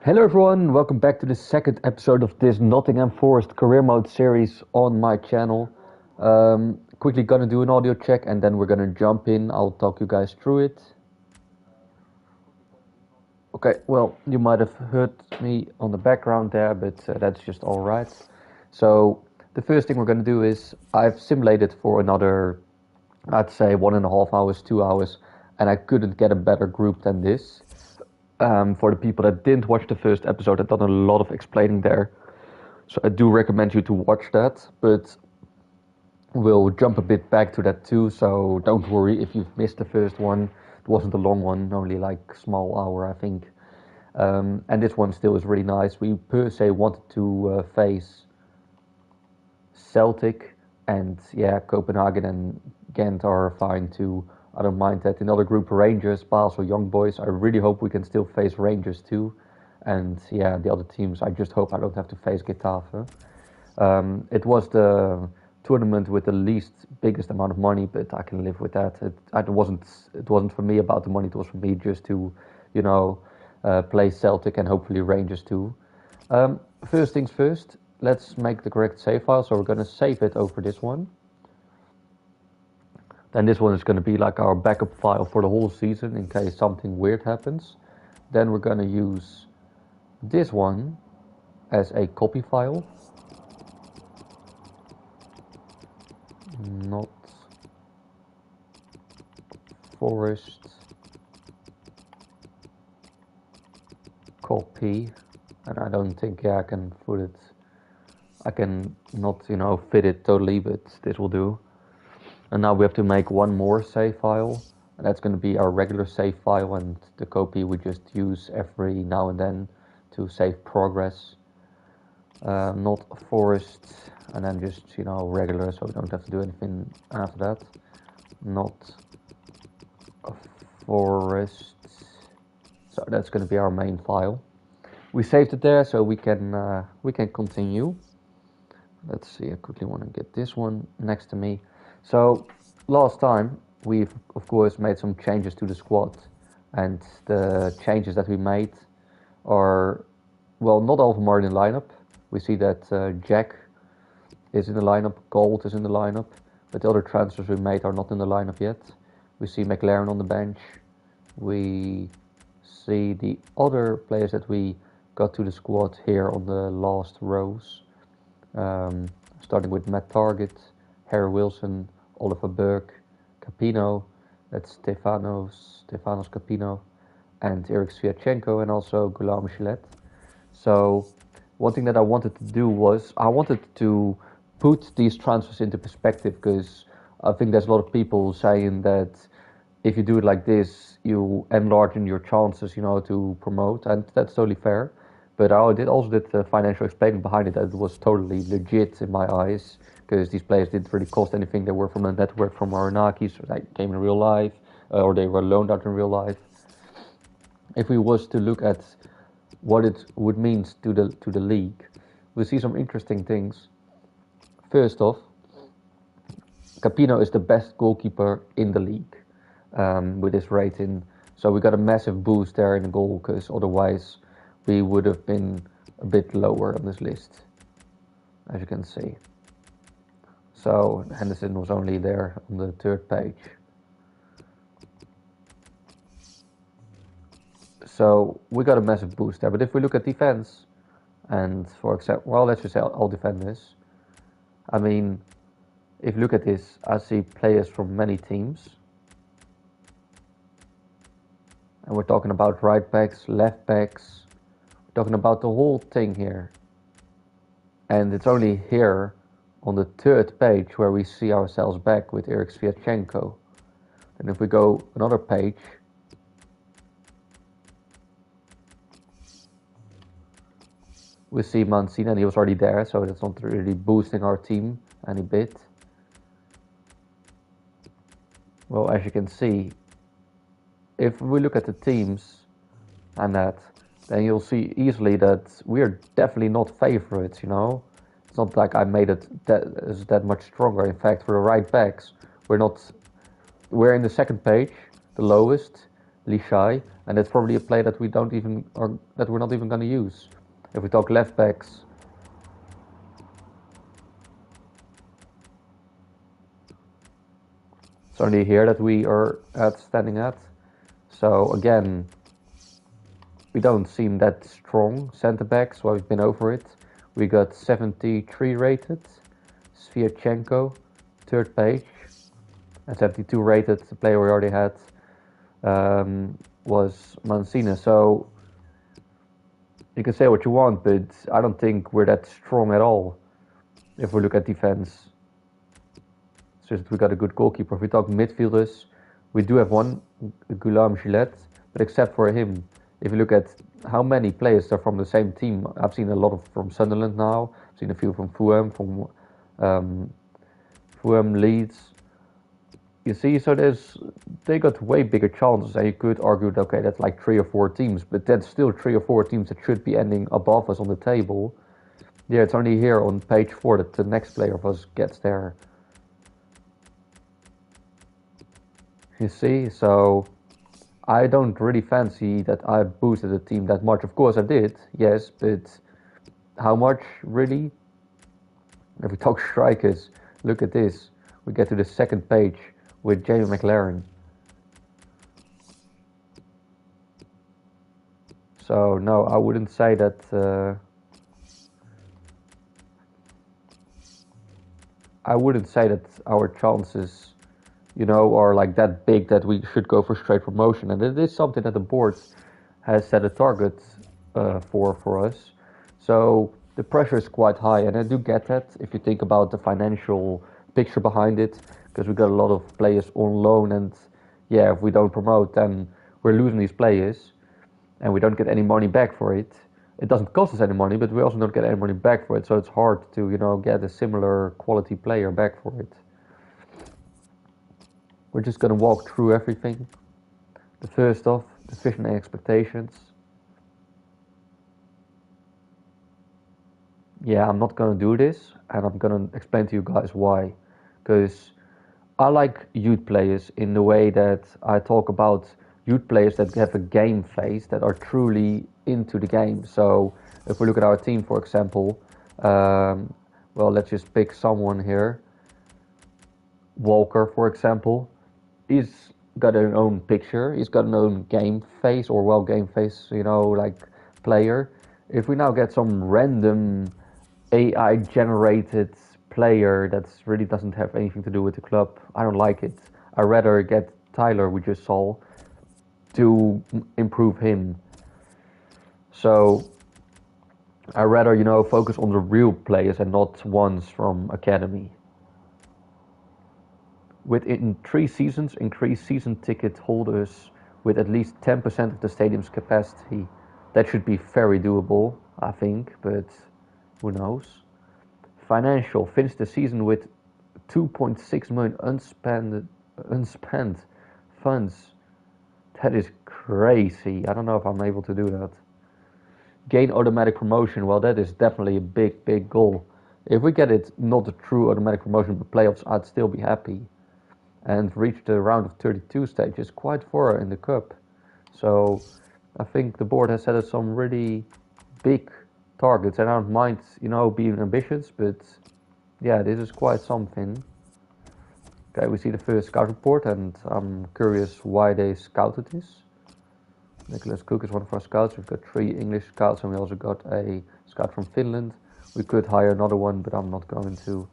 Hello everyone, welcome back to the second episode of this Nottingham Forest career mode series on my channel. Quickly gonna do an audio check and then we're gonna jump in. I'll talk you guys through it. Okay, well, you might have heard me on the background there, but that's just alright. So, the first thing we're gonna do is I've simulated for another, I'd say 1.5 hours, 2 hours, and I couldn't get a better group than this. For the people that didn't watch the first episode, I've done a lot of explaining there. So I do recommend you to watch that, but we'll jump a bit back to that too, so don't worry if you've missed the first one. It wasn't a long one, only like small hour, I think. And this one still is really nice. We per se wanted to face Celtic, and yeah, Copenhagen and Ghent are fine too. I don't mind that. Another group, Rangers, Basel, Young Boys. I really hope we can still face Rangers too. And yeah, the other teams, I just hope I don't have to face Getafe. It was the tournament with the least biggest amount of money, but I can live with that. It wasn't for me about the money. It was for me just to, play Celtic and hopefully Rangers too. First things first, let's make the correct save file. So we're going to save it over this one. Then this one is going to be like our backup file for the whole season in case something weird happens. Then we're going to use this one as a copy file. Not Forrest copy, and I don't think I can put it. I can not fit it totally, but this will do. And now we have to make one more save file, and that's going to be our regular save file, and the copy we just use every now and then to save progress. Not Forest, and then just regular, so we don't have to do anything after that. Not Forest, so that's going to be our main file. We saved it there, so we can continue. Let's see, I quickly want to get this one next to me. So last time we've of course made some changes to the squad, and the changes that we made are, well, not all of them are in the lineup. We see that Jack is in the lineup, Gold is in the lineup, but the other transfers we made are not in the lineup yet. We see McLaren on the bench. We see the other players that we got to the squad here on the last rows, starting with Matt Target, Harry Wilson, Oliver Burke, Capino, that's Stefanos Capino, and Eric Sviatchenko, and also Guillaume Michelet. So one thing that I wanted to do was I wanted to put these transfers into perspective, because I think there's a lot of people saying that if you do it like this, you enlarge in your chances, to promote, and that's totally fair. But I also did the financial explaining behind it, that it was totally legit in my eyes, because these players didn't really cost anything. They were from the network from Aranaki, so they came in real life, or they were loaned out in real life. If we was to look at what it would mean to the league, we see some interesting things. First off, Capino is the best goalkeeper in the league with his rating, so we got a massive boost there in the goal, because otherwise we would have been a bit lower on this list, as you can see. So Henderson was only there on the third page. So we got a massive boost there. But if we look at defense, and for example, well, let's just say all defenders. I mean, if you look at this, I see players from many teams. And we're talking about right backs, left backs. We're talking about the whole thing here. And it's only here on the third page where we see ourselves back with Eric Sviatchenko. And if we go another page, we see Mancini, and he was already there, so that's not really boosting our team any bit. Well, as you can see, if we look at the teams and that, then you'll see easily that we're definitely not favorites, It's not like I made it that much stronger. In fact, for the right backs, we're in the second page, the lowest, Lishai, and that's probably a play that we don't even, or that we're not even going to use. If we talk left backs, it's only here that we are standing at. So again, we don't seem that strong centre backs. Well, we've been over it. We got 73 rated, Sviatchenko, third page, and 72 rated. The player we already had was Mancini. So you can say what you want, but I don't think we're that strong at all. If we look at defense, it's just we got a good goalkeeper. If we talk midfielders, we do have one, Guillaume Gillette, but except for him, if you look at how many players are from the same team, I've seen a lot of from Sunderland now. I've seen a few from Fulham, Leeds. You see, so they got way bigger chances, and you could argue that, okay, that's like 3 or 4 teams, but that's still 3 or 4 teams that should be ending above us on the table. Yeah, it's only here on page 4 that the next player of us gets there. You see, so I don't really fancy that I boosted the team that much. Of course I did, yes, but how much really? If we talk strikers, look at this. We get to the second page with Jamie McLaren. So no, I wouldn't say that. I wouldn't say that our chances, are like that big that we should go for straight promotion. And it is something that the board has set a target for us. So the pressure is quite high, and I do get that if you think about the financial picture behind it, because we got a lot of players on loan, and yeah, if we don't promote, then we're losing these players, and we don't get any money back for it. It doesn't cost us any money, but we also don't get any money back for it, so it's hard to get a similar quality player back for it. We're just gonna walk through everything. The first off, the vision and expectations. Yeah, I'm not gonna do this, and I'm gonna explain to you guys why. Because I like youth players in the way that I talk about youth players that have a game face, that are truly into the game. So if we look at our team, for example, well, let's just pick someone here. Walker, for example, he's got an own picture. He's got an own game face, or well, game face, like player. If we now get some random AI generated player that really doesn't have anything to do with the club, I don't like it. I'd rather get Tyler, we just saw, to improve him. So I'd rather, focus on the real players and not ones from academy. Within 3 seasons, increase season ticket holders with at least 10% of the stadium's capacity. That should be very doable, I think, but who knows? Financial, finish the season with 2.6 million unspent funds. That is crazy. I don't know if I'm able to do that. Gain automatic promotion. Well, that is definitely a big, big goal. If we get it, not a true automatic promotion, but playoffs, I'd still be happy. And reach the round of 32 stage is quite far in the cup. So I think the board has set us some really big targets, and I don't mind, being ambitious, but yeah, this is quite something. Okay, we see the first scout report, and I'm curious why they scouted this. Nicholas Cook is one of our scouts. We've got 3 English scouts, and we also got a scout from Finland. We could hire another one, but I'm not going to.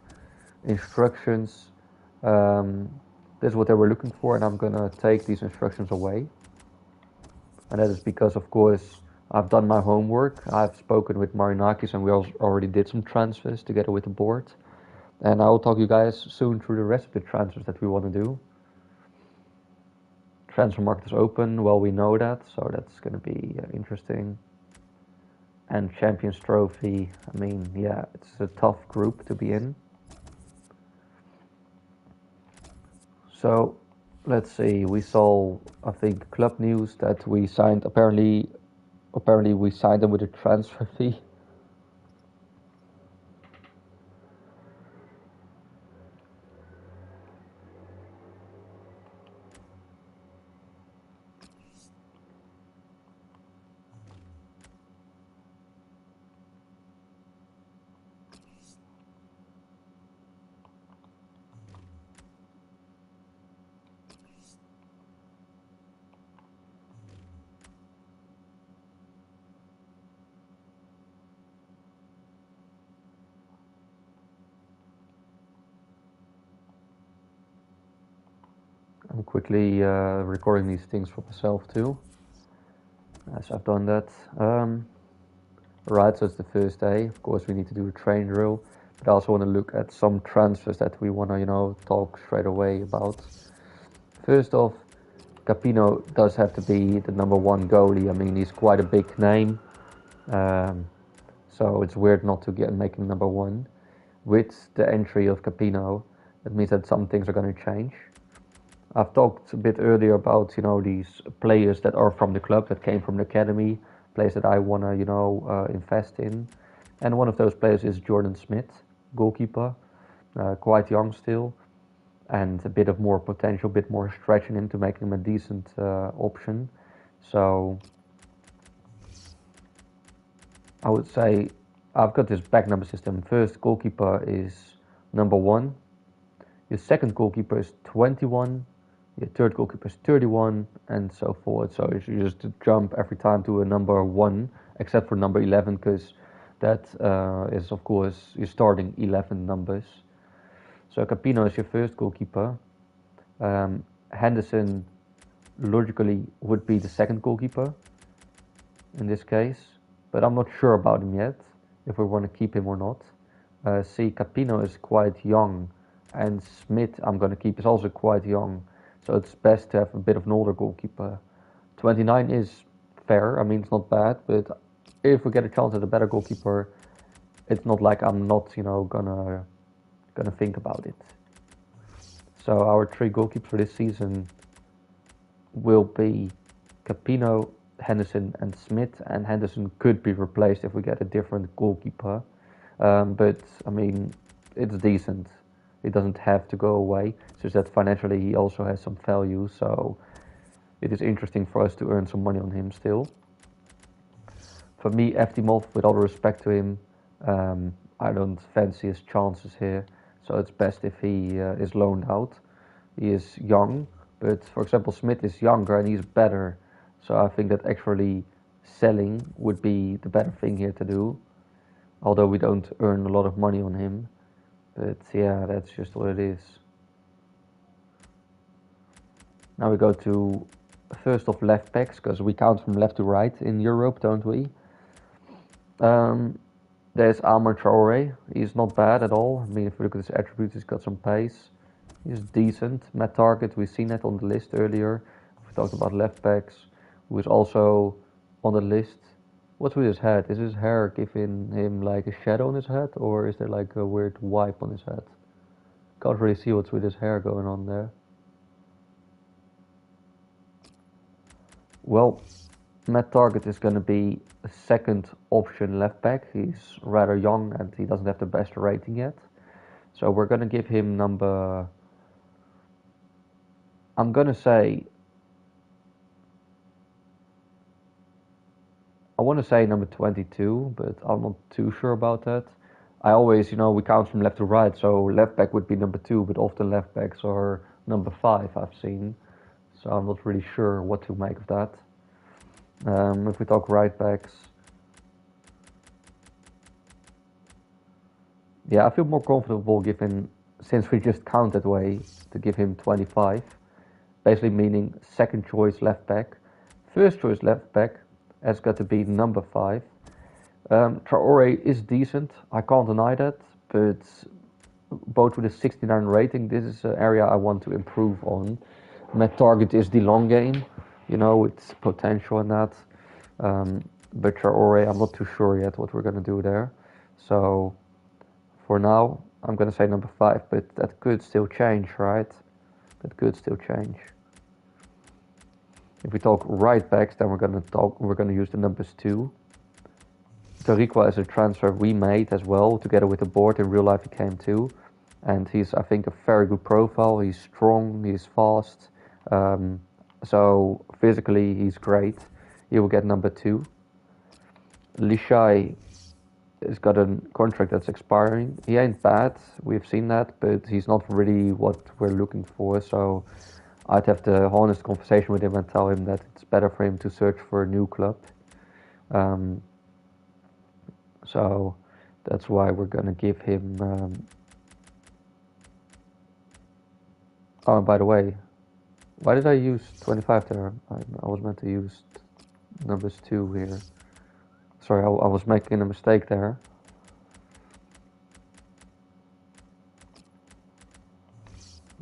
Instructions. This is what they were looking for, and I'm gonna take these instructions away. And that is because, of course, I've done my homework. I've spoken with Marinakis, and we already did some transfers together with the board. And I will talk you guys soon through the rest of the transfers that we want to do. Transfer market is open. Well, we know that, so that's going to be interesting. And Champions Trophy. I mean, yeah, it's a tough group to be in. So let's see. We saw, I think, club news that we signed. Apparently, we signed them with a transfer fee. I'm quickly recording these things for myself too, as I've done that. Right, so it's the first day. Of course, we need to do a train drill, but I also want to look at some transfers that we want to, talk straight away about. First off, Capino does have to be the number one goalie. I mean, he's quite a big name, so it's weird not to make him number one. With the entry of Capino, that means that some things are going to change. I've talked a bit earlier about these players that are from the club that came from the academy, players that I want to invest in, and one of those players is Jordan Smith, goalkeeper, quite young still, and a bit of more potential, a bit more stretching him to make him a decent option. So I would say I've got this back number system. First goalkeeper is number 1. Your second goalkeeper is 21. Your third goalkeeper is 31, and so forth. So you just jump every time to a number 1, except for number 11, because that is, of course, your starting 11 numbers. So Capino is your first goalkeeper. Henderson, logically, would be the second goalkeeper in this case, but I'm not sure about him yet, if we want to keep him or not. Capino is quite young, and Smith, I'm going to keep, is also quite young. So it's best to have a bit of an older goalkeeper. 29 is fair. I mean, it's not bad, but if we get a chance at a better goalkeeper, it's not like I'm not, gonna think about it. So our 3 goalkeepers for this season will be Capino, Henderson, and Smith. And Henderson could be replaced if we get a different goalkeeper. But I mean, it's decent. It doesn't have to go away. It's just that financially he also has some value, so it is interesting for us to earn some money on him still. For me, Eftimov, with all the respect to him, I don't fancy his chances here, so it's best if he is loaned out. He is young, but for example, Smith is younger and he's better, so I think that actually selling would be the better thing here to do, although we don't earn a lot of money on him. But yeah, that's just what it is. Now we go to first of left backs, because we count from left to right in Europe, don't we? There's Amar Traore. He's not bad at all. I mean, if we look at his attributes, he's got some pace. He's decent. Matt Target, we've seen that on the list earlier. We talked about left backs, who is also on the list. What's with his head? Is his hair giving him like a shadow on his head, or is there like a weird wipe on his head? Can't really see what's with his hair going on there. Well, Matt Target is going to be a second option left back. He's rather young and he doesn't have the best rating yet. So we're going to give him number... I'm going to say... I want to say number 22, but I'm not too sure about that. I always, we count from left to right, so left back would be number 2, but often left backs are number 5, I've seen. So I'm not really sure what to make of that. If we talk right backs, yeah, I feel more comfortable giving, since we just count that way, to give him 25. Basically meaning second choice left back. First choice left back has got to be number 5. Traore is decent, I can't deny that, but both with a 69 rating, this is an area I want to improve on. My target is the long game, with potential in that. But Traore, I'm not too sure yet what we're going to do there. So for now, I'm going to say number 5, but that could still change, right? That could still change. If we talk right backs, then we're going to use the numbers 2. Torriqua is a transfer we made as well, together with the board. In real life, he came too, and he's, I think, a very good profile. He's strong, he's fast, so physically he's great. He will get number 2. Lishai has got a contract that's expiring. He ain't bad, we've seen that, but he's not really what we're looking for. So I'd have the honest conversation with him and tell him that it's better for him to search for a new club. So that's why we're going to give him... Oh, and by the way, Why did I use 25 there? I was meant to use numbers 2 here. Sorry, I was making a mistake there.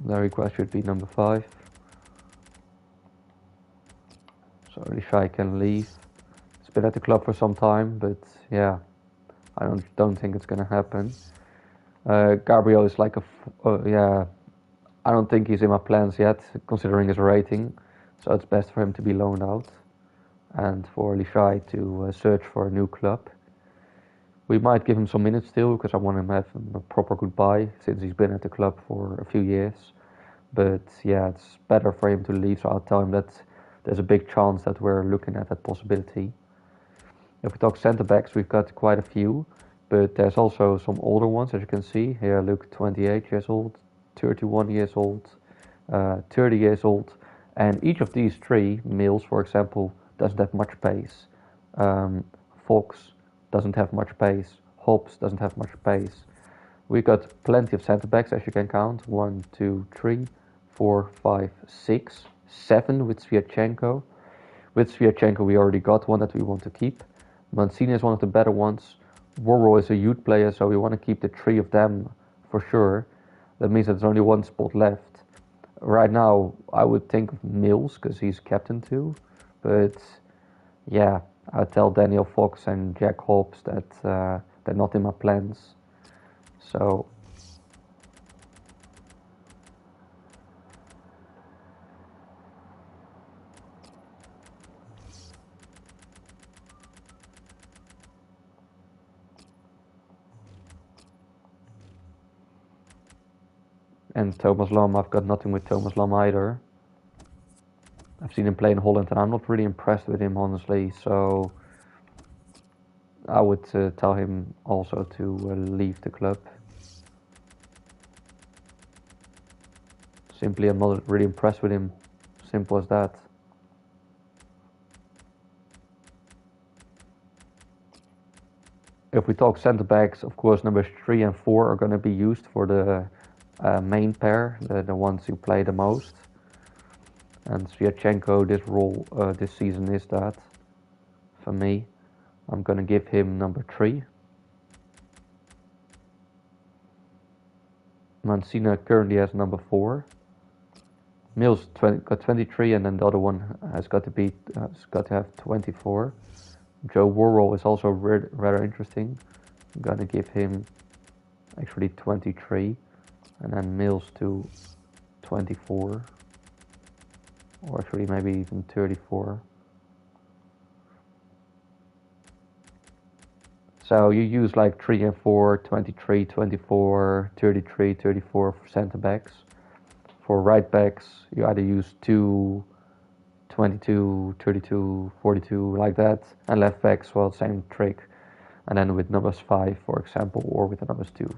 The request should be number 5. So Lishai can leave. It's been at the club for some time, but yeah, I don't think it's gonna happen. Gabriel is like yeah. I don't think he's in my plans yet, considering his rating. So it's best for him to be loaned out, and for Lishai to search for a new club. We might give him some minutes still, because I want him to have a proper goodbye, since he's been at the club for a few years. But yeah, it's better for him to leave, so I'll tell him that there's a big chance that we're looking at that possibility. If we talk centre backs, we've got quite a few, but there's also some older ones, as you can see. Here, Luke, 28 years old, 31 years old, 30 years old, and each of these three, Mills, for example, doesn't have much pace. Fox doesn't have much pace. Hobbs doesn't have much pace. We've got plenty of centre backs, as you can count. 1, 2, 3, 4, 5, 6, 7 with Sviatchenko. With Sviatchenko, we already got one that we want to keep. Mancini is one of the better ones. Worrell is a youth player, so we want to keep the 3 of them for sure. That means that there's only one spot left. Right now, I would think of Mills, because he's captain too. But yeah, I tell Daniel Fox and Jack Hobbs that they're not in my plans. So and Thomas Lam, I've got nothing with Thomas Lam either. I've seen him play in Holland, and I'm not really impressed with him, honestly. So I would tell him also to leave the club. Simply, I'm not really impressed with him. Simple as that. If we talk centre backs, of course, numbers 3 and 4 are going to be used for the main pair, the ones who play the most. And Sviatchenko, this season is that. For me, I'm going to give him number 3. Mancina currently has number 4. Mills got 23, and then the other one has got to have 24. Joe Worrell is also rather interesting. I'm gonna give him actually 23, and then Mills to 24, or actually maybe even 34. So you use like 3 and 4, 23, 24, 33, 34 for centre backs. For right backs, you either use 2, 22, 32, 42, like that, and left backs, well, same trick. And then with numbers 5, for example, or with the numbers 2.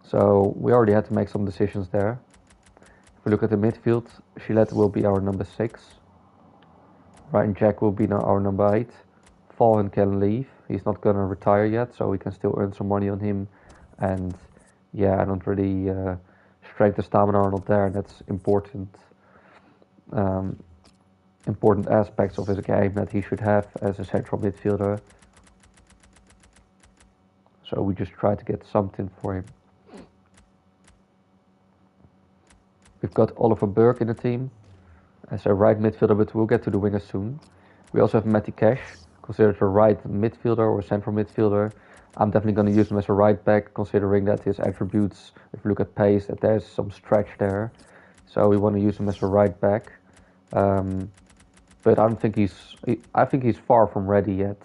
So we already had to make some decisions there. If we look at the midfield, Gillette will be our number 6. Ryan Jack will be our number 8. Fallen can leave. He's not gonna retire yet, so we can still earn some money on him. And yeah, I don't really strength and stamina are not there, and that's important. Important aspects of his game that he should have as a central midfielder. So we just try to get something for him. We've got Oliver Burke in the team as a right midfielder, but we'll get to the wingers soon. We also have Matty Cash, considered a right midfielder or central midfielder. I'm definitely going to use him as a right back, considering that his attributes, if you look at pace, that there's some stretch there. So we want to use him as a right back. But I think he's far from ready yet.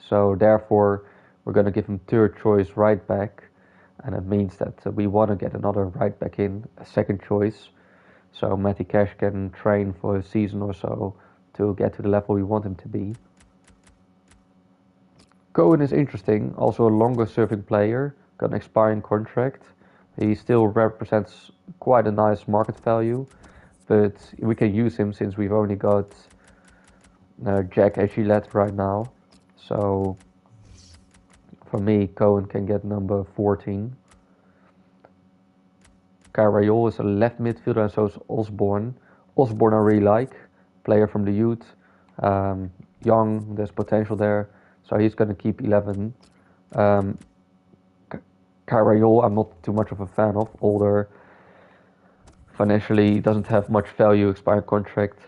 So therefore, we're going to give him third choice right back, and it means that we want to get another right back in, a second choice, so Matty Cash can train for a season or so to get to the level we want him to be. Cohen is interesting, also a longer serving player, got an expiring contract. He still represents quite a nice market value, but we can use him since we've only got Jack and Gillette right now. So for me, Cohen can get number 14. Carvajal is a left midfielder, and so is Osborne. Osborne I really like, player from the youth, young, there's potential there, so he's going to keep 11. Carvajal I'm not too much of a fan of, older, financially doesn't have much value, expired contract,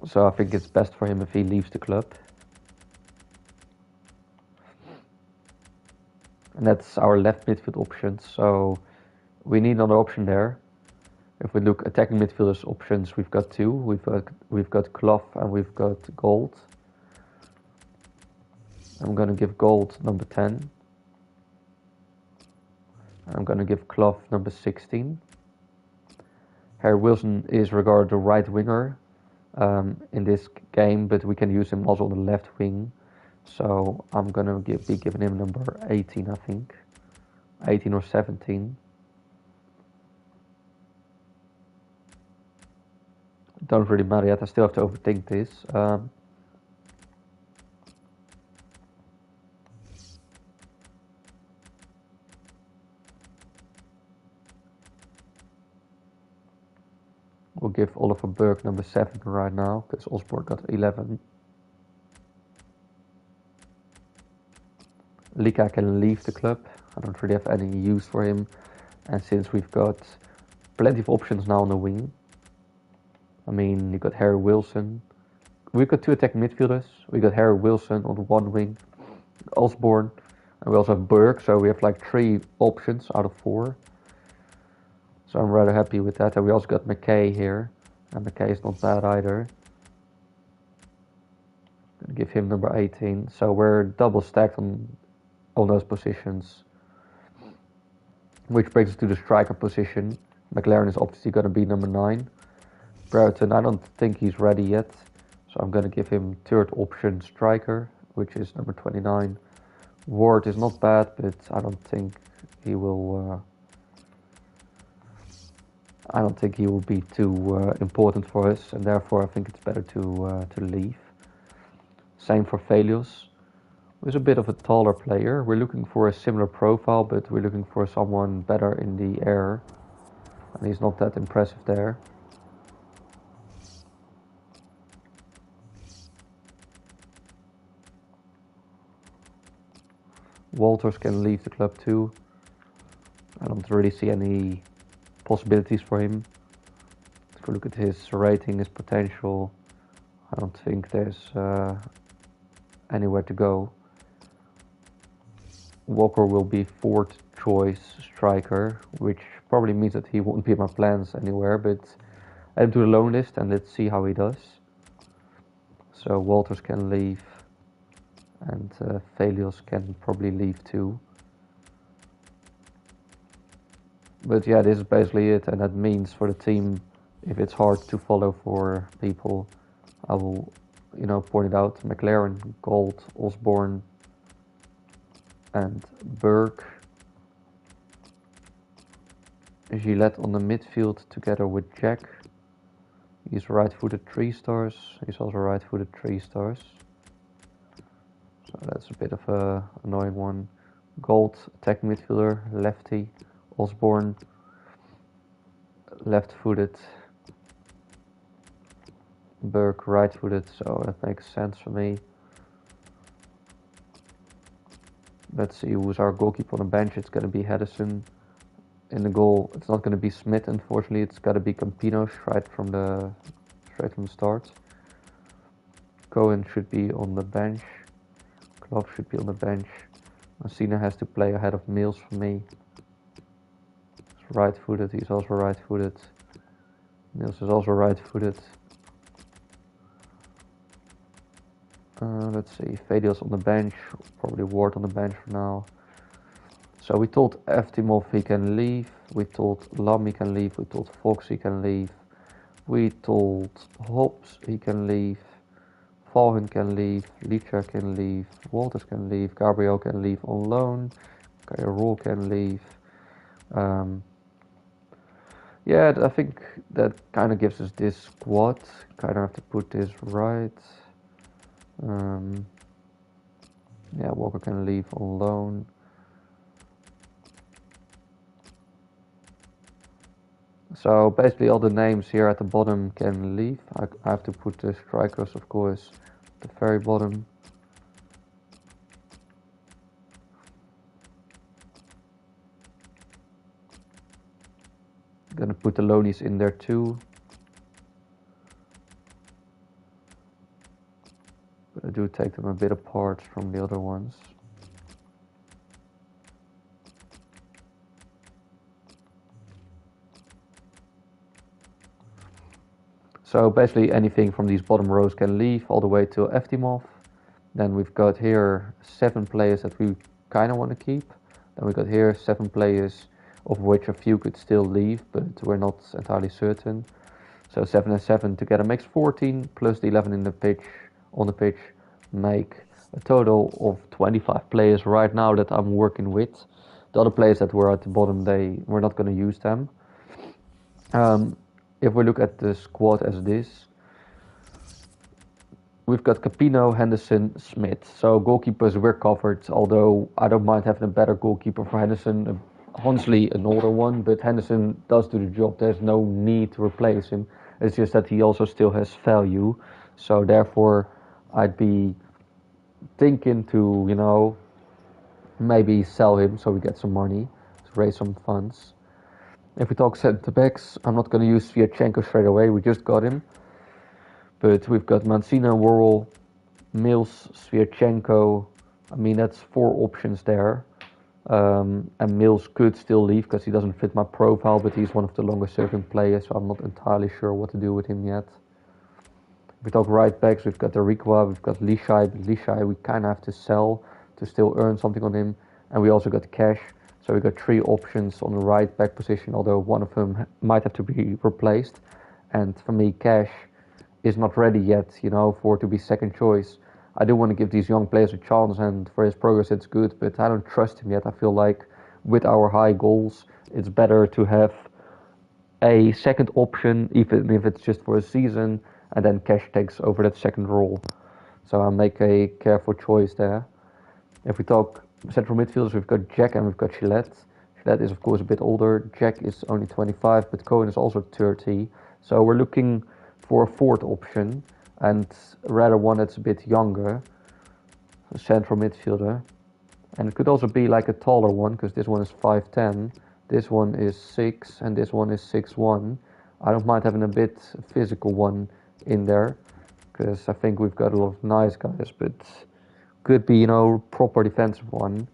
so I think it's best for him if he leaves the club. And that's our left midfield options, so we need another option there. If we look attacking midfielders options, we've got two. We've got Clough and we've got Gold. I'm gonna give Gold number 10. I'm gonna give Clough number 16. Harry Wilson is regarded the right winger in this game, but we can use him also on the left wing. So I'm gonna be giving him number 18, I think. 18 or 17. Don't really matter yet, I still have to overthink this. We'll give Oliver Burke number 7 right now, because Osborne got 11. Lika can leave the club. I don't really have any use for him. And since we've got plenty of options now on the wing, I mean, you got Harry Wilson. We've got two attacking midfielders. We got Harry Wilson on one wing, Osborne, and we also have Burke. So we have like 3 options out of 4. So I'm rather happy with that. And we also got McKay here, and McKay is not bad either. Gonna give him number 18. So we're double stacked on those positions. Which brings us to the striker position. McLaren is obviously going to be number 9. Brereton, I don't think he's ready yet, so I'm going to give him third option striker, which is number 29. Ward is not bad, but I don't think he will. I don't think he will be too important for us, and therefore I think it's better to leave. Same for Velios. He's a bit of a taller player. We're looking for a similar profile, but we're looking for someone better in the air, and he's not that impressive there. Walters can leave the club too. I don't really see any possibilities for him. If we look at his rating, his potential, I don't think there's anywhere to go. Walker will be 4th choice striker, which probably means that he won't be in my plans anywhere, but add him to the loan list and let's see how he does. So Walters can leave, and Velios can probably leave too. But yeah, this is basically it, and that means for the team, if it's hard to follow for people, I will, point it out. McLaren, Gold, Osborne, and Burke. Gillette on the midfield together with Jack. He's right-footed 3 stars. He's also right-footed 3 stars. So that's a bit of a annoying one. Gold, attacking midfielder, lefty. Osborne, left-footed. Burke, right-footed, so that makes sense for me. Let's see who's our goalkeeper on the bench. It's going to be Hedison. In the goal, it's not going to be Smith, unfortunately. It's got to be Campino straight from the start. Cohen should be on the bench. Klopp should be on the bench. Messina has to play ahead of Mills for me. He's right-footed. He's also right-footed. Mills is also right-footed. Let's see. Velios on the bench. Probably Ward on the bench for now. So we told Eftimov he can leave, we told Lam he can leave, we told Fox he can leave, we told Hobbs he can leave, Valhen can leave, Licha can leave, Walters can leave, Gabriel can leave on loan, Cairo can leave. Yeah, I think that kind of gives us this squad. Kind of have to put this right. Yeah, Walker can leave on loan. So basically all the names here at the bottom can leave. I have to put the strikers, of course, at the very bottom. Gonna put the loanies in there too. But I do take them a bit apart from the other ones. So basically anything from these bottom rows can leave all the way to Eftimov. Then we've got here 7 players that we kind of want to keep. Then we've got here 7 players, of which a few could still leave, but we're not entirely certain. So 7 and 7 together makes 14, plus the 11 in the pitch, on the pitch, make a total of 25 players right now that I'm working with. The other players that were at the bottom, we're not going to use them. If we look at the squad as it is, we've got Capino, Henderson, Smith. So goalkeepers we're covered, although I don't mind having a better goalkeeper for Henderson. Honestly, an older one, but Henderson does do the job. There's no need to replace him. It's just that he also still has value. So therefore, I'd be thinking to, maybe sell him so we get some money, to raise some funds. If we talk centre backs, I'm not going to use Sviatchenko straight away. We just got him. But we've got Mancina, Worrell, Mills, Sviatchenko. I mean, that's 4 options there. And Mills could still leave because he doesn't fit my profile, but he's one of the longest serving players, so I'm not entirely sure what to do with him yet. If we talk right backs, we've got Arikwa, we've got Lishai, but Lishai we kind of have to sell to still earn something on him. And we also got Cash, so we got 3 options on the right back position, although one of them might have to be replaced. And for me, Cash is not ready yet, for to be second choice. I do want to give these young players a chance, and for his progress it's good, but I don't trust him yet. I feel like with our high goals, it's better to have a second option, even if it's just for a season, and then Cash takes over that second role. So I'll make a careful choice there. If we talk central midfielders, we've got Jack and we've got Gillette. Gillette is of course a bit older. Jack is only 25, but Cohen is also 30. So we're looking for a 4th option, and rather one that's a bit younger, a central midfielder. And it could also be like a taller one, because this one is 5'10", this one is 6, and this one is 6'1". I don't mind having a bit physical one in there, because I think we've got a lot of nice guys, but could be, proper defensive one.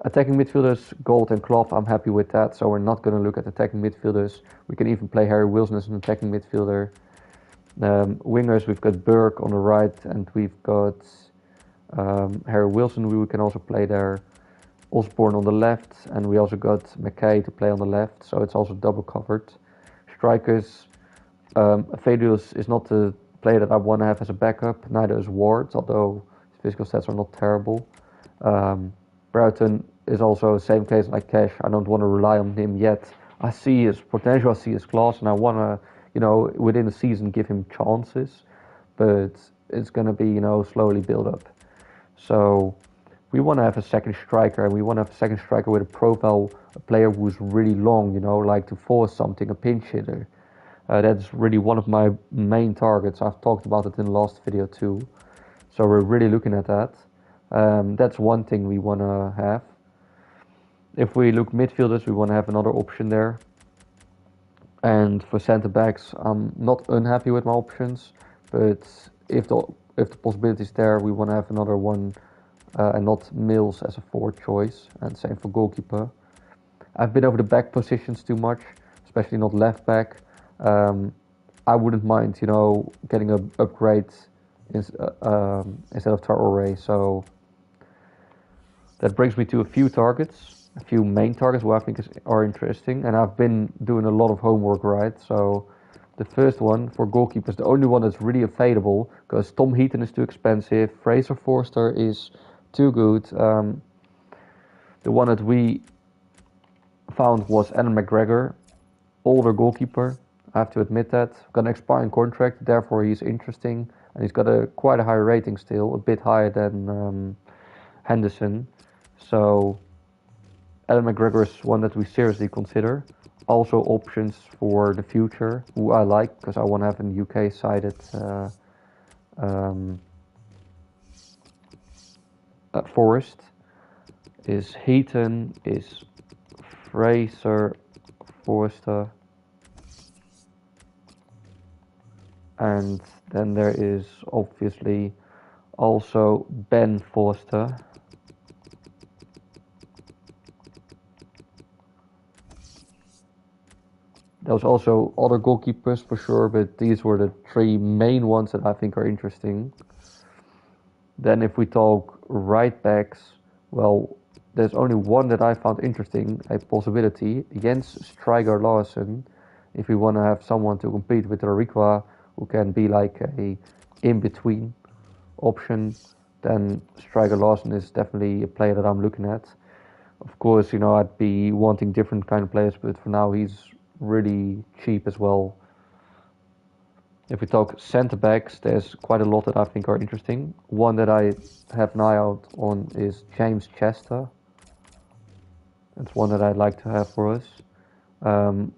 Attacking midfielders, Gold and Clough, I'm happy with that, so we're not going to look at attacking midfielders. We can even play Harry Wilson as an attacking midfielder. Wingers, we've got Burke on the right, and we've got Harry Wilson, we can also play there. Osborne on the left, and we also got McKay to play on the left, so it's also double covered. Strikers, Fedius is not the player that I want to have as a backup, neither is Ward, although his physical stats are not terrible. Broughton is also the same case like Cash. I don't want to rely on him yet. I see his potential, I see his class, and I want to, within the season give him chances, but it's going to be, slowly build up. So we want to have a second striker, and we want to have a second striker with a profile, a player who's really long, like to force something, a pinch hitter. That's really one of my main targets. I've talked about it in the last video too. So we're really looking at that. That's one thing we want to have. If we look midfielders, we want to have another option there. And for centre backs, I'm not unhappy with my options, but if the possibility is there, we want to have another one, and not Mills as a 4th choice. And same for goalkeeper. I've been over the back positions too much, especially not left back. I wouldn't mind, getting an upgrade instead of Traoré. So that brings me to a few targets, a few main targets who I think are interesting. And I've been doing a lot of homework, right? So the first one for goalkeepers, the only one that's really available, because Tom Heaton is too expensive, Fraser Forster is too good. The one that we found was Alan McGregor, older goalkeeper. I have to admit that. Got an expiring contract, therefore he's interesting, and he's got quite a high rating still, a bit higher than Henderson. So Alan McGregor is one that we seriously consider. also options for the future who I like, because I want to have an UK sided um, Forrest, is Heaton, is Fraser, Forster, and then there is obviously also Ben Forster. There was also other goalkeepers for sure, but these were the three main ones that I think are interesting. Then if we talk right backs, well, there's only one that I found interesting, a possibility, Jens Stryger Larsen. If we want to have someone to compete with Rariqua, who can be like a in-between option, then Stryger Larsen is definitely a player that I'm looking at. Of course, I'd be wanting different kind of players, but for now he's really cheap as well. If we talk centre backs, there's quite a lot that I think are interesting. One that I have an eye out on is James Chester. That's one that I'd like to have for us.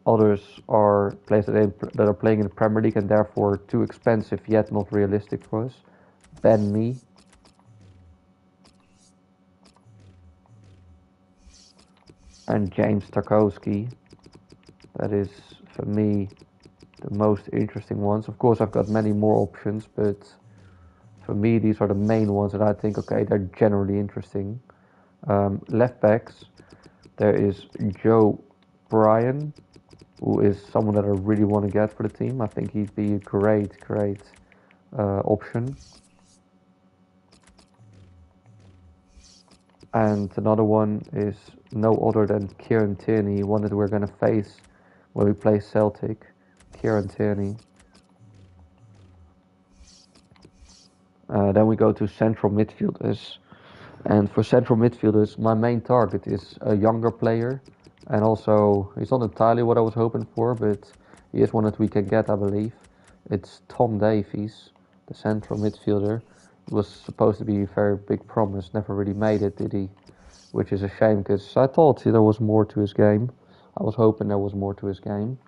Others are players that are playing in the Premier League and therefore too expensive yet not realistic for us. Ben Mee. And James Tarkowski. That is, for me, the most interesting ones. Of course, I've got many more options, but for me, these are the main ones that I think, okay, they're generally interesting. Left backs, there is Joe Bryan, who is someone that I really want to get for the team. I think he'd be a great option. And another one is no other than Kieran Tierney, one that we're going to face when we play Celtic. Kieran Tierney. Then we go to central midfielders. And for central midfielders, my main target is a younger player. And also, he's not entirely what I was hoping for, but he is one that we can get, I believe. It's Tom Davies, the central midfielder. He was supposed to be a very big promise, never really made it, did he? Which is a shame, because I thought there was more to his game. I was hoping there was more to his game.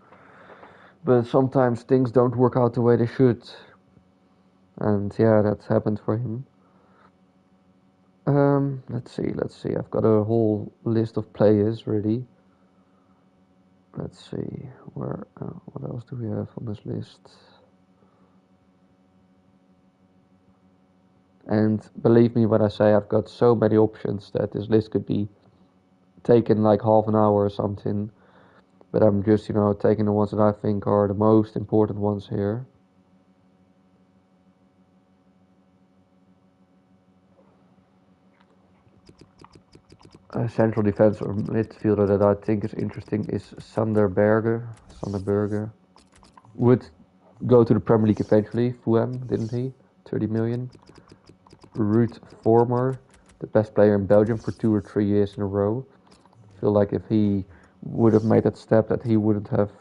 But sometimes things don't work out the way they should. And yeah, that's happened for him. Let's see. I've got a whole list of players ready. Let's see, what else do we have on this list? And believe me when I say I've got so many options that this list could be taken like half an hour or something. But I'm just, taking the ones that I think are the most important ones here. A central defense or midfielder that I think is interesting is Sander Berger. Would go to the Premier League eventually, Fulham, didn't he? 30 million. Ruud Vormer, the best player in Belgium for 2 or 3 years in a row. I feel like if he would have made that step, that he wouldn't have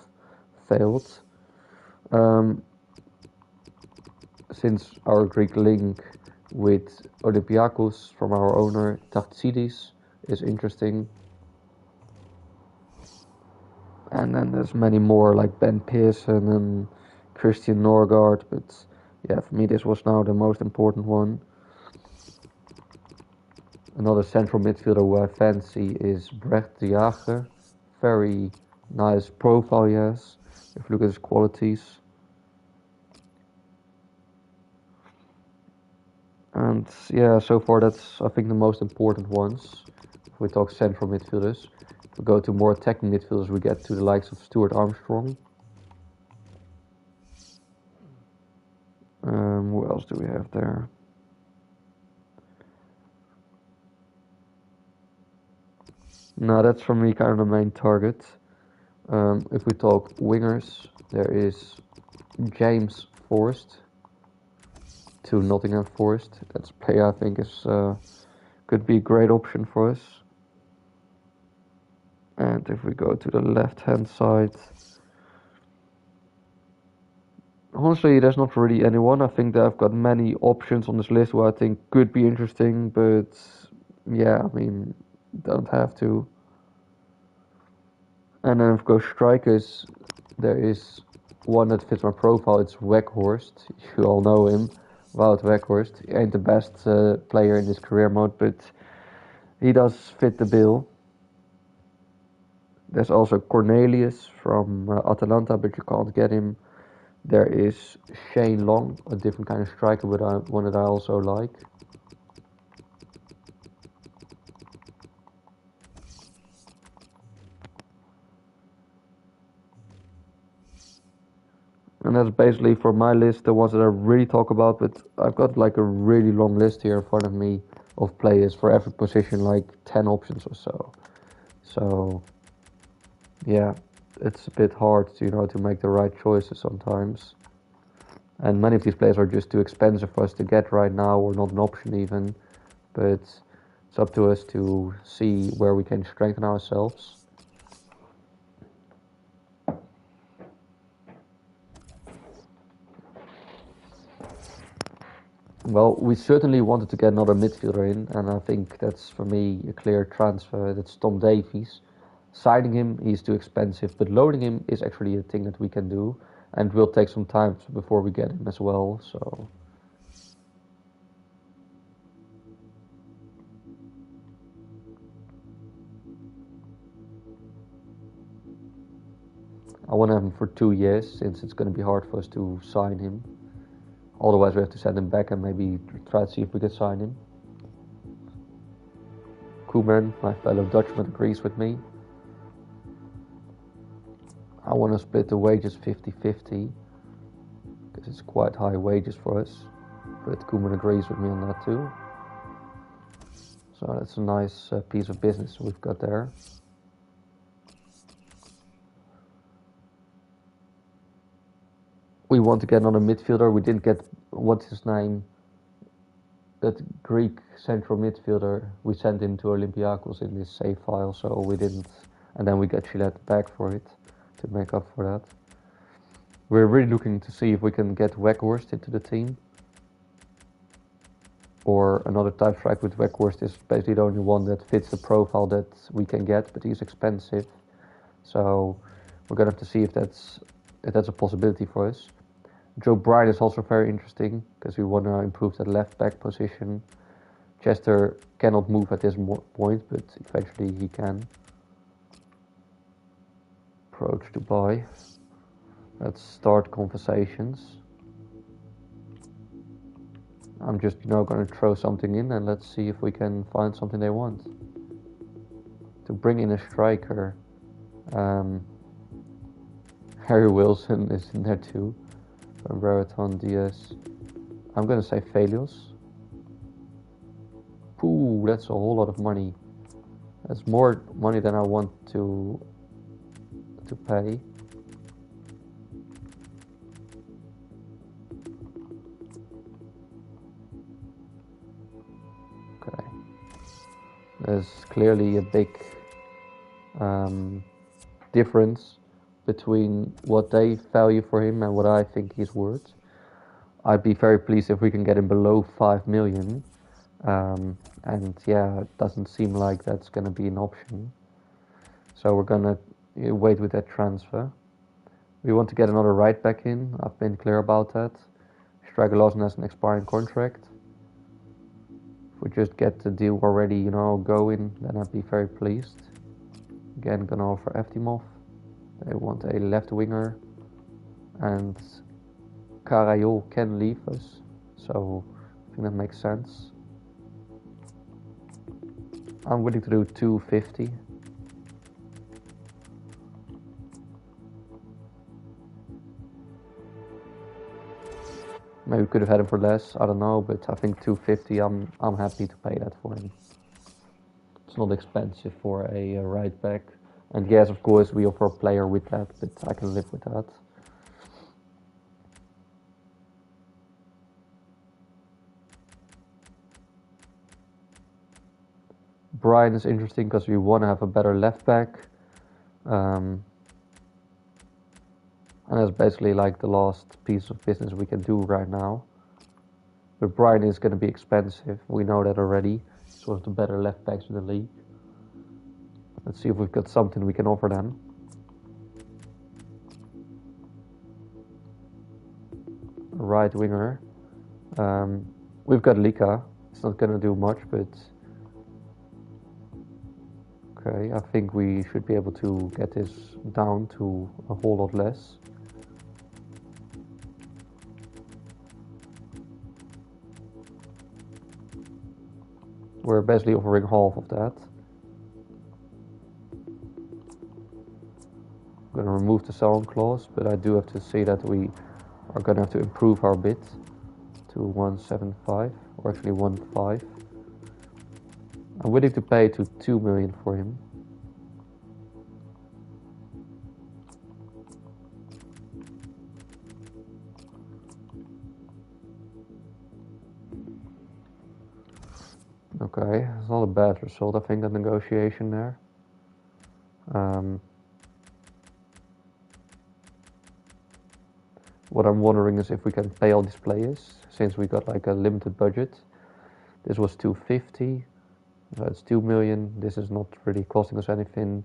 failed. Since our Greek link with Olympiakos from our owner Taftsidis is interesting. And then there's many more like Ben Pearson and Christian Norgard, but yeah, for me this was now the most important one. Another central midfielder who I fancy is Brecht de Jager. Very nice profile he has, if you look at his qualities. And yeah, so far that's, I think, the most important ones. If we talk central midfielders. If we go to more attacking midfielders, we get to the likes of Stuart Armstrong. Who else do we have there? No, that's for me kind of the main target. If we talk wingers, there is James Forrest to Nottingham Forest. That's a player I think is could be a great option for us. And if we go to the left hand side, honestly, there's not really anyone. I think that I've got many options on this list who I think could be interesting, but yeah, I mean, don't have to. And then of course strikers, there is one that fits my profile. It's Weghorst. You all know him. Wout Weghorst. He ain't the best player in this career mode, but he does fit the bill. There's also Cornelius from Atalanta, but you can't get him. There is Shane Long, a different kind of striker, but one that I also like. And that's basically for my list, the ones that I really talk about, but I've got like a really long list here in front of me of players for every position, like 10 options or so. So, yeah, it's a bit hard to make the right choices sometimes. And many of these players are just too expensive for us to get right now, or not an option even. But it's up to us to see where we can strengthen ourselves. Well, we certainly wanted to get another midfielder in, and I think that's for me a clear transfer. That's Tom Davies. Signing him, he's too expensive, but loading him is actually a thing that we can do, and will take some time before we get him as well. So I want to have him for 2 years, since it's going to be hard for us to sign him. Otherwise, we have to send him back and maybe try to see if we can sign him. Koeman, my fellow Dutchman, agrees with me. I want to split the wages 50-50, because it's quite high wages for us. But Koeman agrees with me on that too. So that's a nice piece of business we've got there. We want to get another midfielder. We didn't get, what's his name, that Greek central midfielder. We sent him to Olympiacos in this save file, so we didn't. And then we got Gillette back for it to make up for that. We're really looking to see if we can get Weghorst into the team. Or another type strike with Weghorst is basically the only one that fits the profile that we can get, but he's expensive. So we're gonna have to see if that's a possibility for us. Joe Bryan is also very interesting, because we want to improve that left back position. Chester cannot move at this point, but eventually he can. Approach Dubai. Let's start conversations. I'm just going to throw something in, and let's see if we can find something they want. To bring in a striker, Harry Wilson is in there too. From Brereton Diaz. I'm gonna say Felios. Ooh, that's a whole lot of money. That's more money than I want to pay. Okay. There's clearly a big difference between what they value for him and what I think he's worth. I'd be very pleased if we can get him below 5 million. And yeah, it doesn't seem like that's going to be an option. So we're going to wait with that transfer. We want to get another right back in. I've been clear about that. Striker Lawson has an expiring contract. If we just get the deal already, going, then I'd be very pleased. Again, going to offer Eftimov. They want a left winger, and Carayol can leave us, so I think that makes sense. I'm willing to do 250. Maybe we could have had him for less, I don't know, but I think 250, I'm happy to pay that for him. It's not expensive for a right back. And yes, of course, we offer a player with that, but I can live with that. Brian is interesting because we want to have a better left back. And that's basically like the last piece of business we can do right now. But Brian is going to be expensive. We know that already. He's one of the better left backs in the league. Let's see if we've got something we can offer them. right winger. We've got Lika. It's not gonna do much, but okay, I think we should be able to get this down to a whole lot less. We're basically offering half of that. I'm gonna remove the sell-on clause, but I do have to say that we are gonna have to improve our bid to 175, or actually 1.5. I'm willing to pay to 2 million for him. Okay, it's not a bad result, I think, that negotiation there. What I'm wondering is if we can pay all these players, since we got like a limited budget. This was 250, that's 2 million. This is not really costing us anything.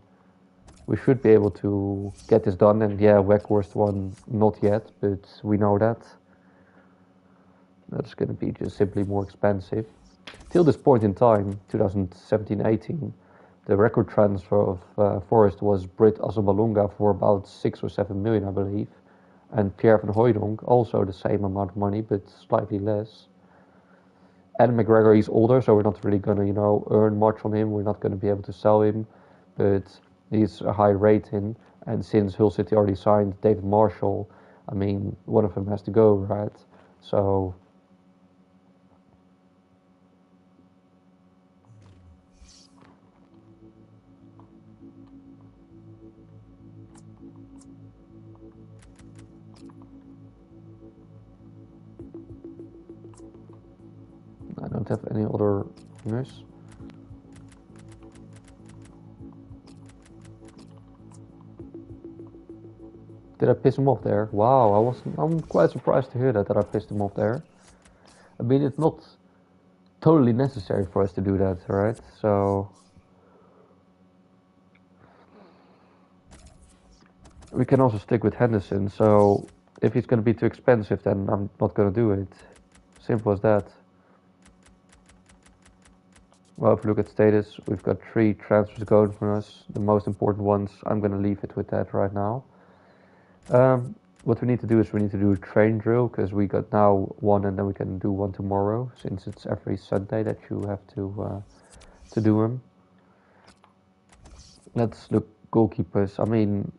We should be able to get this done, and yeah, Weghorst one, not yet, but we know that. That's going to be just simply more expensive. Till this point in time, 2017-18, the record transfer of Forrest was Britt Asamalunga for about 6 or 7 million, I believe. And Pierre van Hooijdonk, also the same amount of money, but slightly less. And McGregor, he's older, so we're not really going to, earn much on him. We're not going to be able to sell him, but he's a high rating. And since Hull City already signed David Marshall, I mean, one of them has to go, right? So I don't have any other wingers. Did I piss him off there? Wow, I'm quite surprised to hear that I pissed him off there. I mean, it's not totally necessary for us to do that, right? So we can also stick with Henderson. So if he's going to be too expensive, then I'm not going to do it. Simple as that. Well, if we look at status, we've got 3 transfers going for us. The most important ones, I'm going to leave it with that right now. What we need to do is we need to do a train drill, because we got now one and then we can do one tomorrow, since it's every Sunday that you have to do them. Let's look goalkeepers. I mean,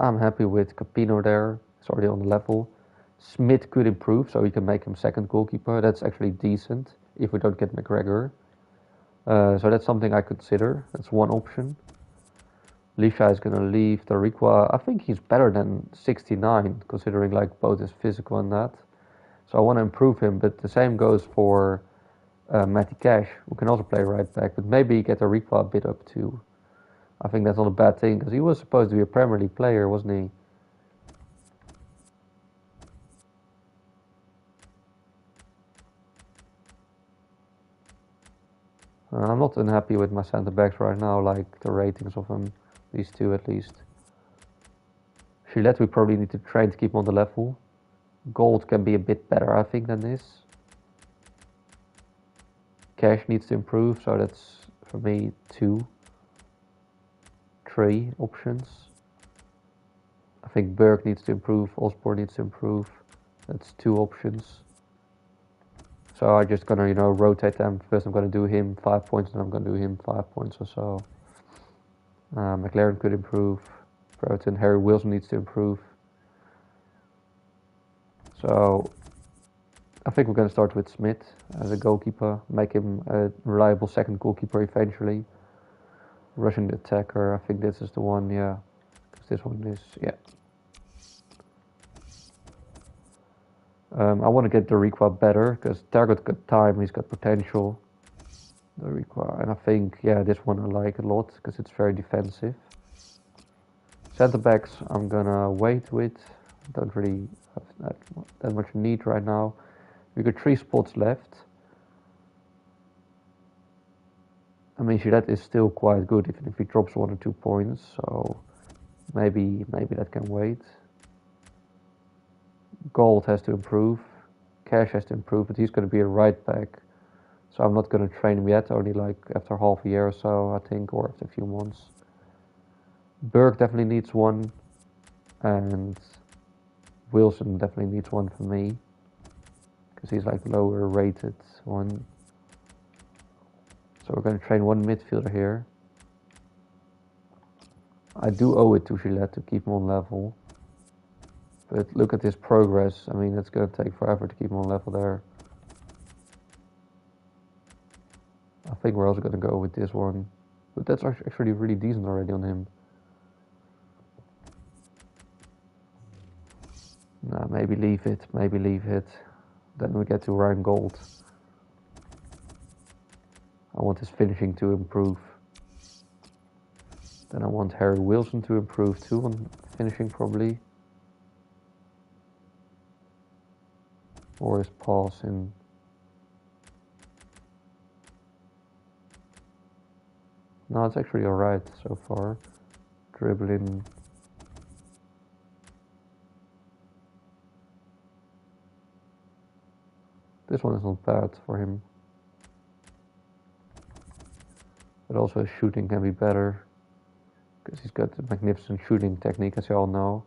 I'm happy with Capino there. It's already on the level. Smith could improve, so we can make him second goalkeeper. That's actually decent if we don't get McGregor. So that's something I consider. That's one option. Lisha is going to leave. Tariqua, I think he's better than 69, considering like both his physical and that. So I want to improve him, but the same goes for Matty Cash, who can also play right back, but maybe get Tariqua a bit up too. I think that's not a bad thing, because he was supposed to be a Premier League player, wasn't he? I'm not unhappy with my centre backs right now, like the ratings of them, these two at least. Gillette we probably need to train to keep on the level. Gold can be a bit better, I think, than this. Cash needs to improve, so that's for me 2, 3 options. I think Berg needs to improve, Osborne needs to improve. That's 2 options. So I'm just gonna, rotate them. First I'm gonna do him 5 points, and I'm gonna do him 5 points or so. McLaren could improve. Broughton, Harry Wilson needs to improve. So I think we're gonna start with Smith as a goalkeeper, make him a reliable second goalkeeper eventually. Rushing the attacker, I think this is the one, yeah. Because this one is, yeah. I want to get Doriqua better, because Target's got time, he's got potential. Doriqua, and I think, yeah, this one I like a lot, because it's very defensive. Centre backs, I'm gonna wait with. Don't really have that much need right now. We got 3 spots left. I mean, that is still quite good, even if he drops 1 or 2 points. So maybe that can wait. Gold has to improve. Cash has to improve, but he's going to be a right back. So I'm not going to train him yet, only like after half a year or so, I think, or after a few months. Burke definitely needs one, and Wilson definitely needs one for me, because he's like lower rated one. So we're going to train one midfielder here. I do owe it to Gillette to keep him on level. But look at his progress. I mean, it's going to take forever to keep him on level there. I think we're also going to go with this one. But that's actually really decent already on him. Nah, maybe leave it. Maybe leave it. Then we get to Ryan Gold. I want his finishing to improve. Then I want Harry Wilson to improve too on finishing probably. Or his passing. No, it's actually alright so far. Dribbling. This one is not bad for him. But also his shooting can be better. Because he's got a magnificent shooting technique, as you all know.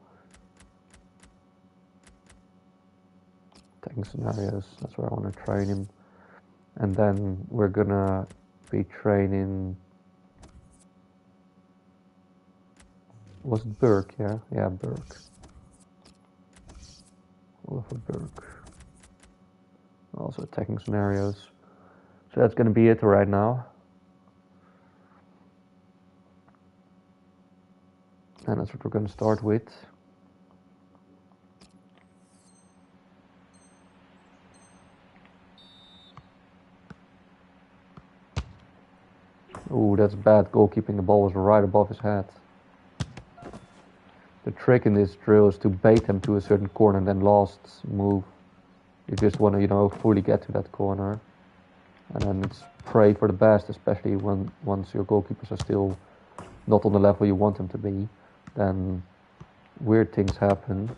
Taking scenarios, that's where I want to train him. And then we're gonna be training. Was it Burke? Yeah, Burke. Oliver Burke. Also attacking scenarios. So that's gonna be it right now. And that's what we're gonna start with. Ooh, that's bad goalkeeping. The ball was right above his head. The trick in this drill is to bait him to a certain corner, and then last move, you just want to, fully get to that corner. And then it's pray for the best, especially once your goalkeepers are still not on the level you want them to be. Then weird things happen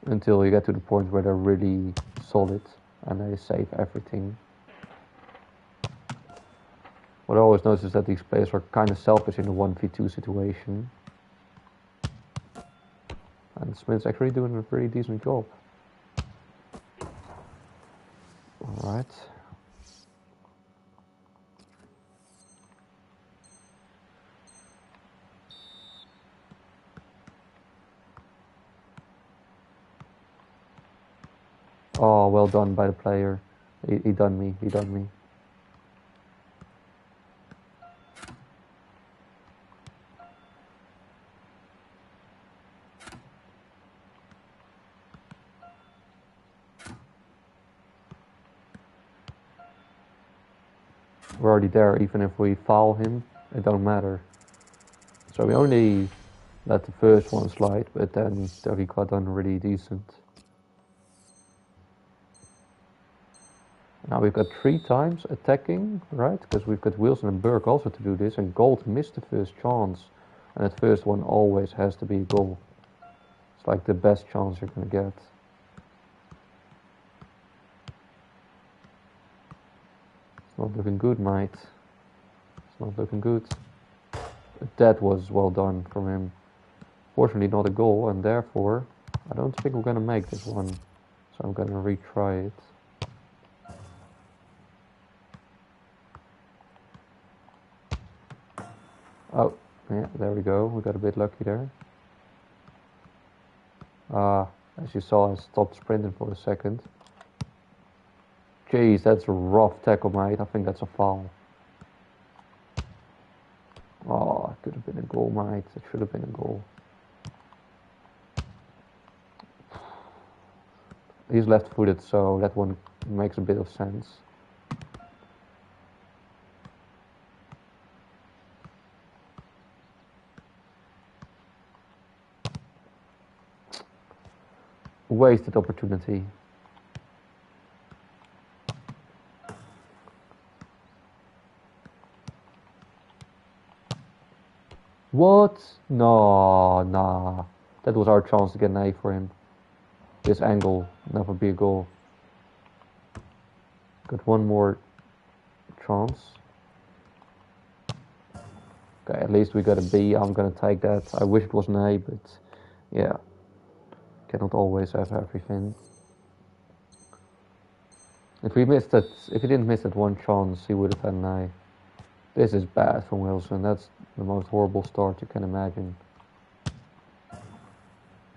until you get to the point where they're really solid and they save everything. What I always notice is that these players are kind of selfish in a 1v2 situation. And Smith's actually doing a pretty decent job. Alright. Oh, well done by the player. He done me. We're already there, even if we foul him, it don't matter. So we only let the first one slide, but then we got done really decent. Now we've got 3 times attacking, right? Because we've got Wilson and Burke also to do this, and Gold missed the first chance. And that first one always has to be a goal. It's like the best chance you're gonna get. It's not looking good, mate. It's not looking good. That was well done from him. Fortunately not a goal, and therefore I don't think we're gonna make this one. So I'm gonna retry it. Oh, yeah, there we go. We got a bit lucky there. As you saw, I stopped sprinting for a second. Jeez, that's a rough tackle, mate. I think that's a foul. Oh, it could have been a goal, mate. It should have been a goal. He's left-footed, so that one makes a bit of sense. Wasted opportunity. What? No, nah. That was our chance to get an A for him. This angle, never be a goal. Got one more chance. Okay, at least we got a B. I'm gonna take that. I wish it was an A, but yeah, cannot always have everything. If he didn't miss that one chance, he would have had an A. This is bad from Wilson. That's the most horrible start you can imagine.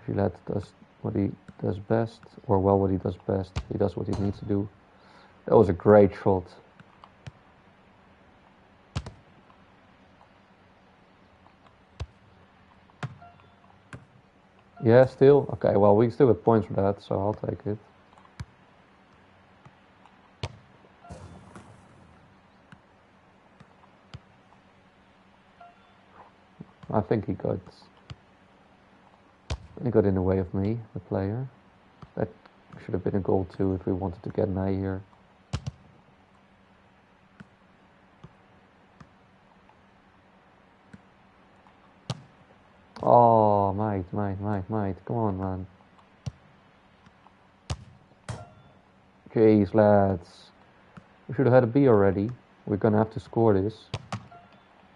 Gillette does what he does best, or well, what he does best. He does what he needs to do. That was a great shot. Yeah, still? Okay, well, we still get points for that, so I'll take it. I think he got in the way of me, the player. That should have been a goal too if we wanted to get an A here. Oh, mate. Come on, man. Jeez, lads. We should have had a B already. We're gonna have to score this.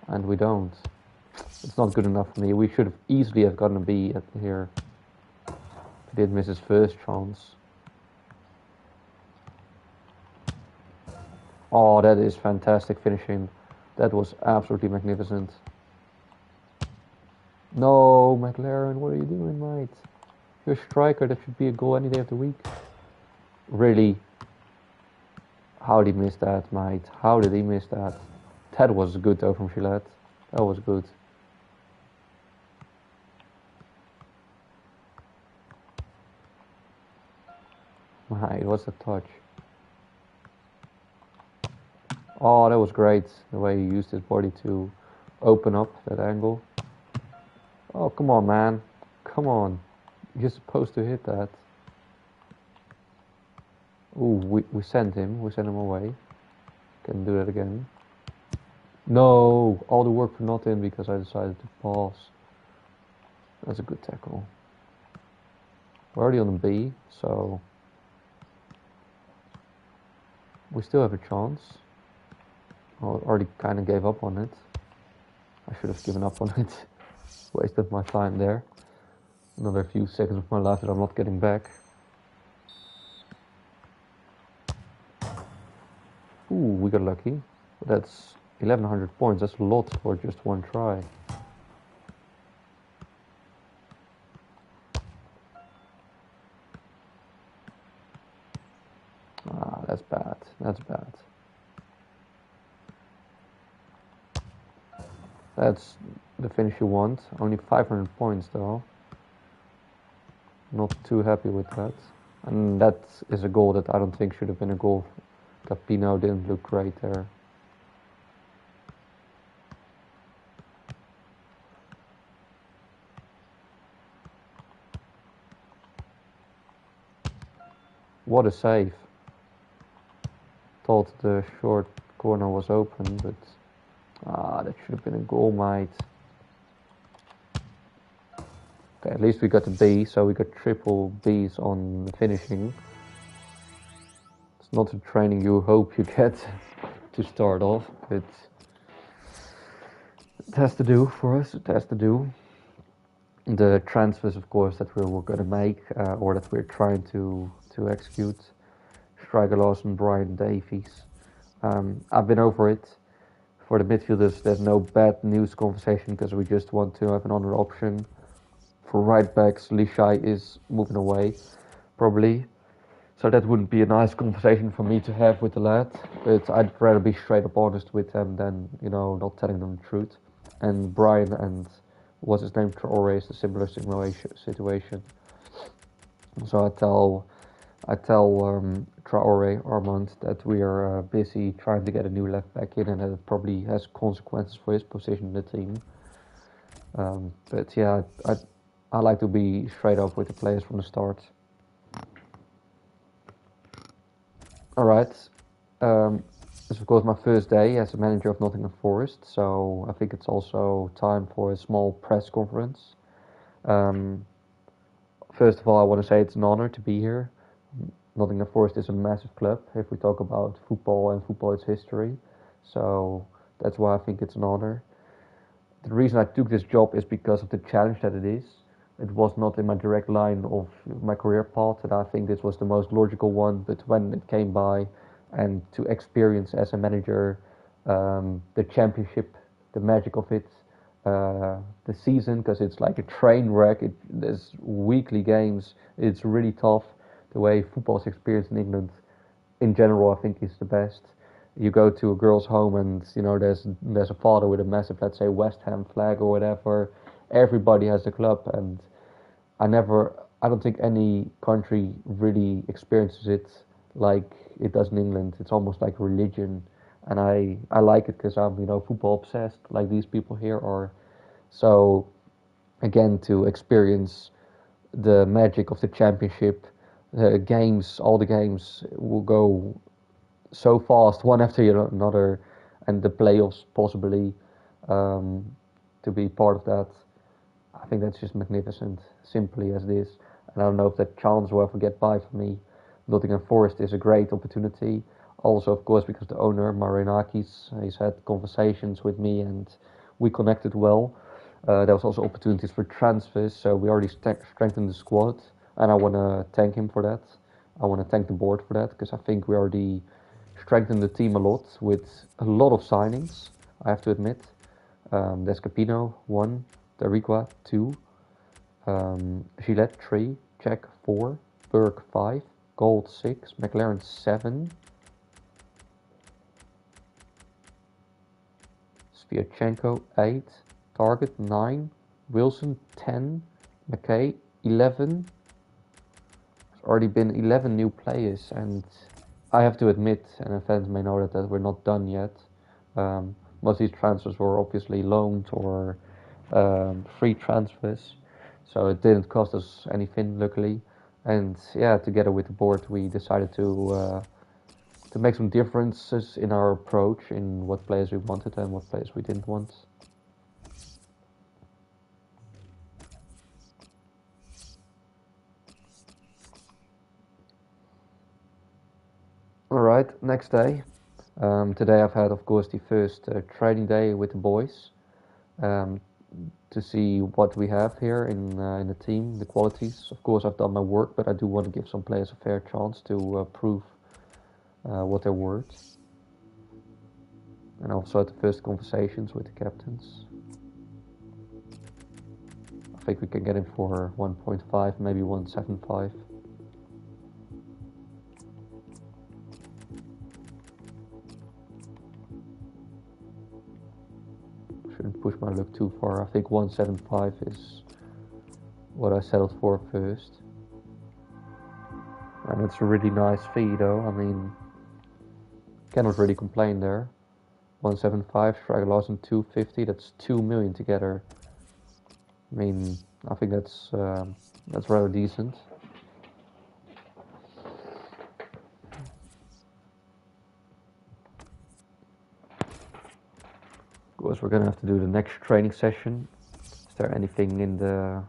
And we don't. It's not good enough for me. We should have easily have gotten a B at here. He did miss his first chance. Oh, that is fantastic finishing. That was absolutely magnificent. No, McLaren, what are you doing, mate? You're a striker. That should be a goal any day of the week. Really? How did he miss that, mate? How did he miss that? That was good though from Gillette. That was good. Mate, what's the touch? Oh, that was great. The way he used his body to open up that angle. Oh, come on, man. Come on. You're supposed to hit that. Ooh, we sent him. We sent him away. Can do that again. No! All the work for nothing because I decided to pass. That's a good tackle. We're already on the B, so we still have a chance. I already kind of gave up on it. I should have given up on it. Wasted my time there. Another few seconds of my life that I'm not getting back. Ooh, we got lucky. But that's 1100 points. That's a lot for just one try. Ah, that's bad. That's bad. That's the finish you want. Only 500 points though. Not too happy with that. And that is a goal that I don't think should have been a goal. Capino didn't look great there. What a save. Thought the short corner was open, but that should have been a goal, mate. Okay, at least we got the B, so we got triple Bs on finishing. It's not the training you hope you get to start off, but it has to do for us. It has to do. The transfers, of course, that we're going to make or that we're trying to execute. Striker Lawson, Brian Davies. I've been over it. For the midfielders, there's no bad news conversation because we just want to have another option. For right backs, Lishai is moving away, probably. So that wouldn't be a nice conversation for me to have with the lad. But I'd rather be straight up honest with them than, not telling them the truth. And Brian and what's his name, Traore, is a similar situation. So I tell Traore, Armand, that we are busy trying to get a new left back in, and that it probably has consequences for his position in the team. But yeah, I like to be straight up with the players from the start. All right. It's of course my first day as a manager of Nottingham Forest, so I think it's also time for a small press conference. First of all, I want to say it's an honor to be here. Nottingham Forest is a massive club if we talk about football and football its history. So that's why I think it's an honor. The reason I took this job is because of the challenge that it is. It was not in my direct line of my career path, and I think this was the most logical one. But when it came by, and to experience as a manager the championship, the magic of it, the season, because it's like a train wreck. There's weekly games. It's really tough. The way football's experienced in England, in general, I think is the best. You go to a girl's home and there's a father with a massive, let's say, West Ham flag or whatever. Everybody has a club, and I don't think any country really experiences it like it does in England. It's almost like religion, and I like it because I'm football obsessed like these people here are. So again, to experience the magic of the championship, the games, all the games will go so fast, one after another, and the playoffs possibly, um, to be part of that. I think that's just magnificent, simply as this. And I don't know if that chance will ever get by for me. Nottingham Forest is a great opportunity. Also, of course, because the owner, Marinakis, he's had conversations with me and we connected well. There was also opportunities for transfers, so we already strengthened the squad, and I want to thank him for that. I want to thank the board for that, because I think we already strengthened the team a lot with a lot of signings, I have to admit. Descapino, 1, Darigua, 2, Gillette, 3, Jack, 4, Burke, 5, Gold, 6, McLaren, 7, Sviatchenko, 8, Target, 9, Wilson, 10, McKay, 11. There's already been 11 new players, and I have to admit, and fans may know that we're not done yet. Most of these transfers were obviously loaned or free transfers, so it didn't cost us anything, luckily. And yeah, together with the board, we decided to make some differences in our approach, in what players we wanted and what players we didn't want. Alright, next day. Today I've had, of course, the first training day with the boys, um, to see what we have here in the team, the qualities. Of course, I've done my work, but I do want to give some players a fair chance to prove what they're worth. And also had the first conversations with the captains. I think we can get him for 1.5, maybe 1.75. Shouldn't push my luck too far. I think 1.75 is what I settled for first. And it's a really nice fee though. I mean, cannot really complain there. 1.75, Striker Larsen 250, that's 2 million together. I mean, I think that's rather decent. Of course, we're gonna have to do the next training session. Is there anything in the...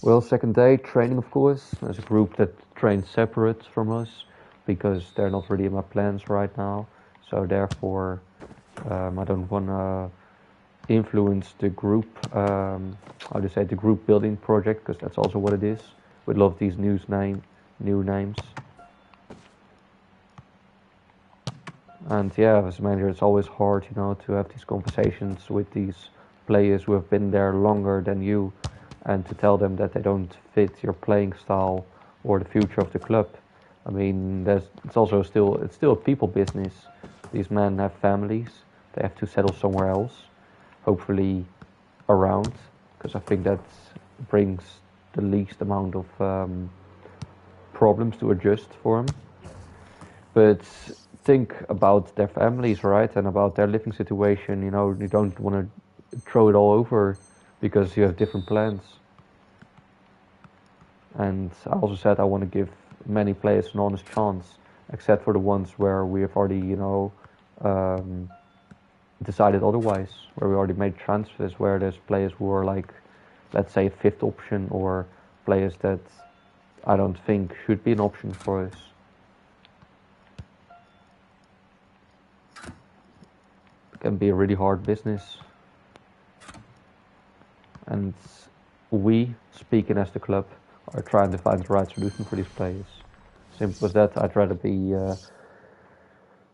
Well, second day, training, of course. There's a group that trains separate from us because they're not really in my plans right now. So therefore, I don't want to influence the group, how to say, the group building project, because that's also what it is. With a lot of these new names. And yeah, as a manager, it's always hard, to have these conversations with these players who have been there longer than you, and to tell them that they don't fit your playing style or the future of the club. I mean, it's still a people business. These men have families. They have to settle somewhere else, hopefully around, because I think that brings the least amount of problems to adjust for them. But think about their families, right, and about their living situation. You know, you don't want to throw it all over because you have different plans. And I also said I want to give many players an honest chance, except for the ones where we have already, you know, decided otherwise, where we already made transfers, where there's players who are like, let's say, a fifth option, or players that I don't think should be an option for us. It can be a really hard business. And we, speaking as the club, are trying to find the right solution for these players. Simple as that. I'd rather be,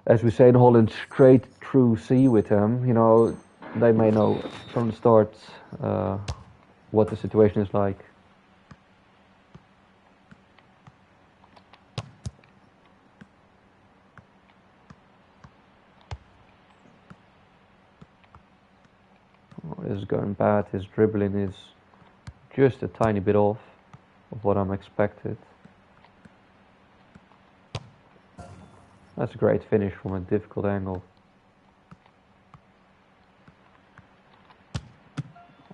as we say in Holland, straight through sea with them. You know, they may know from the start what the situation is like. Oh, this is going bad. His dribbling is just a tiny bit off of what I'm expected. That's a great finish from a difficult angle.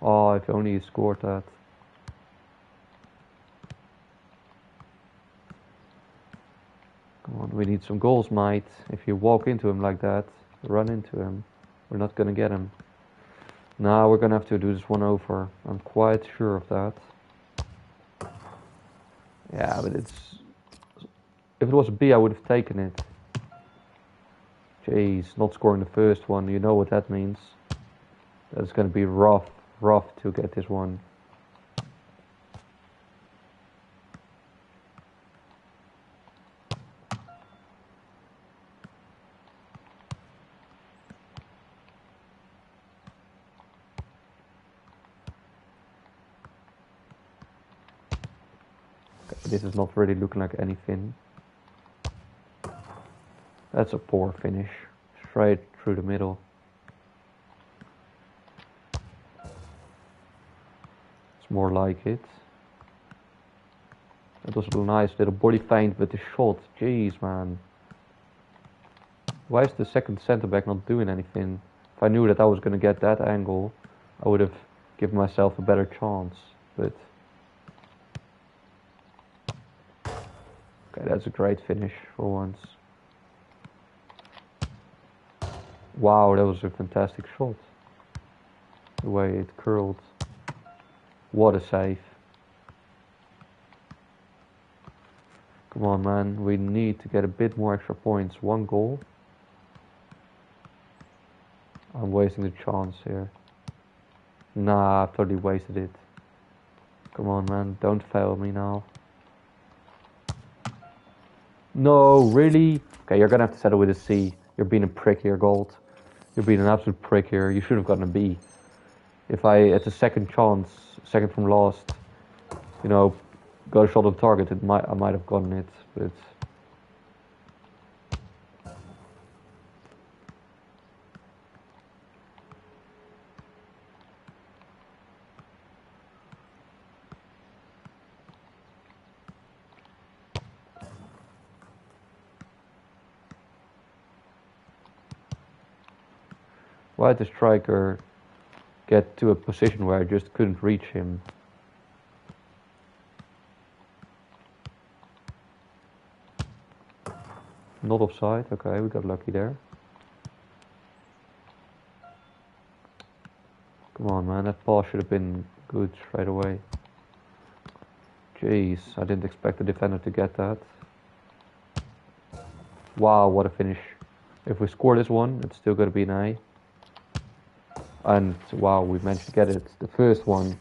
Oh, if only he scored that. Come on, we need some goals, mate. If you walk into him like that, run into him, we're not gonna get him. Now we're gonna have to do this one over. I'm quite sure of that. Yeah, but it's... If it was a B, I would have taken it. Jeez, not scoring the first one. You know what that means. That's gonna be rough to get this one. Okay, this is not really looking like anything. That's a poor finish. Straight through the middle. It's more like it. That was a nice little body feint with the shot. Jeez, man. Why is the second centre back not doing anything? If I knew that I was going to get that angle, I would have given myself a better chance. But okay, that's a great finish for once. Wow, that was a fantastic shot. The way it curled. What a save. Come on, man. We need to get a bit more extra points. One goal. I'm wasting the chance here. Nah, I've totally wasted it. Come on, man. Don't fail me now. No, really? Okay, you're gonna have to settle with a C. You're being a prick here, Gold. You're being an absolute prick here. You should have gotten a B. If I, at the second chance, second from last, you know, got a shot on target, I might have gotten it, but... Why did the striker get to a position where I just couldn't reach him? Not offside, okay, we got lucky there. Come on, man, that pass should have been good straight away. Jeez, I didn't expect the defender to get that. Wow, what a finish. If we score this one, it's still going to be an A. And wow, we managed to get it. The first one.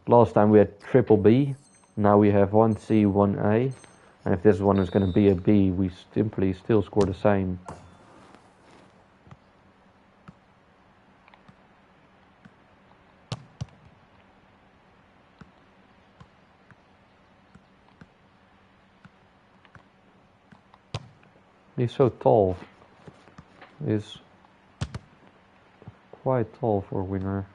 Last time we had triple B. Now we have 1C, 1A. And if this one is going to be a B, we simply still score the same. He's so tall. He's quite tall for a winger.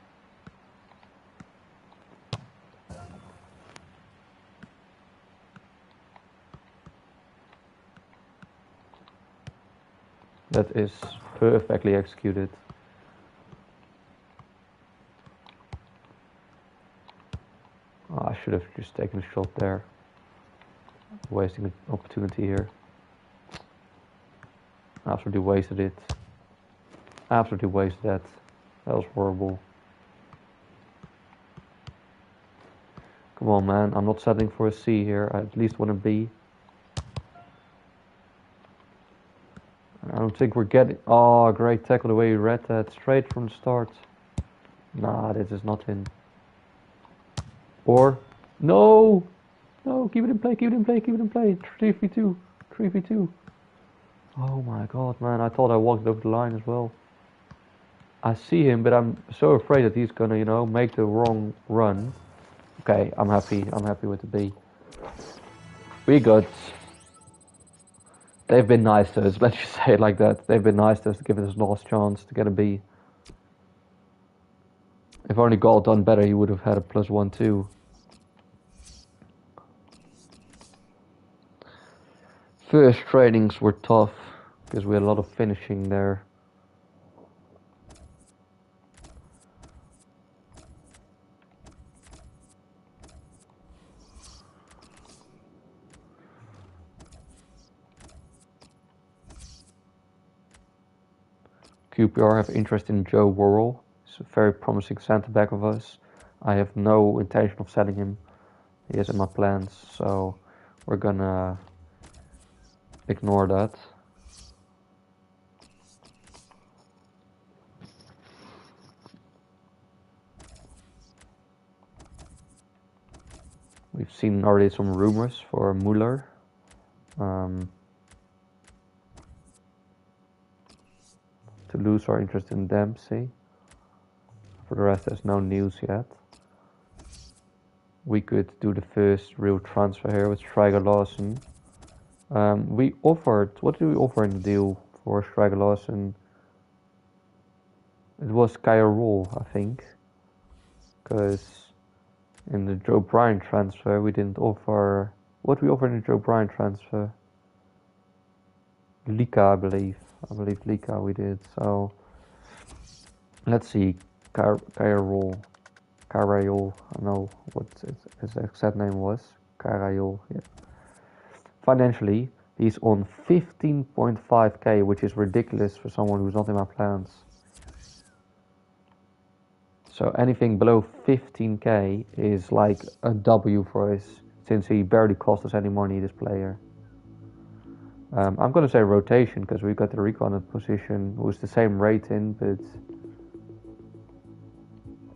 That is perfectly executed. Oh, I should have just taken a shot there. Wasting an opportunity here. Absolutely wasted it. Absolutely wasted that. That was horrible. Come on, man. I'm not settling for a C here. I at least want a B. I don't think we're getting... Oh, great tackle the way you read that. Straight from the start. Nah, this is not in. Or... No! No, keep it in play, keep it in play, keep it in play. 3v2. 3v2. Oh my god, man. I thought I walked over the line as well. I see him, but I'm so afraid that he's gonna, you know, make the wrong run. Okay, I'm happy. I'm happy with the B. We good. They've been nice to us, let's just say it like that. They've been nice to us to give us a last chance to get a B. If only Galt done better, he would have had a +1 too. First trainings were tough, because we had a lot of finishing there. QPR have interest in Joe Worrell. He's a very promising centre back of us. I have no intention of selling him. He is in my plans, so we're gonna ignore that. We've seen already some rumors for Muller. Toulouse are interested in Dempsey. For the rest, there's no news yet. We could do the first real transfer here with Stryger Larsen. We offered, what did we offer in the deal for Stryger Larsen? It was Kyle Roll, I think. Because in the Joe Bryan transfer, we didn't offer... What we offered in the Joe Bryan transfer? Lika, I believe. I believe Lika we did. So, let's see. Carayol. I don't know what his exact name was. Carayol, yeah. Financially, he's on 15.5k, which is ridiculous for someone who's not in my plans. So anything below 15k is like a W for us, since he barely cost us any money, this player. I'm going to say rotation, because we've got the recon position, who's the same rating, but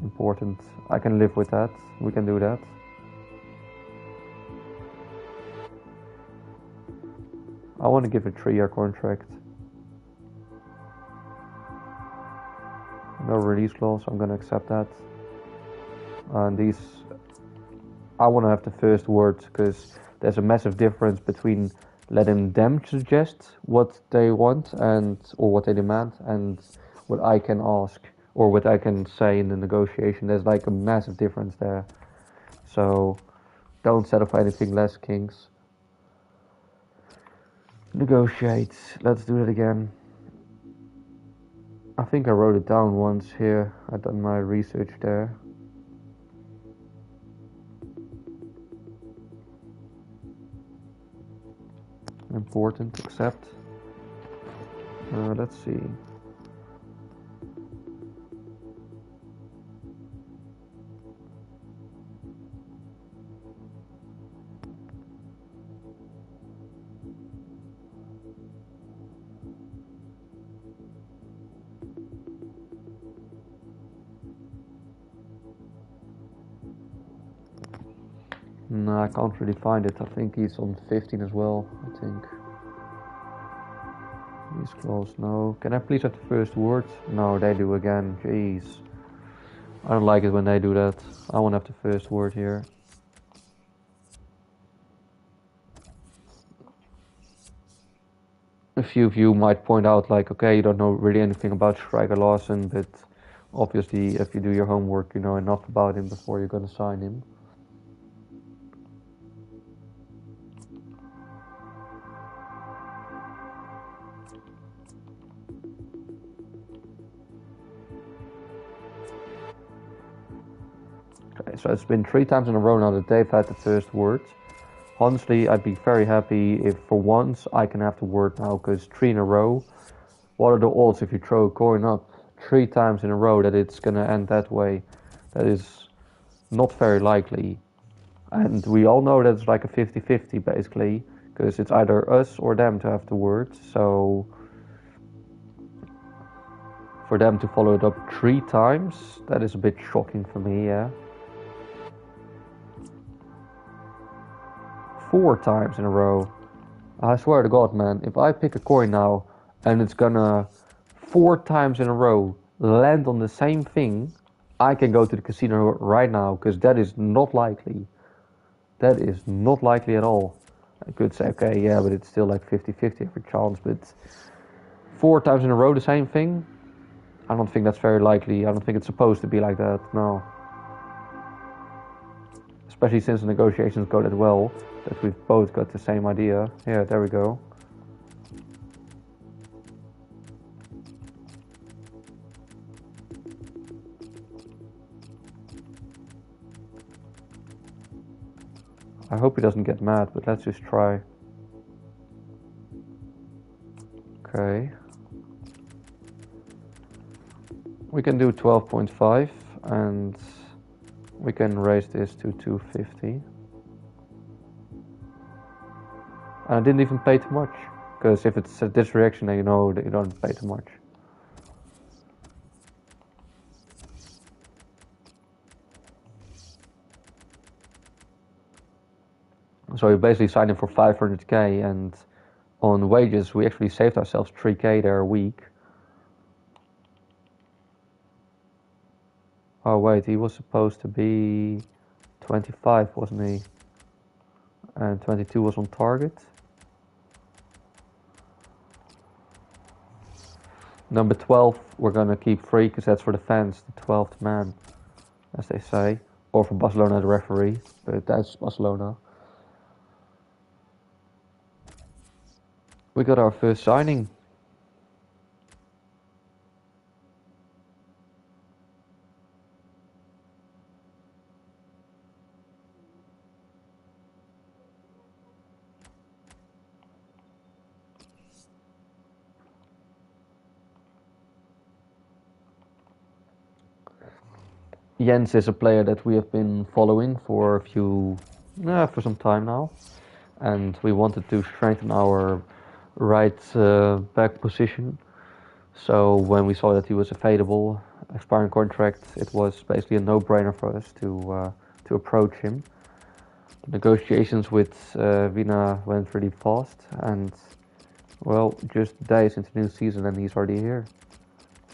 important. I can live with that. We can do that. I want to give a 3-year contract. No release clause, I'm going to accept that. And these, I want to have the first word, because there's a massive difference between letting them suggest what they want and or what they demand, and what I can ask or what I can say in the negotiation. There's like a massive difference there. So don't settle for anything less, Kings. Negotiate. Let's do that again. I think I wrote it down once here. I've done my research there. Important, accept. Let's see. No, I can't really find it. I think he's on 15 as well, I think. He's close, no. Can I please have the first word? No, they do again, jeez. I don't like it when they do that. I want to have the first word here. A few of you might point out, like, okay, you don't know really anything about Stryger Larsen, but obviously if you do your homework, you know enough about him before you're going to sign him. So it's been 3 times in a row now that they've had the first word. Honestly, I'd be very happy if for once I can have the word now, because 3 in a row. What are the odds if you throw a coin up 3 times in a row that it's gonna end that way? That is not very likely. And we all know that it's like a 50-50 basically, because it's either us or them to have the word. So for them to follow it up 3 times, that is a bit shocking for me, yeah. 4 times in a row. I swear to God, man, if I pick a coin now and it's gonna 4 times in a row land on the same thing, I can go to the casino right now, because that is not likely. That is not likely at all. I could say, okay, yeah, but it's still like 50-50 every chance, but 4 times in a row the same thing? I don't think that's very likely. I don't think it's supposed to be like that, no. Especially since the negotiations go that well, that we've both got the same idea. Yeah, there we go. I hope he doesn't get mad, but let's just try. Okay. We can do 12.5 and we can raise this to 250. And I didn't even pay too much, because if it's this reaction, then you know that you don't pay too much. So we basically signed in for 500k, and on wages we actually saved ourselves 3k there a week. Oh wait, he was supposed to be 25, wasn't he? And 22 was on target. Number 12 we're gonna keep free, because that's for the fans, the 12th man, as they say. Or for Barcelona, the referee, but that's Barcelona. We got our first signing. Jens is a player that we have been following for for some time now, and we wanted to strengthen our right back position. So when we saw that he was available, expiring contract, it was basically a no-brainer for us to approach him. The negotiations with Vina went really fast, and well, just days into the new season and he's already here.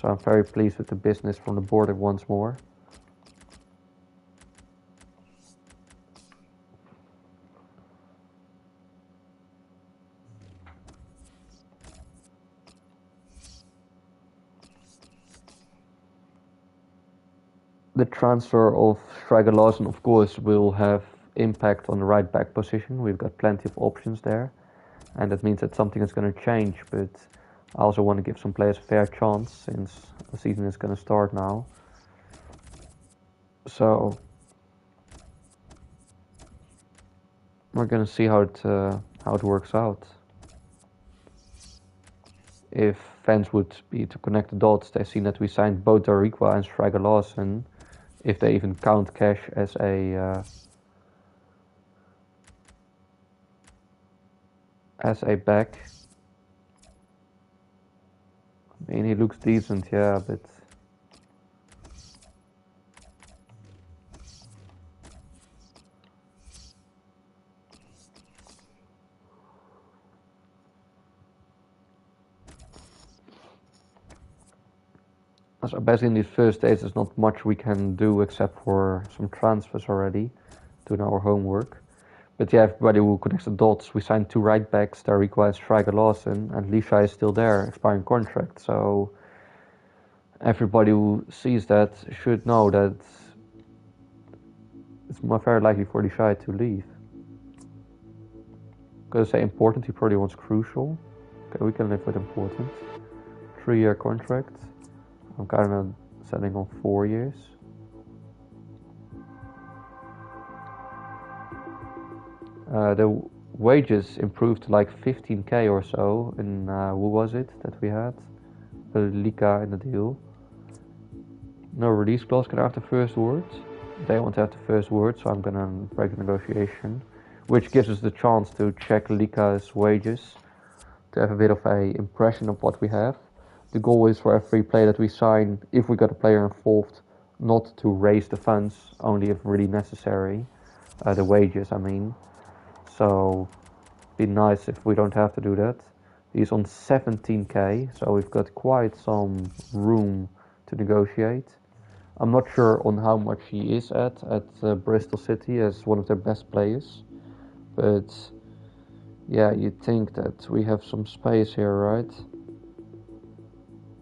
So I'm very pleased with the business from the border once more. The transfer of Striker Larsen, of course, will have impact on the right back position. We've got plenty of options there, and that means that something is going to change. But I also want to give some players a fair chance, since the season is going to start now. So we're going to see how it works out. If fans would be to connect the dots, they've seen that we signed both Dariqua and Striker Larsen. If they even count Cash as a back. I mean, he looks decent, yeah, but so basically in these first days there's not much we can do except for some transfers already, doing our homework. But yeah, everybody who connects the dots, we signed 2 right backs, Dariqua and Striker Larsen, and Lisha is still there, expiring contract. So everybody who sees that should know that it's more very likely for Lisha to leave. Because say important, he probably wants crucial. Okay, we can live with important. 3-year contract. I'm kind of setting on 4 years. The wages improved to like 15k or so. And who was it that we had? The Lika in the deal. No release clause. Can I have the first word? They want to have the first word, so I'm gonna break the negotiation, which gives us the chance to check Lika's wages, to have a bit of a impression of what we have. The goal is for every player that we sign, if we got a player involved, not to raise the funds, only if really necessary. The wages, I mean. So, be nice if we don't have to do that. He's on 17k, so we've got quite some room to negotiate. I'm not sure on how much he is at Bristol City as one of their best players, but yeah, you'd think that we have some space here, right?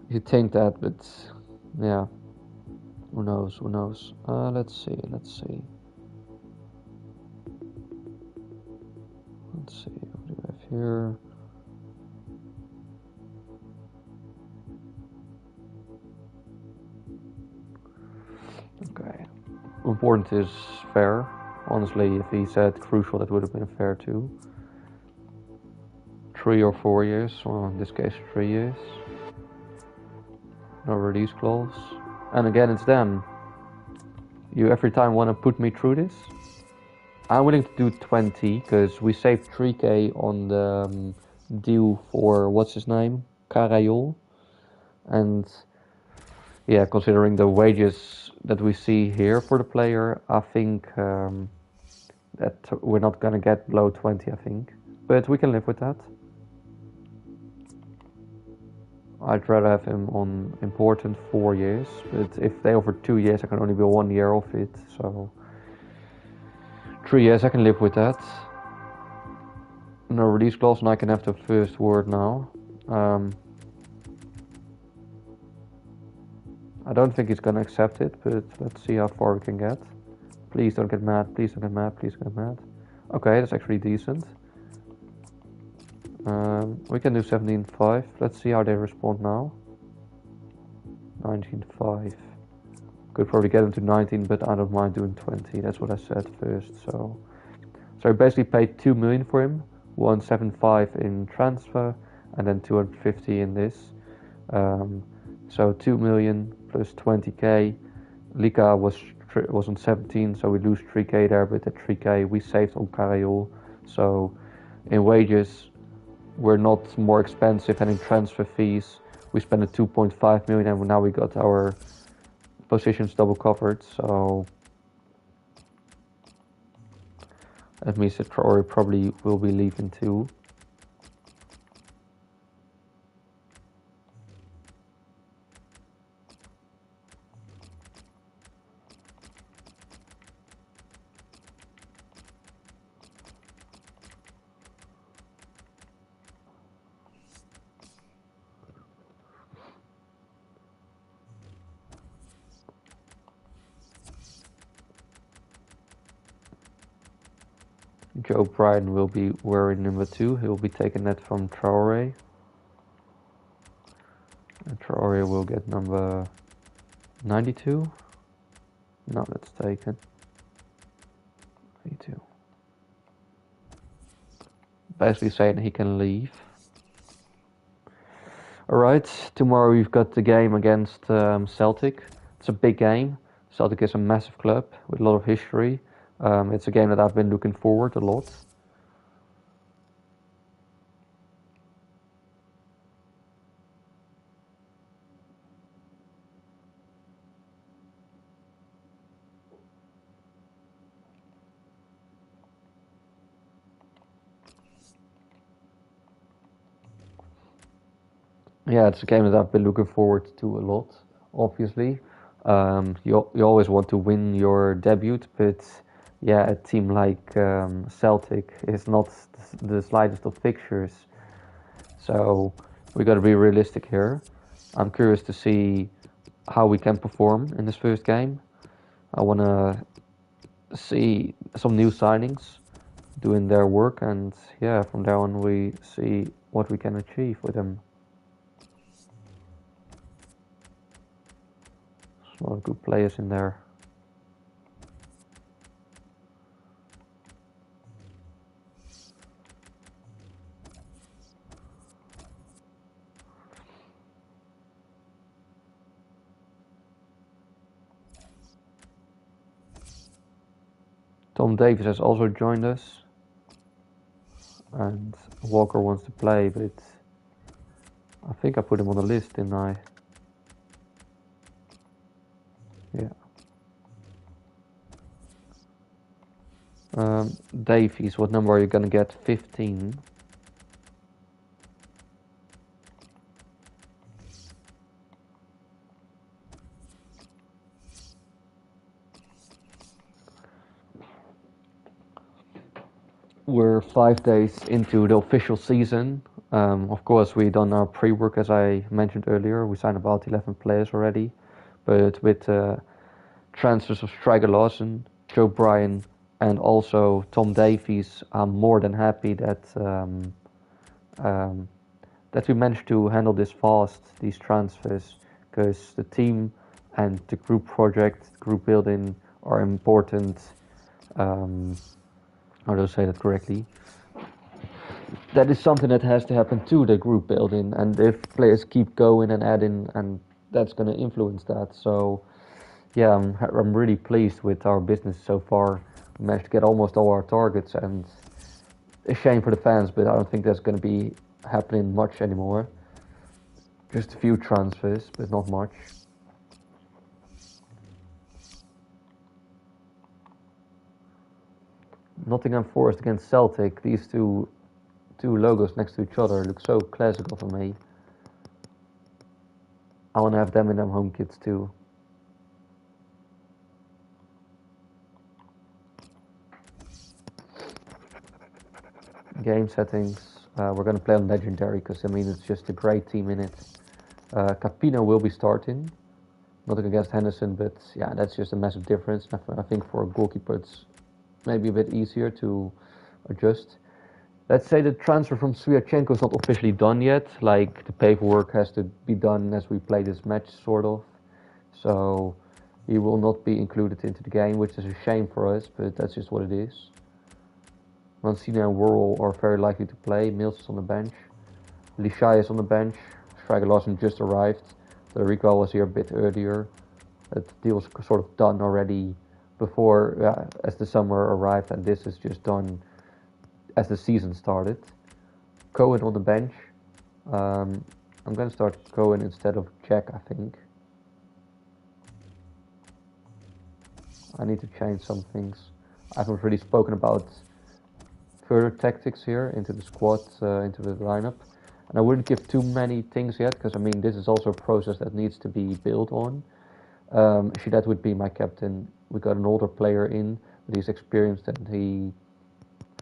You'd think that, but yeah, who knows, who knows. Let's see. What do we have here? Okay, important is fair. Honestly, if he said crucial, that would have been fair too. 3 or 4 years, well in this case 3 years. No release clause. And again, it's them. You every time want to put me through this? I'm willing to do 20 because we saved 3k on the deal for what's his name? Carayol. And yeah, considering the wages that we see here for the player, I think that we're not gonna get below 20, I think. But we can live with that. I'd rather have him on important 4 years, but if they offer 2 years, I can only be 1 year off it, so 3 years I can live with that. No release clause, and I can have the first word now. I don't think he's gonna accept it, but let's see how far we can get. Please don't get mad, please don't get mad, please don't get mad. Okay, that's actually decent. We can do 17.5. Let's see how they respond now. 19.5. Could probably get them to 19, but I don't mind doing 20. That's what I said first. So I basically paid 2 million for him, 175 in transfer, and then 250 in this. So 2 million plus 20k. Lika was on 17, so we lose 3k there, but that 3k we saved on Carayol. So in wages, we're not more expensive, and in transfer fees, we spent a 2.5 million, and now we got our positions double covered. So that means that Traore probably will be leaving too. Joe Bryan will be wearing number 2. He'll be taking that from Traore. And Traore will get number 92. No, that's taken. 92. Basically saying he can leave. Alright, tomorrow we've got the game against Celtic. It's a big game. Celtic is a massive club with a lot of history. It's a game that I've been looking forward a lot. Yeah, it's a game that I've been looking forward to a lot, obviously. You always want to win your debut, but yeah, a team like Celtic is not the slightest of fixtures. So we got to be realistic here. I'm curious to see how we can perform in this first game. I want to see some new signings doing their work, and yeah, from there on we see what we can achieve with them. A lot of good players in there. Tom Davies has also joined us, and Walker wants to play, but I think I put him on the list, didn't I? Yeah. Davies, what number are you gonna get? 15. We're 5 days into the official season. Of course, we done our pre-work as I mentioned earlier. We signed about 11 players already, but with transfers of Striker Lawson, Joe Bryan, and also Tom Davies, I'm more than happy that we managed to handle this fast, these transfers, because the team and the group project, group building are important. How do I say that correctly? That is something that has to happen to the group building, and if players keep going and adding, and that's going to influence that. So, yeah, I'm really pleased with our business so far. We managed to get almost all our targets, and a shame for the fans, but I don't think that's going to be happening much anymore. Just a few transfers, but not much. Nottingham Forest against Celtic. These two logos next to each other look so classical for me. I want to have them in them home kits too. Game settings. We're going to play on Legendary because, I mean, it's just a great team in it. Capino will be starting. Nothing against Henderson, but yeah, that's just a massive difference. I think for a goalkeeper it's maybe a bit easier to adjust. Let's say the transfer from Sviatchenko is not officially done yet. Like, the paperwork has to be done as we play this match, sort of. So he will not be included into the game, which is a shame for us, but that's just what it is. Mancina and Worrell are very likely to play. Mills is on the bench. Lishai is on the bench. Striker Lawson just arrived. Rico was here a bit earlier. That deal was sort of done already before, as the summer arrived, and this is just done as the season started. Cohen on the bench. I'm going to start Cohen instead of Jack, I think. I need to change some things. I haven't really spoken about further tactics here into the squad, into the lineup. And I wouldn't give too many things yet, because I mean, this is also a process that needs to be built on. Shidat would be my captain. We got an older player in, but he's experienced, and he,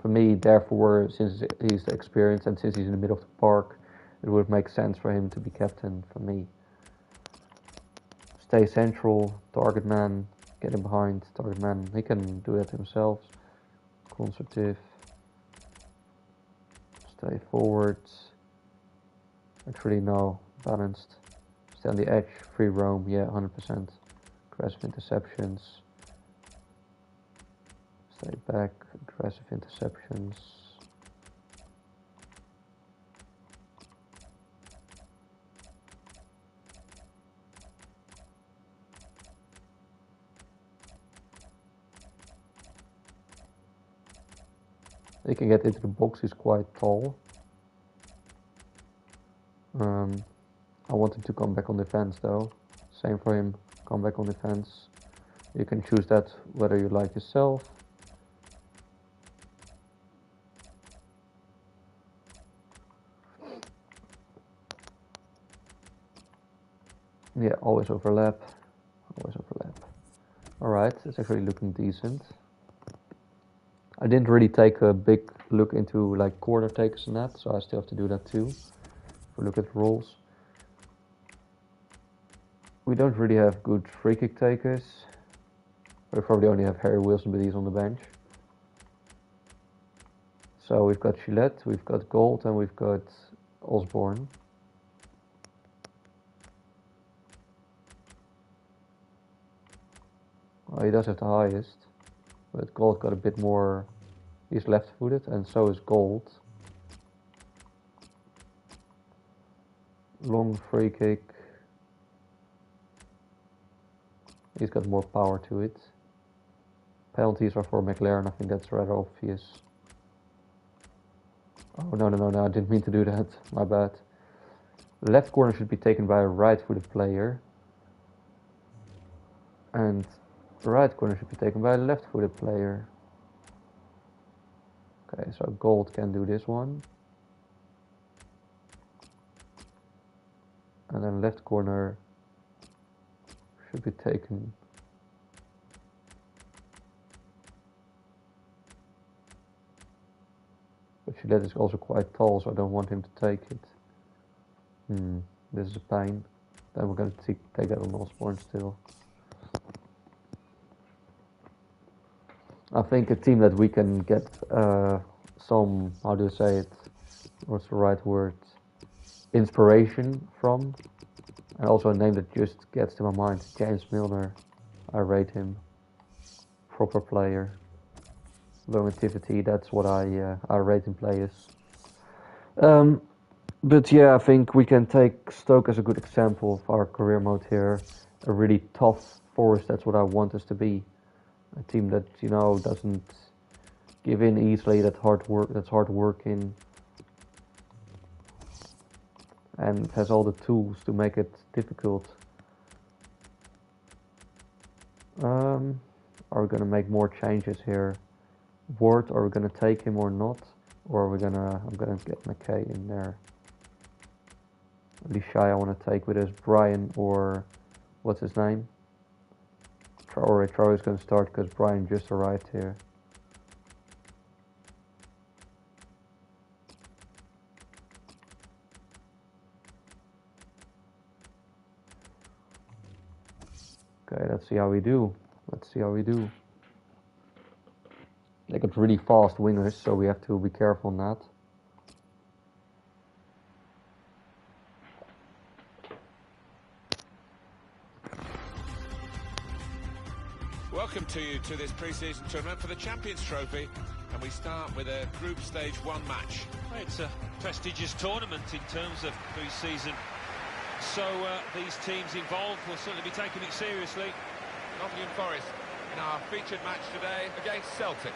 for me, therefore, since he's experienced and since he's in the middle of the park, it would make sense for him to be captain for me. Stay central, target man, get him behind, target man. He can do that himself. Conservative. Stay forward. Actually, no. Balanced. Stay on the edge. Free roam. Yeah, 100%. Aggressive interceptions. Stay back. Aggressive interceptions. He can get into the box. He's quite tall. I want him to come back on defense though. Same for him. Come back on defense. You can choose that whether you like yourself. Yeah, always overlap. Always overlap. Alright, it's actually looking decent. I didn't really take a big look into like corner takers and that, so I still have to do that too. If we look at roles. We don't really have good free kick takers. We probably only have Harry Wilson, but he's on the bench. So we've got Gillette, we've got Gold, and we've got Osborne. He does have the highest, but Gold got a bit more. He's left-footed, and so is Gold. Long free kick. He's got more power to it. Penalties are for McLaren. I think that's rather obvious. Oh, no, I didn't mean to do that. My bad. The left corner should be taken by a right-footed player. And the right corner should be taken by a left-footed player. Okay, so Gold can do this one. And then left corner should be taken. But Gillette is also quite tall, so I don't want him to take it. This is a pain. Then we're going to take that on Osborne still. I think a team that we can get some, how do you say it? What's the right word? Inspiration from. And also a name that just gets to my mind, James Milner. I rate him. Proper player. Longevity, that's what I rate in players. But yeah, I think we can take Stoke as a good example of our career mode here. A really tough Forrest, that's what I want us to be. A team that, you know, doesn't give in easily, that's hard working. And has all the tools to make it difficult. Are we gonna make more changes here? Ward, are we gonna take him or not? Or are we gonna, I'm gonna get McKay in there. Lishai I want to take with us, Brian or, what's his name? Traore is going to start because Brian just arrived here. Okay, let's see how we do. They got really fast wingers, so we have to be careful on that. Welcome to you to this pre-season tournament for the Champions Trophy, and we start with a Group Stage 1 match. It's a prestigious tournament in terms of pre-season, so these teams involved will certainly be taking it seriously. Nottingham Forest in our featured match today against Celtic.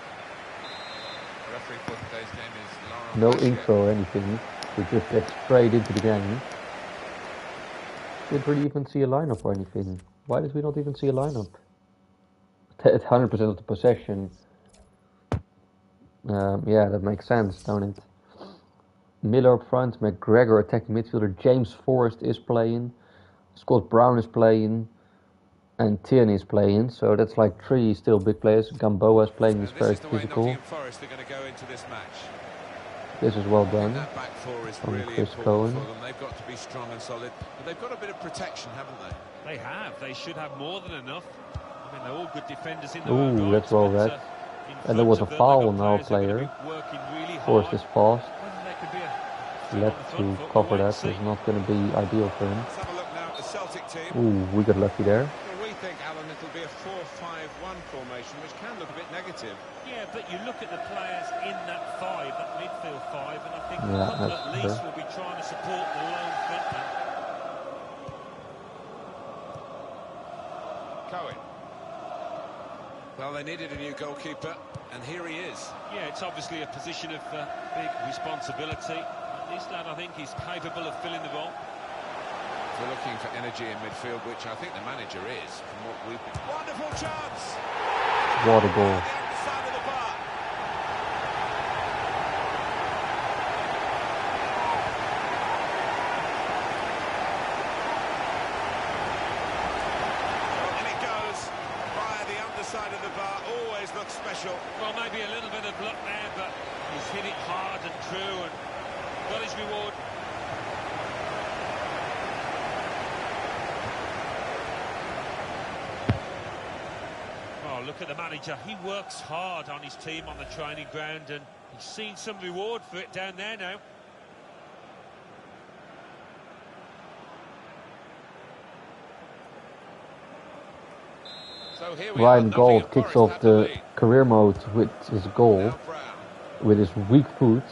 The referee for today's game is Laurent. No intro or anything, we just get straight into the game. Didn't really even see a lineup or anything. Why did we not even see a lineup? At 100% of the possession. Yeah, that makes sense, don't it? Miller up front, McGregor attacking midfielder, James Forrest is playing, Scott Brown is playing, and Tierney is playing. So that's like three still big players. Gamboa is playing, he's very physical. Nottingham Forest are going to go into this match. This is well done. That back four is from really Chris important Cohen. for them. They've got to be strong and solid, but they've got a bit of protection, haven't they? They have. They should have more than enough. I mean, they're all good defenders in the Ooh, that's well read. And there was a foul on our player. Forrest is fast. Left to cover that is not going to be ideal for him. Let's have a look now at the Celtic team. Ooh, we got lucky there. Well, we think, Alan, it'll be a 4-5-1 formation, which can look a bit negative. Yeah, but you look at the players in that five, that midfield five, and I think Yeah, a couple that's at least true. will be trying to support the lone frontman. Cohen. Well, they needed a new goalkeeper, and here he is. Yeah, it's obviously a position of big responsibility. This lad, I think, is capable of filling the role. We're looking for energy in midfield, which I think the manager is, from what we've been. Wonderful chance! What a goal. The underside of the bar. And it goes via the underside of the bar. Always looks special. Well, maybe a little bit of luck there, but he's hit it hard and true and got his reward. Oh, look at the manager. He works hard on his team on the training ground, and he's seen some reward for it down there now. So here we Ryan are. Gold Nottingham kicks Forest off have the the lead. career mode with his goal, Now Brown. with his weak foot.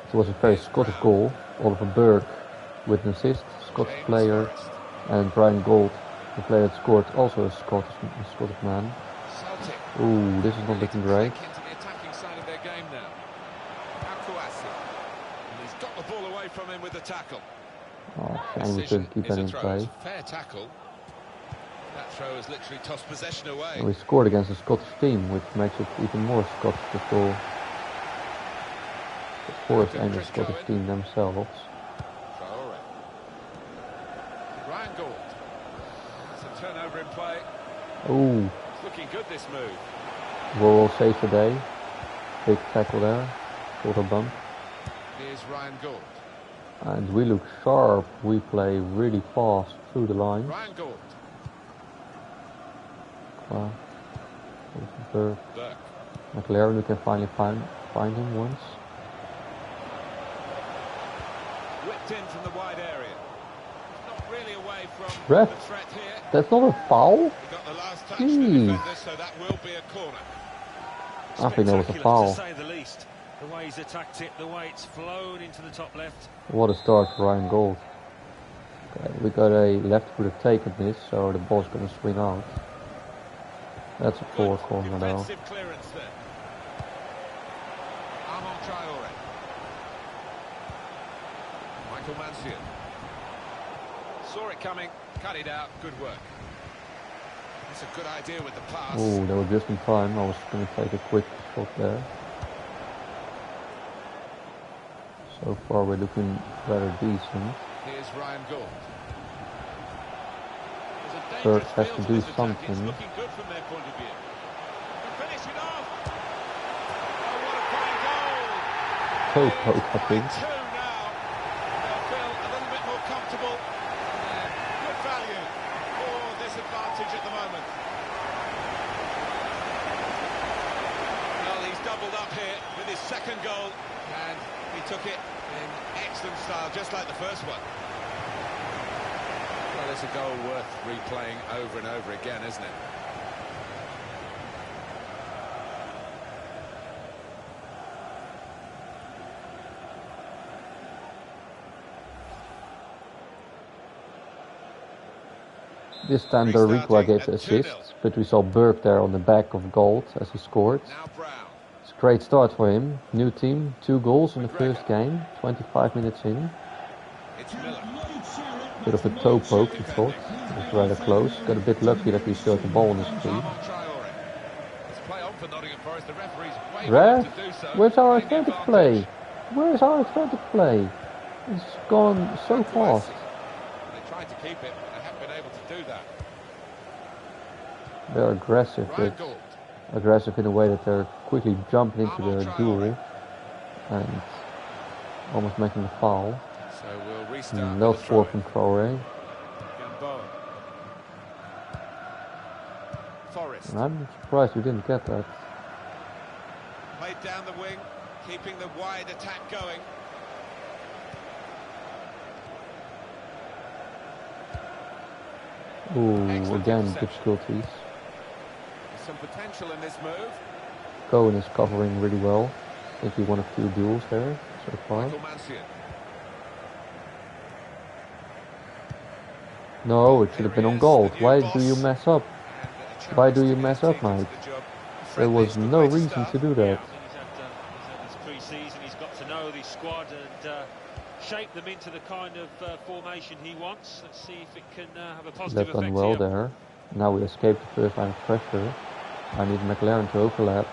It was a very Scottish goal. Oliver Burke with an assist, Scottish James player, Forrest. and Brian Gold, the player that scored, also a Scottish man. Celtic Celtic. Ooh, this is not looking great. Into the attacking side of their game now. And he's got the ball away from him with the tackle. Oh, shame we couldn't keep that in play. Fair tackle. That throw has literally tossed possession away. And we scored against a Scottish team, which makes it even more Scottish to score. The Forrest and the Scottish team themselves. Ryan Gould. It's a turnover in play. Ooh. It's looking good, this move. We're all safe today. Big tackle there. Shoulder bump. Here's Ryan Gould. And we look sharp. We play really fast through the line. Ryan Gould. Burke. McLaren, we can finally find him once. Whipped in from the wide area. Not really away from Ref, the threat here. that's not a foul? He got the last touch from the defender, so that will be a corner. I think that was a foul. To say the least. The way he's attacked it, the way it's flown into the top left. What a start for Ryan Gould. Okay, we got a left-footed take at this, so the ball's going to swing out. That's a poor corner though. Clearance there. Armand Traore. Michael Mancian. Saw it coming, cut it out, good work. That's a good idea with the pass. Oh, they were just in time. I was going to take a quick shot there. So far we're looking rather decent. Here's Ryan Gould. Burke has to do something. It's looking good from their point of view. And finish it off. Oh, what a fine goal. Poke, I think. 2 now. They'll feel a little bit more comfortable. Good value for this advantage at the moment. Well, he's doubled up here with his second goal, and he took it in excellent style, just like the first one. Well, it's a goal worth replaying over and over again, isn't it? This time Doriqua gave the assist, but we saw Burke there on the back of Gould as he scored. It's a great start for him. New team, 2 goals in the first game, 25 minutes in. Bit of a toe poke, he thought. It was rather close. Got a bit lucky that we showed the ball on his feet. Ref, where's our athletic play? Where's our athletic play? It's gone so fast. They tried to keep it, but they haven't been able to do that. They're aggressive, but aggressive in a way that they're quickly jumping into the duel and almost making a foul. So we'll restart. No score from Traore. Forrest. And I'm surprised we didn't get that. Played down the wing, keeping the wide attack going. Ooh, again difficulties. There's some potential in this move. Cohen is covering really well. I think he won a few duels there so far. No, it should have been on goal. Why do you mess up? Why do you mess up, mate? There was no reason to do that. He's had his pre-season, he's got to know the squad and shape them into the kind of formation he wants. Let's see if it can have a positive Left effect done well here. there. Now we escaped the first line of pressure. I need McLaren to overlap,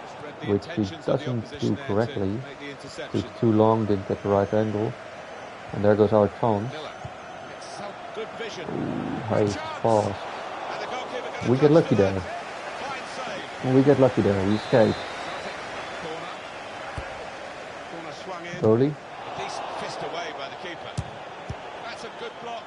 which he doesn't do correctly. Took too long, didn't get the right angle. And there goes our chance. Ooh, he's fast. We get lucky there. We get lucky there. We escape. Slowly. A decent fist away by the keeper. That's a good block.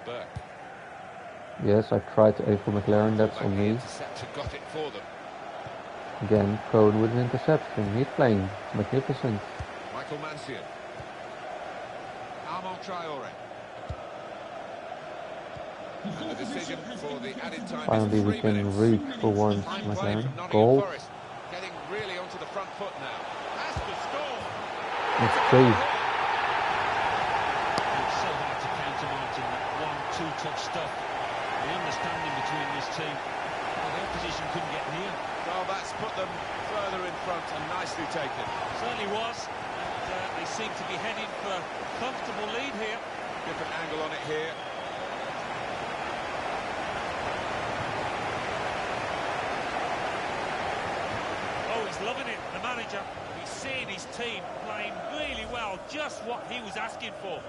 Burke. Yes, I tried to aim for McLaren. That's on me. Got it for them. Again, Cohen with an interception. He's playing magnificent. Michael Mancian. Armand Traore. And the decision for the added time. Finally, we can reach for once, McLaren. Goal. Getting really onto the front foot now. Has to score. It's three. It's so hard to counter, Martin, that 1-2 touch stuff. The understanding between this team, well, the opposition couldn't get near. Well, that's put them further in front and nicely taken. Certainly was, and they seem to be heading for a comfortable lead here. Different angle on it here. Oh, he's loving it, the manager. He's seeing his team playing really well, just what he was asking for.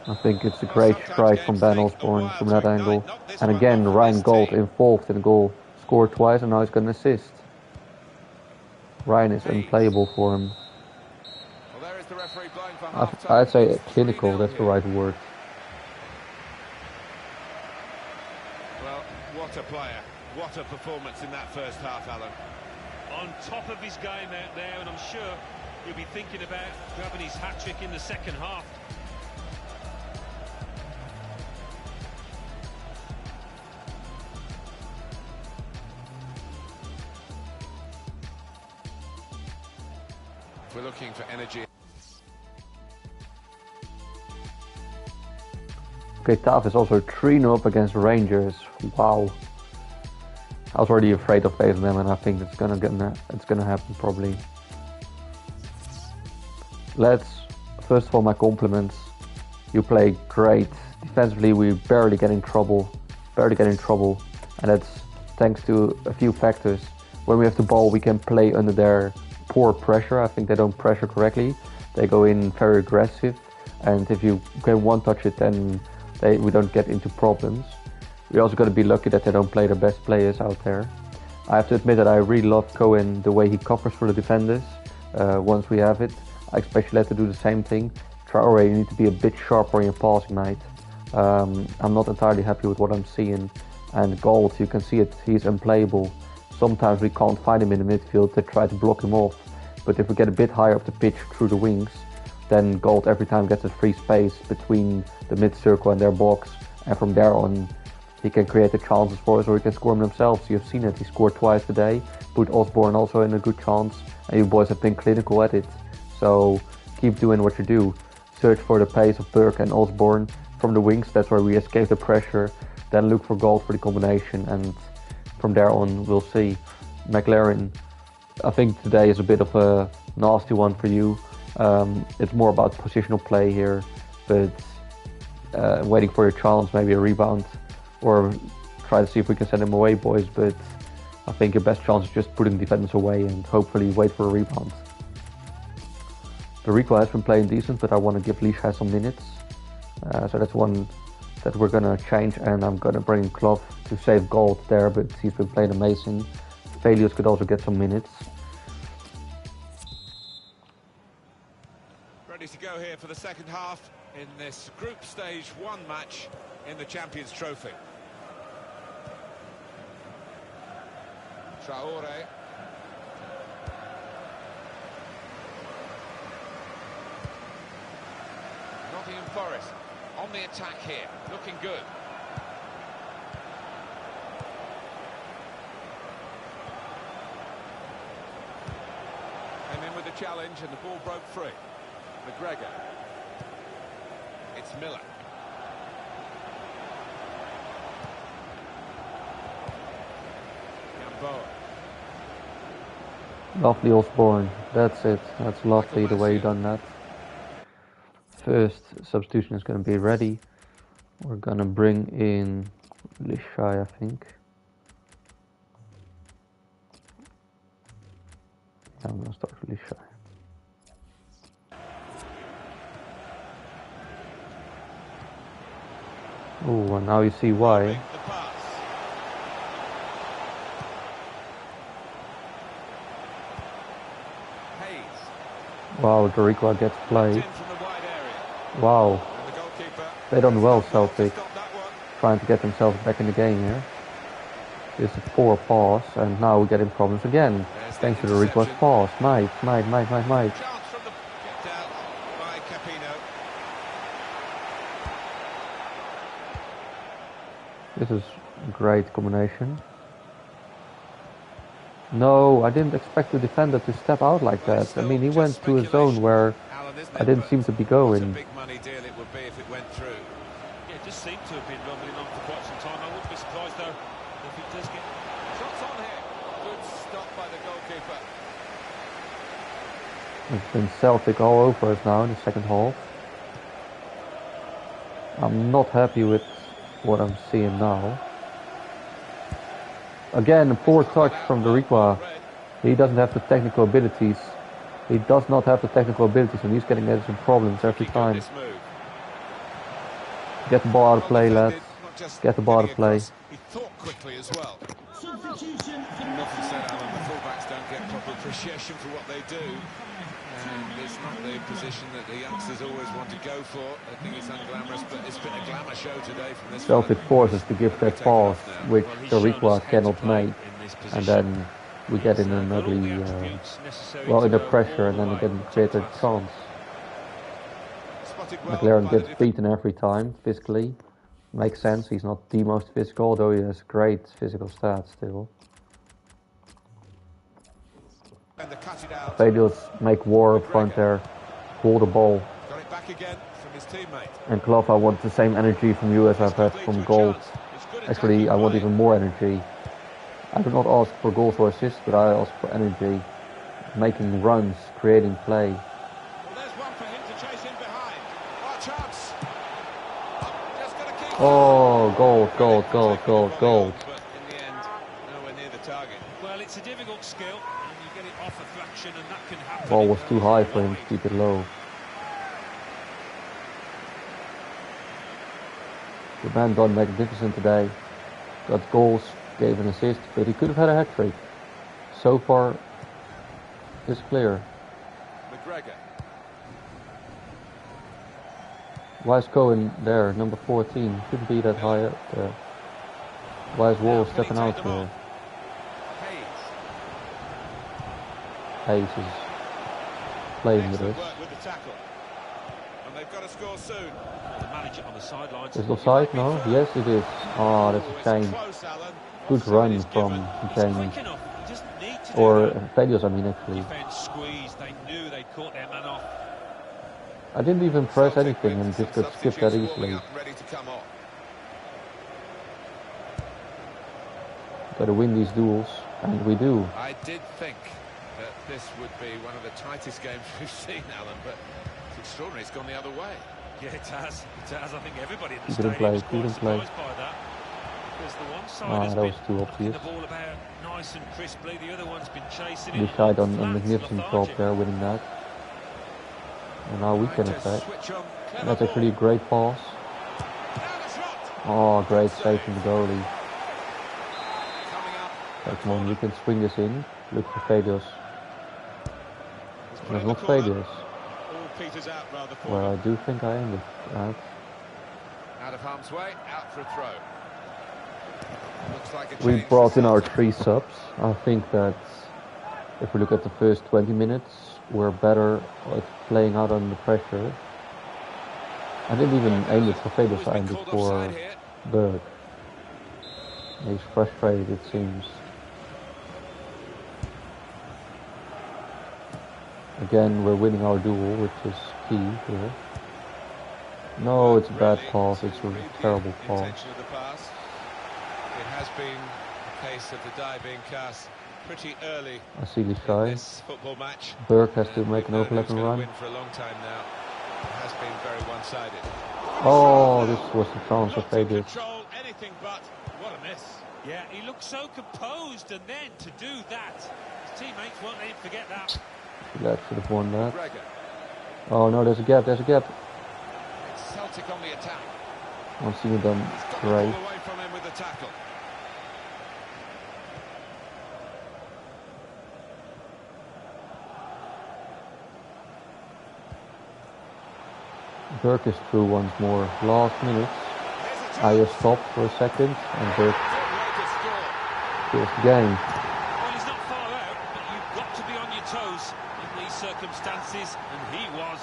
I think it's a great strike from Ben Osborne from that angle. And again, Ryan Gold involved in the goal. Scored twice and now he's going to assist. Ryan is unplayable for him. Well, there is the referee blowing for half-time. I'd say clinical, that's the right word. Well, what a player. What a performance in that first half, Alan. On top of his game out there, and I'm sure he'll be thinking about grabbing his hat-trick in the second half. We're looking for energy. Okay, Tav is also 3-0 up against Rangers. Wow. I was already afraid of facing them, and I think it's gonna happen probably. Let's first of all, my compliments. You play great. Defensively, we barely get in trouble, and that's thanks to a few factors. When we have the ball, we can play under their poor pressure. I think they don't pressure correctly. They go in very aggressive, and if you can one-touch it, then we don't get into problems. We also got to be lucky that they don't play their best players out there. I have to admit that I really love Cohen, the way he covers for the defenders. Once we have it, I expect you to do the same thing. Traore, you need to be a bit sharper on your passing, mate. I'm not entirely happy with what I'm seeing. And Gold, you can see it, he's unplayable. Sometimes we can't find him in the midfield to try to block him off. But if we get a bit higher up the pitch through the wings, then Gold every time gets a free space between the mid-circle and their box. And from there on, he can create the chances for us, or he can score them themselves. You've seen it, he scored twice today. Put Osborne also in a good chance. And you boys have been clinical at it. So keep doing what you do. Search for the pace of Burke and Osborne from the wings. That's where we escape the pressure. Then look for Gold for the combination. And from there on, we'll see. McLaren, I think today is a bit of a nasty one for you. It's more about positional play here, but waiting for your chance, maybe a rebound, or try to see if we can send him away, boys. But I think your best chance is just putting defenders away and hopefully wait for a rebound. The Rico has been playing decent, but I want to give Leisha some minutes. So that's one that we're going to change, and I'm going to bring in Clough to save Gold there, but he's been playing amazing. Failures could also get some minutes. Ready to go here for the second half in this Group Stage 1 match in the Champions Trophy. Traore. Nottingham Forrest on the attack here, looking good. Came in with the challenge and the ball broke free. McGregor. It's Miller. Gamboa. Lovely Osborne. That's it. That's lovely the way you done that. First substitution is going to be ready. We're going to bring in Lishai, I think. Yeah, I'm going to start with Lishai. Oh, and now you see why. Wow, Doriqua gets played. Wow, they done well, Celtic, trying to get themselves back in the game here. This is a poor pass, and now we're getting problems again, thanks to the request pass. Mate. This is a great combination. No, I didn't expect the defender to step out like Well, it's that. I mean, still he just went to a zone speculation, where Alan, isn't I it? didn't But seem to be what a going. big money deal it would be if it went through. Yeah, it just seemed to have been rumbling on for quite some time. I wouldn't be surprised though if it does get. Shots on here. Good stop by the goalkeeper. It's been Celtic all over us now in the second half. I'm not happy with what I'm seeing now. Again, a poor touch from Doriqua. He doesn't have the technical abilities. He does not have the technical abilities, and he's getting into some problems every time. Get the ball out of play, lads. Get the ball out of play. He thought quickly as well. Substitution. Often said, Alan, the fullbacks don't get proper appreciation for what they do. And it's not the position that the youngsters always want to go for. I think it's unglamorous, but it's been a glamour show today from this Celtic forces to give that pass, which Doriqua cannot make, and then we get in an ugly, well, in the pressure, and then again create a chance. McLaren gets beaten every time physically. Makes sense. He's not the most physical, although he has great physical stats still. Velios make war up front there, hold the ball. Got it back again from his teammate. And Klopp, I want the same energy from you as I've had from goals. Actually, I want even more energy. I do not ask for goals or assists, but I ask for energy. Making runs, creating play. Well, there's one for him to chase in behind. Oh, chance. Just got to keep. Oh, goal, goal, goal, goal, goal. But in the end, nowhere near the target. Well, it's a difficult skill, and you get it off a fraction, and that can happen. Ball was too high for him to keep it low. The man done magnificent today. Got goals, gave an assist, but he could have had a hat-trick. So far, it's clear. McGregor. Why is Cohen there, number 14? Shouldn't be that high up there. Why is Wall stepping out here? Hayes is playing with us. With the tackle. And they've got to score soon. The manager on the sidelines. Is it offside? No? Yes, it is. Oh, that's a shame. Good run from James. Or Velios, I mean, actually. Defense squeezed. They knew they caught their man off. I didn't even press anything and just got skipped that easily. Gotta win these duels, and we do. I did think that this would be one of the tightest games we've seen, Alan, but it's extraordinary. It's gone the other way. Yeah, it has. It has. I think everybody in the He didn't stadium was play, quite he didn't play. surprised by that. Because the one side Ah, has that been was too obvious. the ball about nice and crisply. The other one's been chasing it. They shied on a flat, magnificent job lethargic. there, winning that. And now we can attack. Switch on. And that's actually a great pass. Oh, great save from the goalie. Right, come on, we can swing this in. Look for Velios. And it's not Velios. Well, I do think I ended that. Out of harm's way, out for a throw. Looks like a We change brought for in our Celtic. 3 subs. I think that if we look at the first 20 minutes, we're better at playing out under pressure. I didn't even aim it for Velios, I aimed it for Berg. He's frustrated, it seems. Again, we're winning our duel, which is key here. No, it's a bad pass. It's a terrible pass. Intention of the pass. It has been a case of the die being cast pretty early I see the in shy. this football match. Berg has to And make we've an known overlap who's and gonna run. win for a long time now. It has been very one-sided. Oh, this was the chance of Not in Velios. control, anything but what a miss. Yeah, he looked so composed, and then to do that, his teammates won't let him forget that. That should have won that. McGregor. Oh no, there's a gap, there's a gap. It's Celtic on the attack. I've seen it done He's got the great. ball away from him with the tackle. Berg is through once more. Last minutes. I just stopped for a second and Berg kills the game. Well, he's not far out, but you've got to be on your toes in these circumstances, and he was.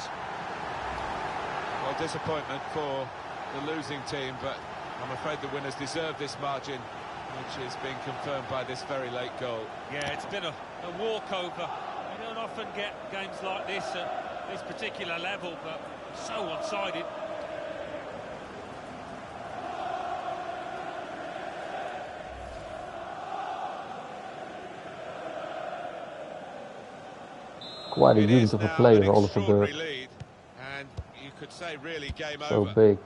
Well, disappointment for the losing team, but I'm afraid the winners deserve this margin. which is being confirmed by this very late goal. Yeah, it's been a walkover. You don't often get games like this at this particular level, but so one-sided. Quite a unit of a player, Oliver Burke. Lead, and you could say really game so over. Big,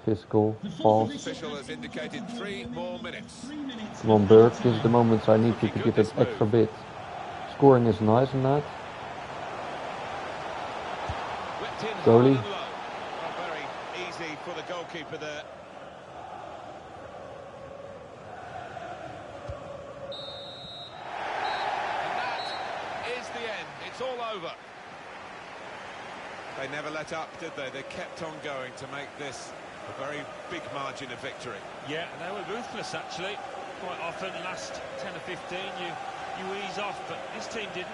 physical, fast. Official has indicated 3 more minutes. Come on, Burke, this is the moments I need you to give it extra bit. Scoring is nice and that. Goalie. Not very easy for the goalkeeper there. And that is the end. It's all over. They never let up, did they? They kept on going to make this a very big margin of victory. Yeah, and they were ruthless, actually. Quite often, last 10 or 15, you ease off, but this team didn't.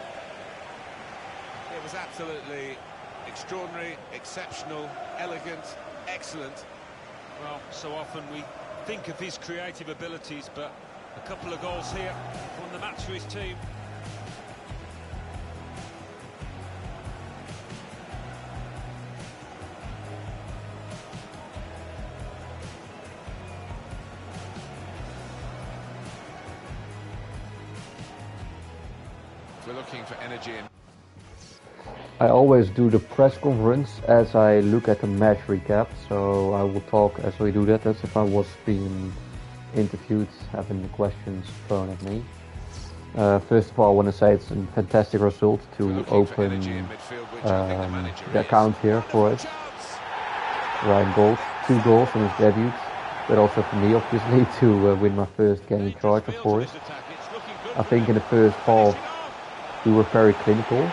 It was absolutely extraordinary, exceptional, elegant, excellent. Well, so often we think of his creative abilities, but a couple of goals here won the match for his team. We're looking for energy in. I always do the press conference as I look at the match recap, so I will talk as we do that, as if I was being interviewed, having the questions thrown at me. First of all, I want to say it's a fantastic result to open the account here for us. Ryan goals, 2 goals in his debut, but also for me, obviously, to win my first game in charge of Forrest. I think in the first half we were very clinical,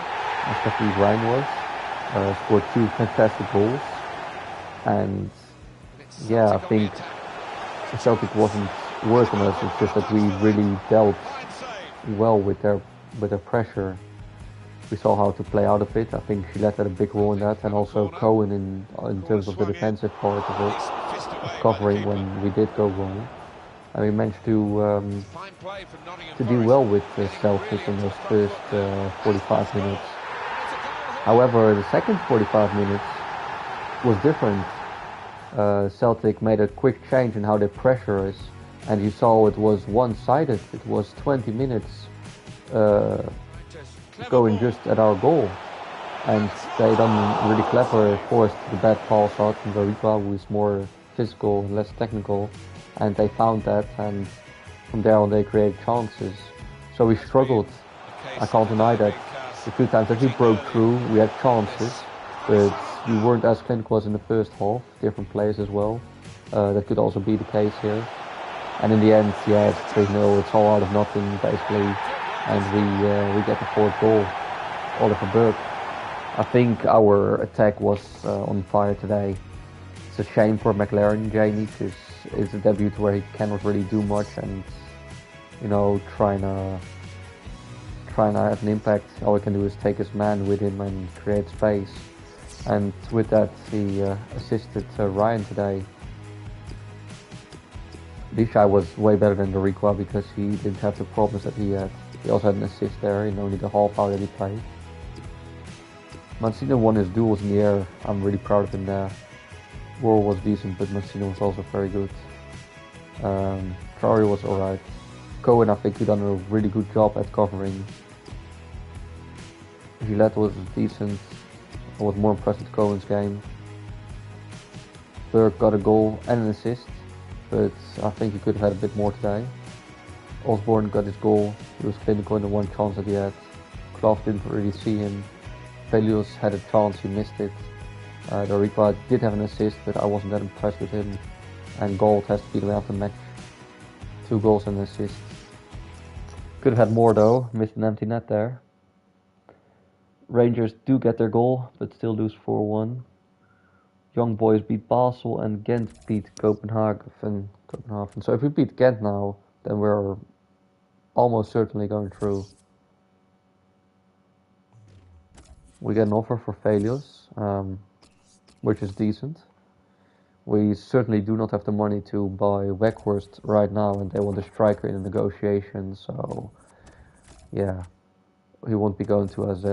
especially Ryan was. Scored 2 fantastic goals, and yeah, I think Celtic wasn't worse on us. It's just that we really dealt well with their pressure. We saw how to play out of it. I think Gillette had a big role in that, and also Cohen in terms of the defensive part of it, covering when we did go wrong. And we managed to do well with Celtic in those first 45 minutes. However, the second 45 minutes was different. Celtic made a quick change in how they pressure us, and you saw it was one-sided. It was 20 minutes going just at our goal, and they done really clever. Forced the bad pass out from Veripa, who is more physical and less technical, and they found that, and from there on they created chances. So we struggled, I can't deny that. The 2 times that we broke through, we had chances, but we weren't as clinical as in the first half. Different players as well. That could also be the case here. And in the end, yeah, it's 3-0. It's all out of nothing basically, and we get the 4th goal. Oliver Burke. I think our attack was on fire today. It's a shame for McLaren, Jamie, because it's a debut where he cannot really do much, and you know, trying to have an impact. All he can do is take his man with him and create space. And with that, he assisted Ryan today. Lishai was way better than Doriqua because he didn't have the problems that he had. He also had an assist there in only the half hour that he played. Mancino won his duels in the air. I'm really proud of him there. War was decent, but Mancino was also very good. Traore was alright. Cohen, I think he done a really good job at covering. Gillette was decent. I was more impressed with Cohen's game. Burke got a goal and an assist, but I think he could have had a bit more today. Osborne got his goal. He was clinical in the 1 chance that he had. Clough didn't really see him. Pelios had a chance, he missed it. Doriqua did have an assist, but I wasn't that impressed with him. And Gold has to be the man of the match. 2 goals and an assist. Could have had more though, missed an empty net there. Rangers do get their goal, but still lose 4-1. Young Boys beat Basel and Ghent beat Copenhagen. So if we beat Ghent now, then we're almost certainly going through. We get an offer for Felios, which is decent. We certainly do not have the money to buy Weghorst right now, and they want a striker in the negotiation, so yeah, he won't be going to AZ.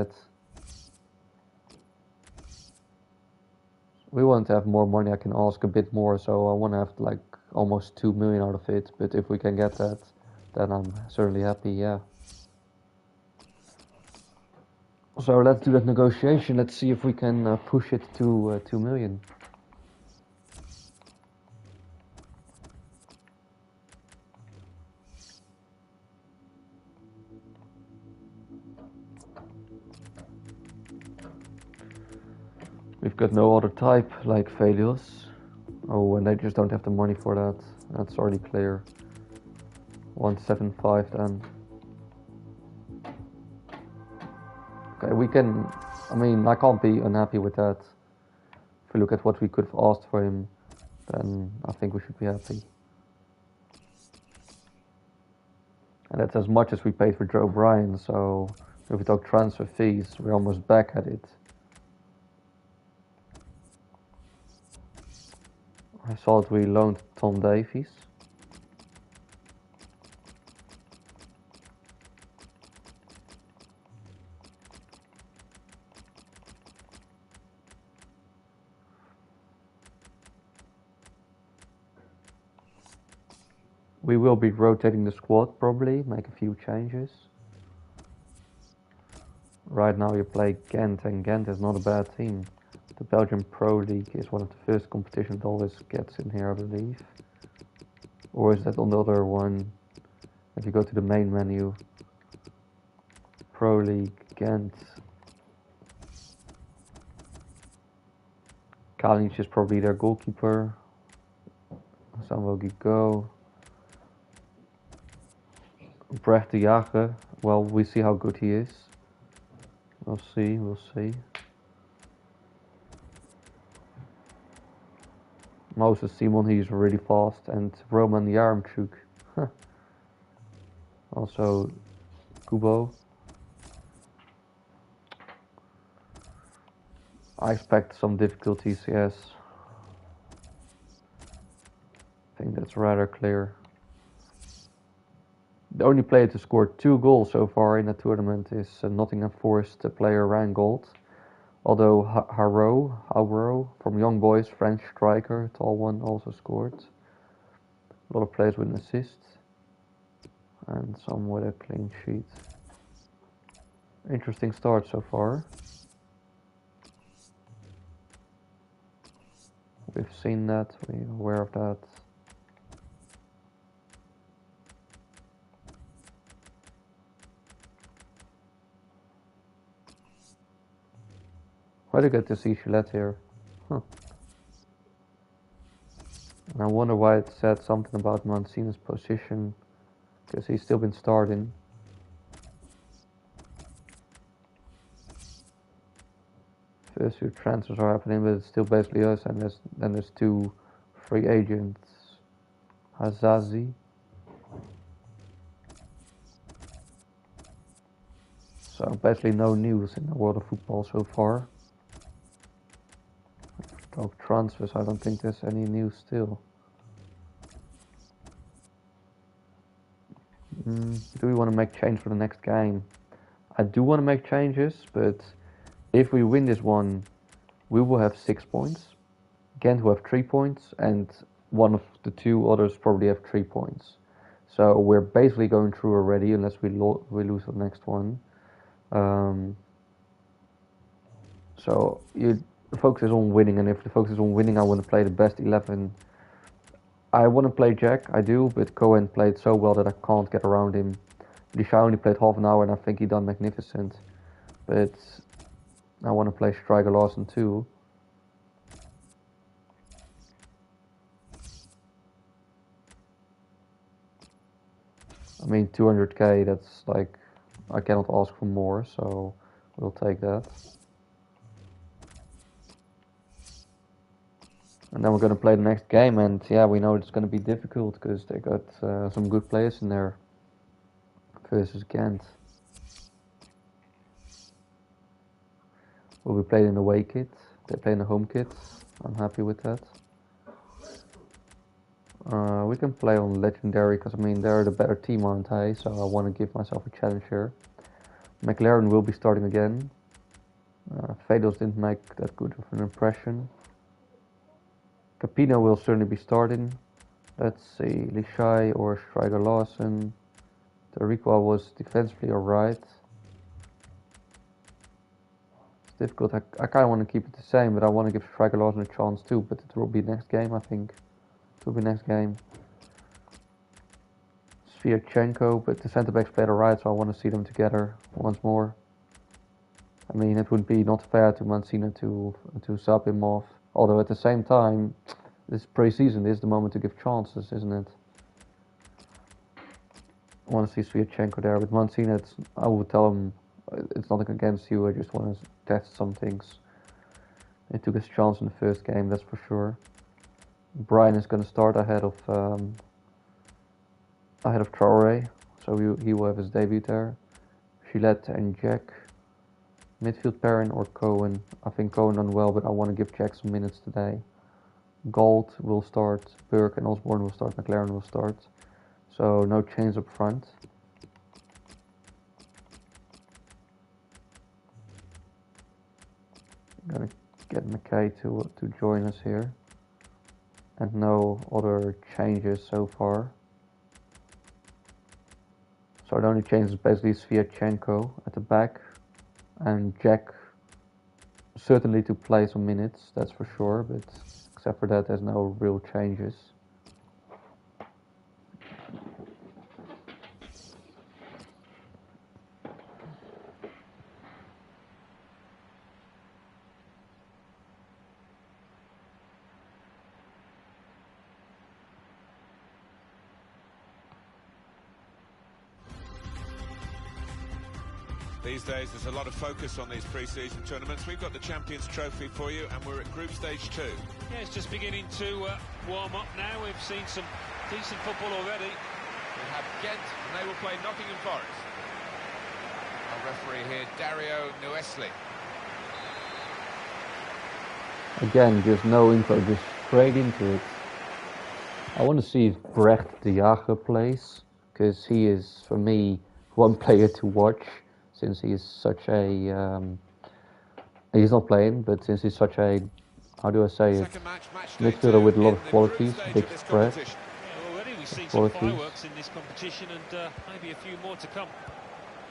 We want to have more money. I can ask a bit more, so I want to have like almost 2 million out of it, but if we can get that, then I'm certainly happy, yeah. So let's do that negotiation. Let's see if we can push it to 2 million. We've got no other type like failures. Oh, and they just don't have the money for that. That's already clear. 175 then. Okay, we can. I mean, I can't be unhappy with that. If we look at what we could have asked for him, then I think we should be happy. And that's as much as we paid for Joe Bryan, so if we talk transfer fees, we're almost back at it. I thought we loaned Tom Davies. We will be rotating the squad probably, make a few changes. Right now you play Ghent, and Ghent is not a bad team. The Belgian Pro League is one of the first competitions that always gets in here, I believe. Or is that on the other one? If you go to the main menu, Pro League, Ghent. Kalinic is probably their goalkeeper. Samuel Gigot. Brecht de Jager. Well, we see how good he is. We'll see, we'll see. Moses Simon, he's really fast, and Roman Yaremchuk. Also, Kubo. I expect some difficulties, yes. I think that's rather clear. The only player to score 2 goals so far in the tournament is Nottingham Forest player Ryan Gold. Although Haro from Young Boys, French striker, tall one, also scored. A lot of players with an assist. And some with a clean sheet. Interesting start so far. We've seen that, we're aware of that. Quite good to see Gillette here. Huh. And I wonder why it said something about Mancini's position, because he's still been starting. First 2 transfers are happening, but it's still basically us, and then there's 2 free agents. Hazazi. So basically no news in the world of football so far. Talk transfers, I don't think there's any news still. Do we want to make change for the next game? I do want to make changes, but if we win this one, we will have 6 points. Ghent will have 3 points, and one of the 2 others probably have 3 points. So we're basically going through already, unless we lose the next one. So the focus is on winning, and if the focus is on winning, I want to play the best 11. I want to play Jack, I do, but Cohen played so well that I can't get around him. Lisha only played half an hour, and I think he done magnificent. But I want to play Striker Larsen too. I mean, 200k, that's like, I cannot ask for more, so we'll take that. And then we're going to play the next game, and yeah, we know it's going to be difficult because they got some good players in there versus Ghent. Will be played in the away kit. They play in the home kit. I'm happy with that. We can play on legendary because I mean they're the better team, aren't they? So I want to give myself a challenge here. McLaren will be starting again. Vados didn't make that good of an impression. Capino will certainly be starting. Let's see, Lishai or Striker Lawson. Tariqua was defensively alright. It's difficult. I kind of want to keep it the same, but I want to give Striker Lawson a chance too. But it will be next game, I think. It will be next game. Sviatchenko, but the centre backs played alright, so I want to see them together once more. I mean, it would be not fair to Mancina to sub him off. Although at the same time, this pre-season is the moment to give chances, isn't it? I want to see Sviatchenko there, but Mancina, I would tell him it's nothing against you. I just want to test some things. He took his chance in the first game, that's for sure. Brian is going to start ahead of Traore, so he will have his debut there. Gillette and Jack. Midfield Perrin or Cohen. I think Cohen done well, but I want to give Jack some minutes today. Gold will start, Burke and Osborne will start, McLaren will start. So no change up front. I'm gonna get McKay to join us here. And no other changes so far. So the only change is basically Sviatchenko at the back. And Jack certainly to play some minutes, that's for sure, but except for that there's no real changes. These days there's a lot of focus on these pre-season tournaments. We've got the Champions Trophy for you and we're at group stage 2. Yeah, it's just beginning to warm up now. We've seen some decent football already. We have Ghent and they will play Nottingham Forest. Our referee here, Dario Nuesli. Again, just no info, just straight into it. I want to see if Brecht de Jager plays, because he is, for me, one player to watch. Since he is such a, he's not playing, but since he's such a, how do I say it, midfielder with a lot of qualities, big spread. Yeah, already we've seen some fireworks in this competition and maybe a few more to come.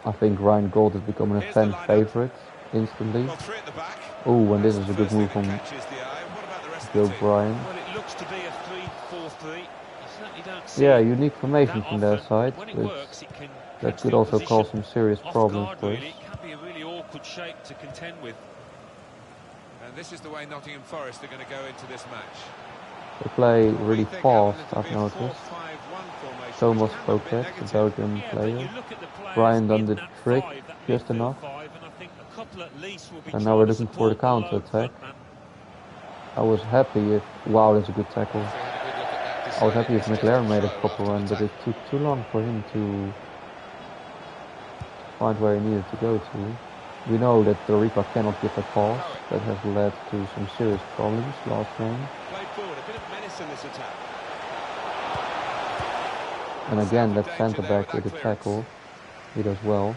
I think Ryan Gold is becoming a fan favourite instantly. Oh, and this is a good move from Joe Bryan. Well, it looks to be a 3-4-3. You certainly don't see unique formation from their side, when it but works, it can that could also cause some serious problems for us. Really. It can be a really awkward shape to contend with. And this is the way Nottingham Forest are going to go into this match. They play really fast, I've noticed. Thomas Fouquet, the Belgian player. Brian done the trick just enough. And now we're looking for the counter attack. I was happy if, wow, that's a good tackle. I was happy if McLaren made a proper run, but it took too long for him to find where he needed to go to. We know that the Reaper cannot give a pass. That has led to some serious problems last game. Played forward, a bit of menace in this attack. And again, that centre back with the tackle, he does well.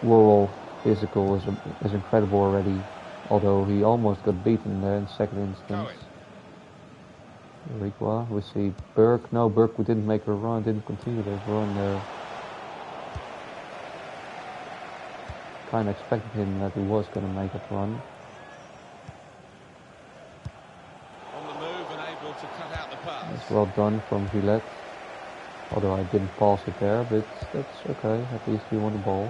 Rural physical is incredible already, although he almost got beaten there in the second instance. Riqua, we see Burke. No, Burke didn't make a run, didn't continue his run there. Kind of expected him that he was going to make a run. On the move and able to cut out the pass. It's well done from Gillette. Although I didn't pass it there, but that's okay. At least we won the ball.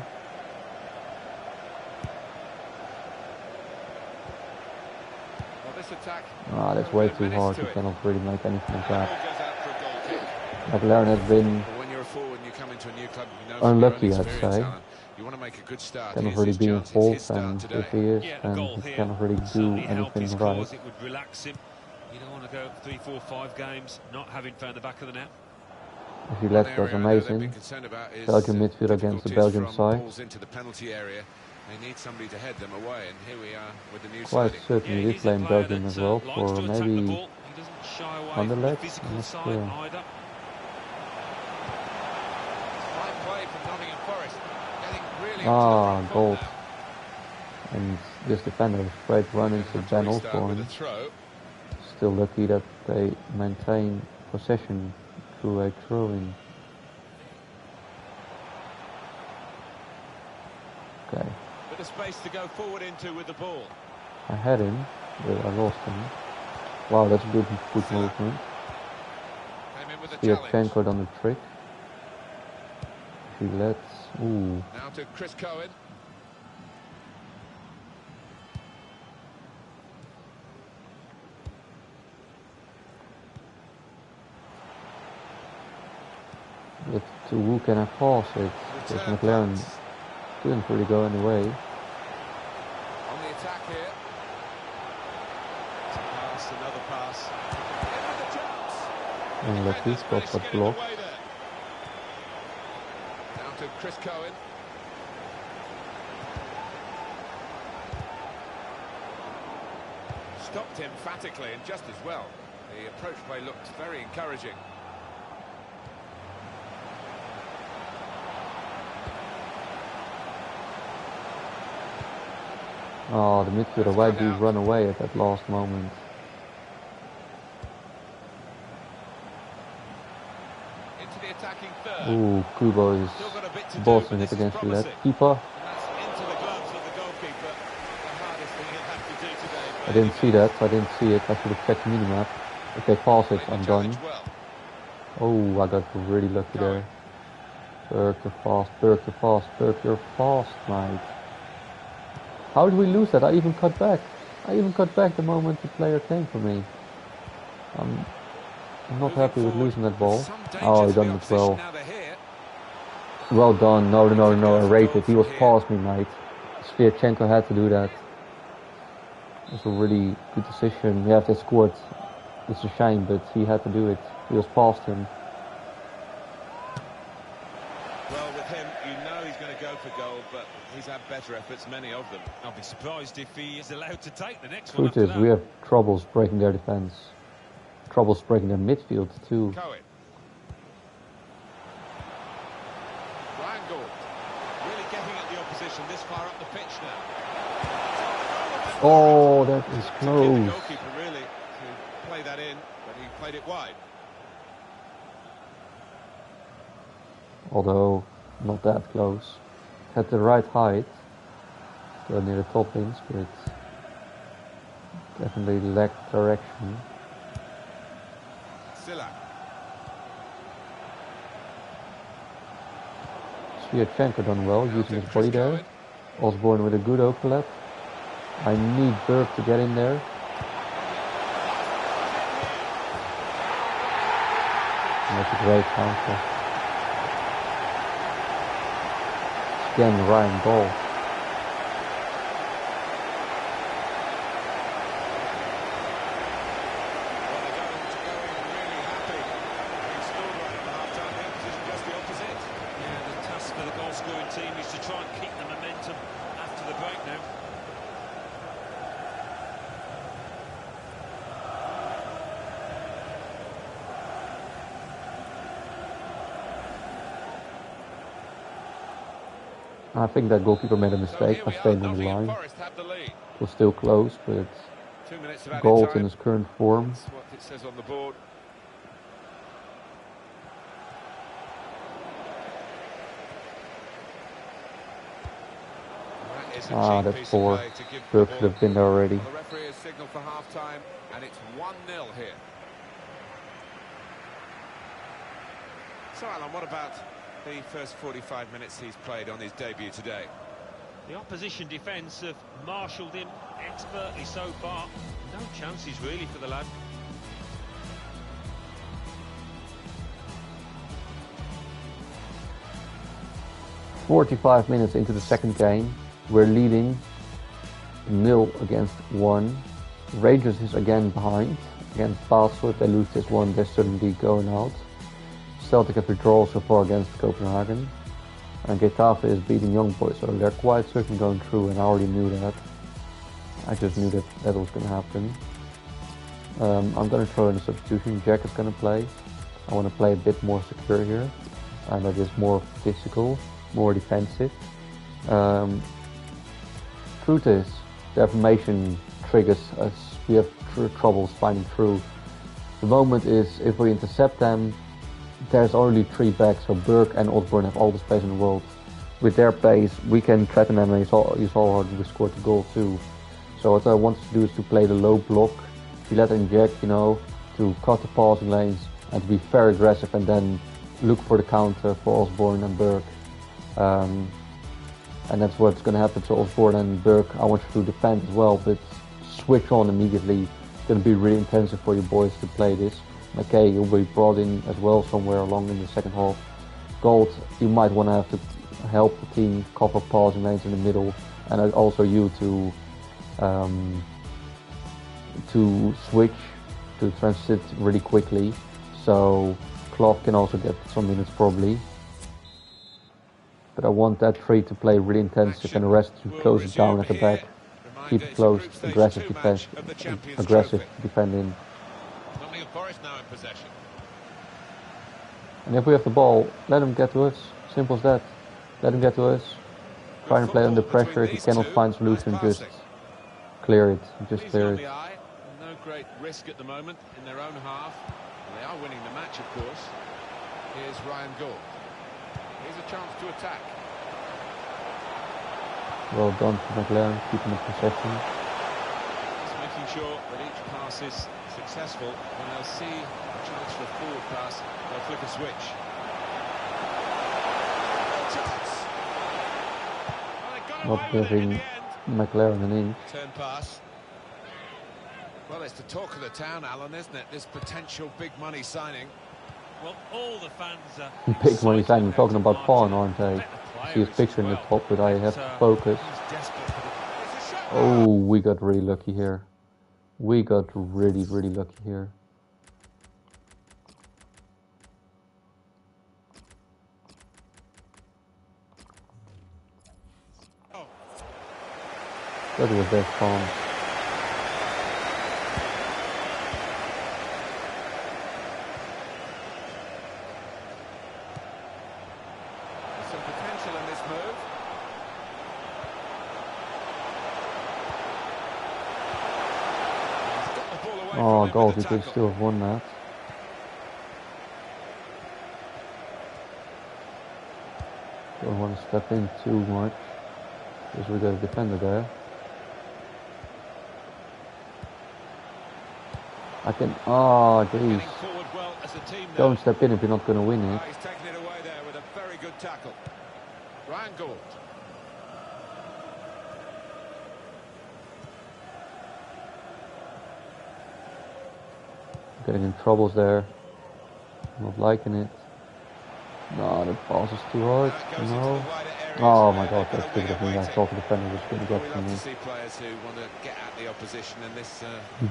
That's way too hard. You cannot really make anything of that. McLaren has been unlucky, I'd say. Cannot really be involved, and if he is, then he cannot really do anything right. It would relax him. You don't want to go 3, 4, 5 games not having found the back of the net. Gillette does amazing. Belgian midfield against the Belgian side. They need somebody to head them away, and here we are with the new Quite signing. certainly did blame Belgium as well for maybe underleg. Physical Not side sure. either. Fine play from Nottingham Forrest, getting really Ah, onto the goal. front foot And this defender was straight run now. into Have to Ben restart with Osborne. a throw. Still lucky that they maintain possession through a throw-in. Okay, Bit of space to go forward into with the ball. I had him, but I lost him. Wow, that's good foot movement. Came in with a challenge. Sviatchenko done the trick. He lets. Ooh. Now to Chris Cohen. But to who can I pass it? Because Return McLaren pass. didn't really go anyway. On the attack here. Pass, another pass. In with the chance. Unlucky, Defenders got managed to got get in the blocked. way there. Down to Chris Cohen. Stopped emphatically and just as well. The approach play looked very encouraging. Oh, the midfielder, why did he run away at that last moment? Into the attacking third. Ooh, Kubo is Still got a bit to do, bossing but it this is against the left promising. keeper. And that's into the gloves of the goalkeeper. The hardest thing he'll have to do today. I didn't see that, I didn't see it. I should have checked the minimap. Okay, pass it, I'm done. Well. Oh, I got really lucky there. Berg, you're fast, Berg, you're fast, Berg, you're fast, mate. How did we lose that? I even cut back. I even cut back the moment the player came for me. I'm not happy with losing that ball. Oh, he done it well. Well done. No, no, no, I rate it. He was past me, mate. Sviatchenko had to do that. It was a really good decision. Yeah, if they scored, it's a shame, but he had to do it. He was past him. Well, with him, you know he's going to go for goal, but he's had better efforts, many of them. I'll be surprised if he is allowed to take the next Truth one. is, we have troubles breaking their defense. Troubles breaking their midfield, too. Cohen. Ryan Gould. Really getting at the opposition this far up the pitch now. Oh, that is The close. goalkeeper really to play that in, but he played it wide. Although, not that close. Had the right height. Still near the top ins, but definitely lacked direction. Silla. Sviatchenko done well, Now using to his Chris body there. Cohen. Osborne with a good overlap. I need Berg to get in there. And that's a great counter. Again, Ryan Ball. Well, they don't go in really happy. He scored right at the half-time. The opposition just the opposite. Yeah, the task for the goal-scoring team is to try and keep the momentum after the break now. I think that goalkeeper made a So mistake here by we are. staying on the Nottingham line. Forest have the lead. It was still close, but 2 minutes of added Gold time. in his current form. That's what it says on the board. That is a cheap That's piece of poor. play to give the Berg ball. should have been there already. Well, the referee has signalled for half-time, and it's 1-0 here. So, Alan, what about the first 45 minutes he's played on his debut today? The opposition defence have marshalled him expertly so far. No chances really for the lad. "45 minutes into the second game, we're leading 0-1. Rangers is again behind against Basel. If they lose this one, they're certainly going out. Celtic have withdrawn so far against Copenhagen. And Getafe is beating Young Boys, so they're quite certain going through, and I already knew that. I just knew that that was going to happen. I'm going to throw in a substitution. Jack is going to play. I want to play a bit more secure here, and that is more physical, more defensive. Truth is, the formation triggers us. We have troubles finding through. The moment is if we intercept them, there's already 3 backs, so Burke and Osborne have all the space in the world. With their pace, we can threaten them, and you saw how we scored the goal too. So what I want to do is to play the low block, to let in Jack, to cut the passing lanes, and to be very aggressive, and then look for the counter for Osborne and Burke. And that's what's going to happen. So Osborne and Burke, I want you to defend as well, but switch on immediately. It's going to be really intensive for you boys to play this. McKay will be brought in as well somewhere along in the second half. Gold, you might want to have to help the team cover passing lanes in the middle, and also you to switch, to transit really quickly. So Clough can also get some minutes probably. But I want that 3 to play really intensive and the rest to close it down at the back. Keep it close, aggressive defending. Nottingham Forrest now in possession. And if we have the ball, let him get to us. Simple as that. Let him get to us. Try and play under pressure. If you cannot find solution, just clear it. Just clear it. No great risk at the moment in their own half. They are winning the match, of course. Here's Ryan Gould. Here's a chance to attack. Well done to McLaren, keeping the possession. Just making sure that each pass is successful. When they'll see a chance for a forward pass, they'll flick a switch. Not giving McLaren an inch. Turn pass. Well, it's the talk of the town, Alan, isn't it? This potential big money signing. Well, all the fans are big money signing. Talking about Fawn, aren't they? See his picture in the top, but I have to focus. Oh, we got really lucky here. We got really, really lucky here. That was their chance. There's some potential in this move. He's got the ball away Oh, from goal, him we with the could tackle. still have won that. Don't want to step in too much, because we got a defender there. I can, oh jeez. Getting forward well as a team now. Don't step in if you're not going to win it. He's taken it away there with a very good tackle. Ryan Gould. Getting in troubles there. Not liking it. No, the pass is too hard. Goes into No. the wider areas Oh there. my god, that's They're good of me. gonna I wait thought the defender was going to Well, get we from love me. to see players who want to get at the opposition, and this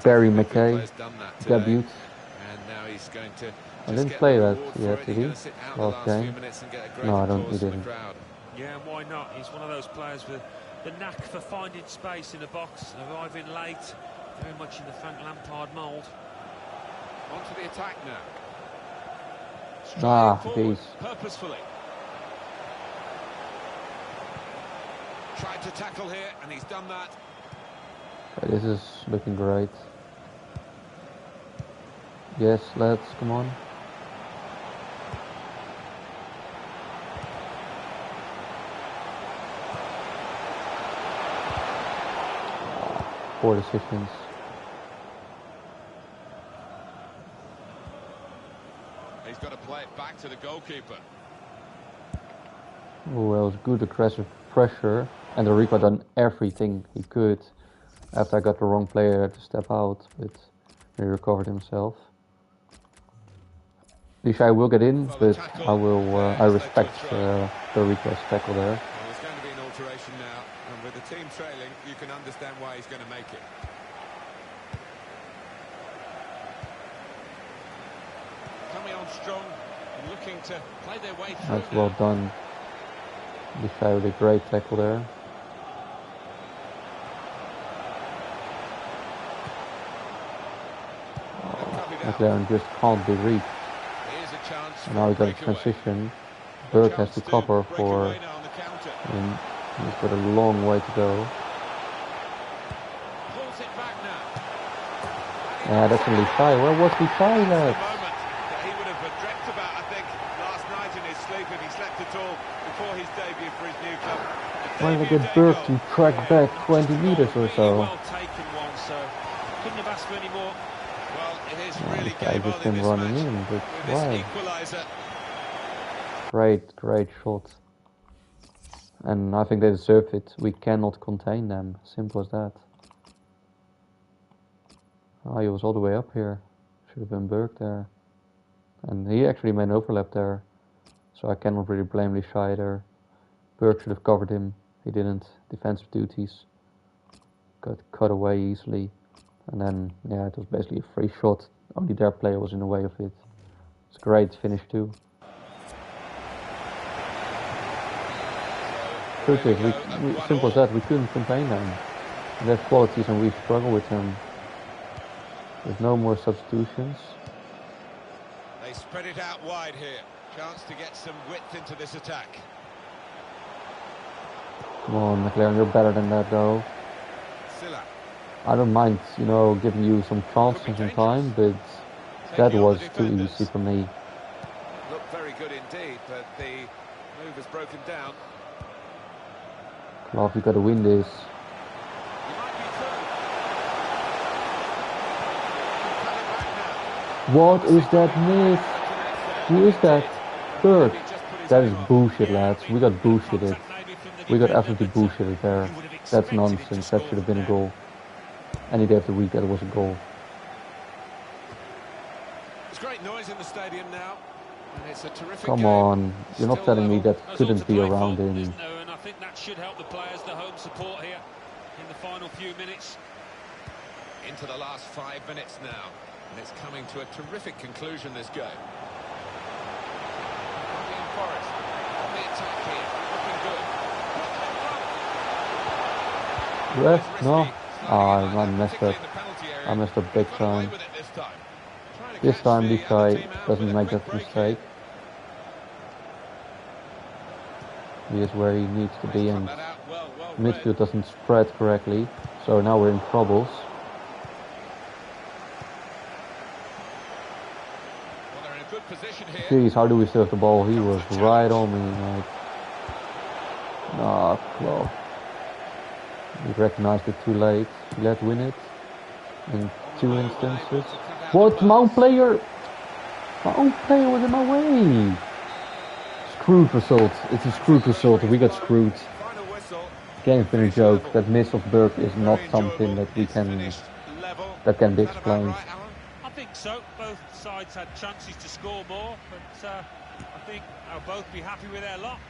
Barry midfield McKay, player's done that today. debut. And now he's going to I just didn't get play the that reward for yet, it. did He's he? going to sit out the Last last game? few minutes and get a great No, I don't. applause He from the didn't. crowd. Yeah, and why not? He's one of those players with the knack for finding space in the box, arriving late, very much in the Frank Lampard mould. On to the attack now. Ah, Striding forward, jeez. purposefully. Tried to tackle here, and he's done that. Okay, this is looking great. Yes, lads, come on. Poor decisions. He's got to play it back to the goalkeeper. Oh, that was good aggressive pressure, and the Rico done everything he could after I got the wrong player to step out, but he recovered himself. Lishay will get in, but I will. I respect the Rico's tackle there. Well, there's going to be an alteration now, and with the team trailing, you can understand why he's going to make it. Coming on strong and looking to play their way through. That's well done. Decided a great tackle there. McLaren just can't be reached. And now we got a transition. Berg has to cover for him. He's got a long way to go. Yeah, that's only shy. Where was the shy, lads? He would have dreamt about, I think, last night in his sleep, if he slept at all before his debut for his new club. Trying to get Berg to track back 20 meters or so. Well taken one, so couldn't have asked for any more. Well, it is Yeah, really this guy just came running in, but why? Great shot. And I think they deserve it. We cannot contain them. Simple as that. Oh, he was all the way up here. Should have been Berg there. And he actually made an overlap there. So I cannot really blame Lisha either. Berg should have covered him. He didn't. Defensive duties. Got cut away easily. And then, yeah, it was basically a free shot. Only their player was in the way of it. It's a great finish too. Truth is, we simple as that, we couldn't contain them. They have qualities and we struggle with them. There's no more substitutions. They spread it out wide here. Chance to get some width into this attack. Come on, McLaren, you're better than that though. Silla. I don't mind, you know, giving you some chances in time, but that was too easy for me. Looked very good indeed, but the move has broken down. Klav, you gotta win this. What is that miss? Who is that? Berg. That is bullshit, lads. We got bullshitted. We got absolutely bullshitted there. That's nonsense. That should have been a goal. Any day of the week, that was a goal. There's great noise in the stadium now. And it's a terrific Come game. On. You're not telling me that That's couldn't all to be play around for, him. isn't there? And I think that should help the players, the home support here in the final few minutes. Into the last 5 minutes now. And it's coming to a terrific conclusion, this game. Forrest on the attack here, looking good. Ref? No? I messed up. I messed up big time. This time this guy doesn't make that mistake. He is where he needs to be and midfield doesn't spread correctly. So now we're in troubles. Jeez, how do we serve the ball? He was right on me, mate. Ah, close. We recognized it too late. Let's win it in 2 instances. What? Mount player? Mount player was in my way. Screwed result. It's a screwed result. We got screwed. Game's been a joke. That miss of Berg is not something that we can be explained. I think so. Both sides had chances to score more, but I think they'll both be happy with their lot.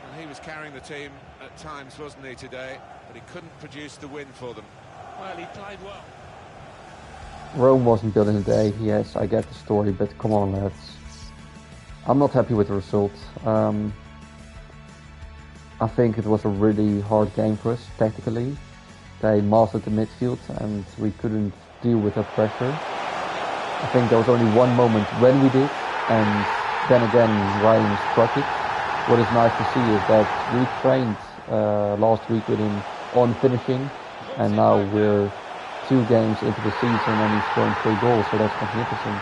And he was carrying the team at times, wasn't he, today? But he couldn't produce the win for them. Well, he played well. Rome wasn't built in a day. Yes, I get the story, but come on, lads. I'm not happy with the result. I think it was a really hard game for us, tactically. They mastered the midfield and we couldn't deal with that pressure. I think there was only one moment when we did, and then again Ryan struck it. What is nice to see is that we trained last week with him on finishing, and now we're 2 games into the season and he's scoring 3 goals, so that's magnificent.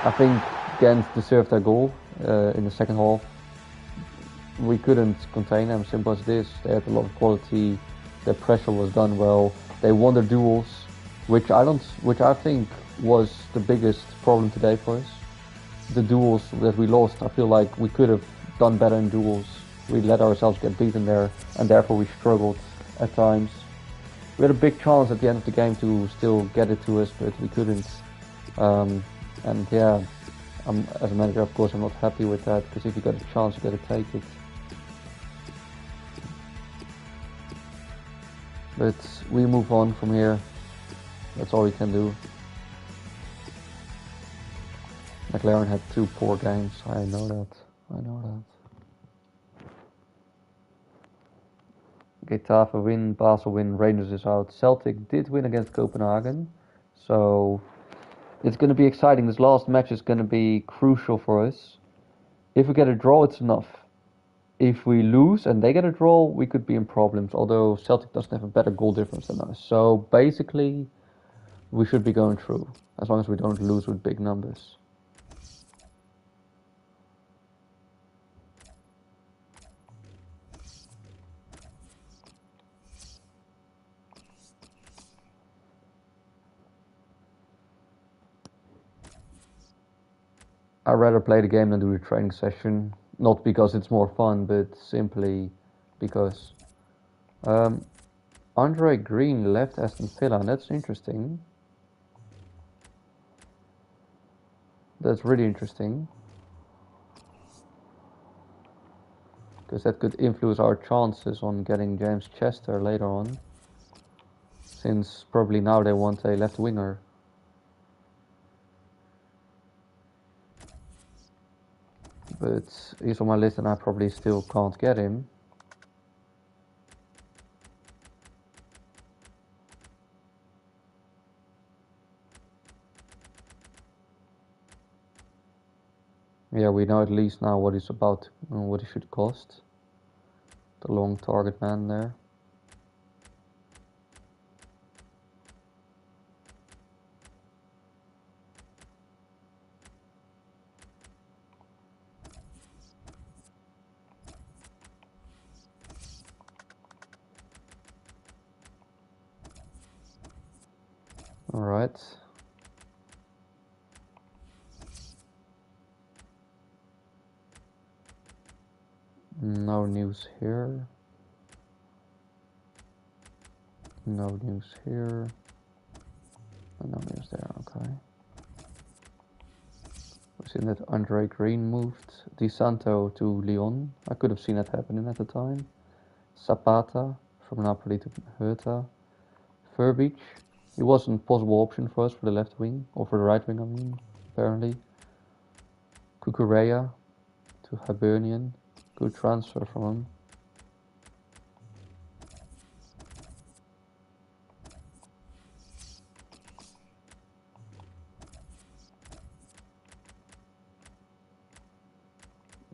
I think Ghent deserved their goal in the second half. We couldn't contain them, simple as this. They had a lot of quality. Their pressure was done well. They won their duels, which I think was the biggest problem today for us. The duels that we lost, I feel like we could have done better in duels. We let ourselves get beaten there, and therefore we struggled at times. We had a big chance at the end of the game to still get it to us, but we couldn't. And yeah, as a manager, of course, I'm not happy with that, because if you got a chance, you got to take it. But we move on from here. That's all we can do. McLaren had 2 poor games. I know that. I know that. Getafe win, Basel win, Rangers is out. Celtic did win against Copenhagen. So it's going to be exciting. This last match is going to be crucial for us. If we get a draw, it's enough. If we lose and they get a draw, we could be in problems. Although Celtic doesn't have a better goal difference than us. So basically, we should be going through. As long as we don't lose with big numbers. I'd rather play the game than do a training session. Not because it's more fun, but simply because Andre Green left Aston Villa, and that's interesting. That's really interesting. Because that could influence our chances on getting James Chester later on. Since probably now they want a left winger. But he's on my list and I probably still can't get him. Yeah, we know at least now what he's about, what he should cost. The long target man there. Alright. No news here. No news here. No news there, okay. We've seen that Andre Green moved Di Santo to Lyon. I could have seen that happening at the time. Zapata from Napoli to Hertha. Verbeek. He wasn't a possible option for us for the left wing, or for the right wing, I mean, apparently. Kukureya to Hibernian. Good transfer from him.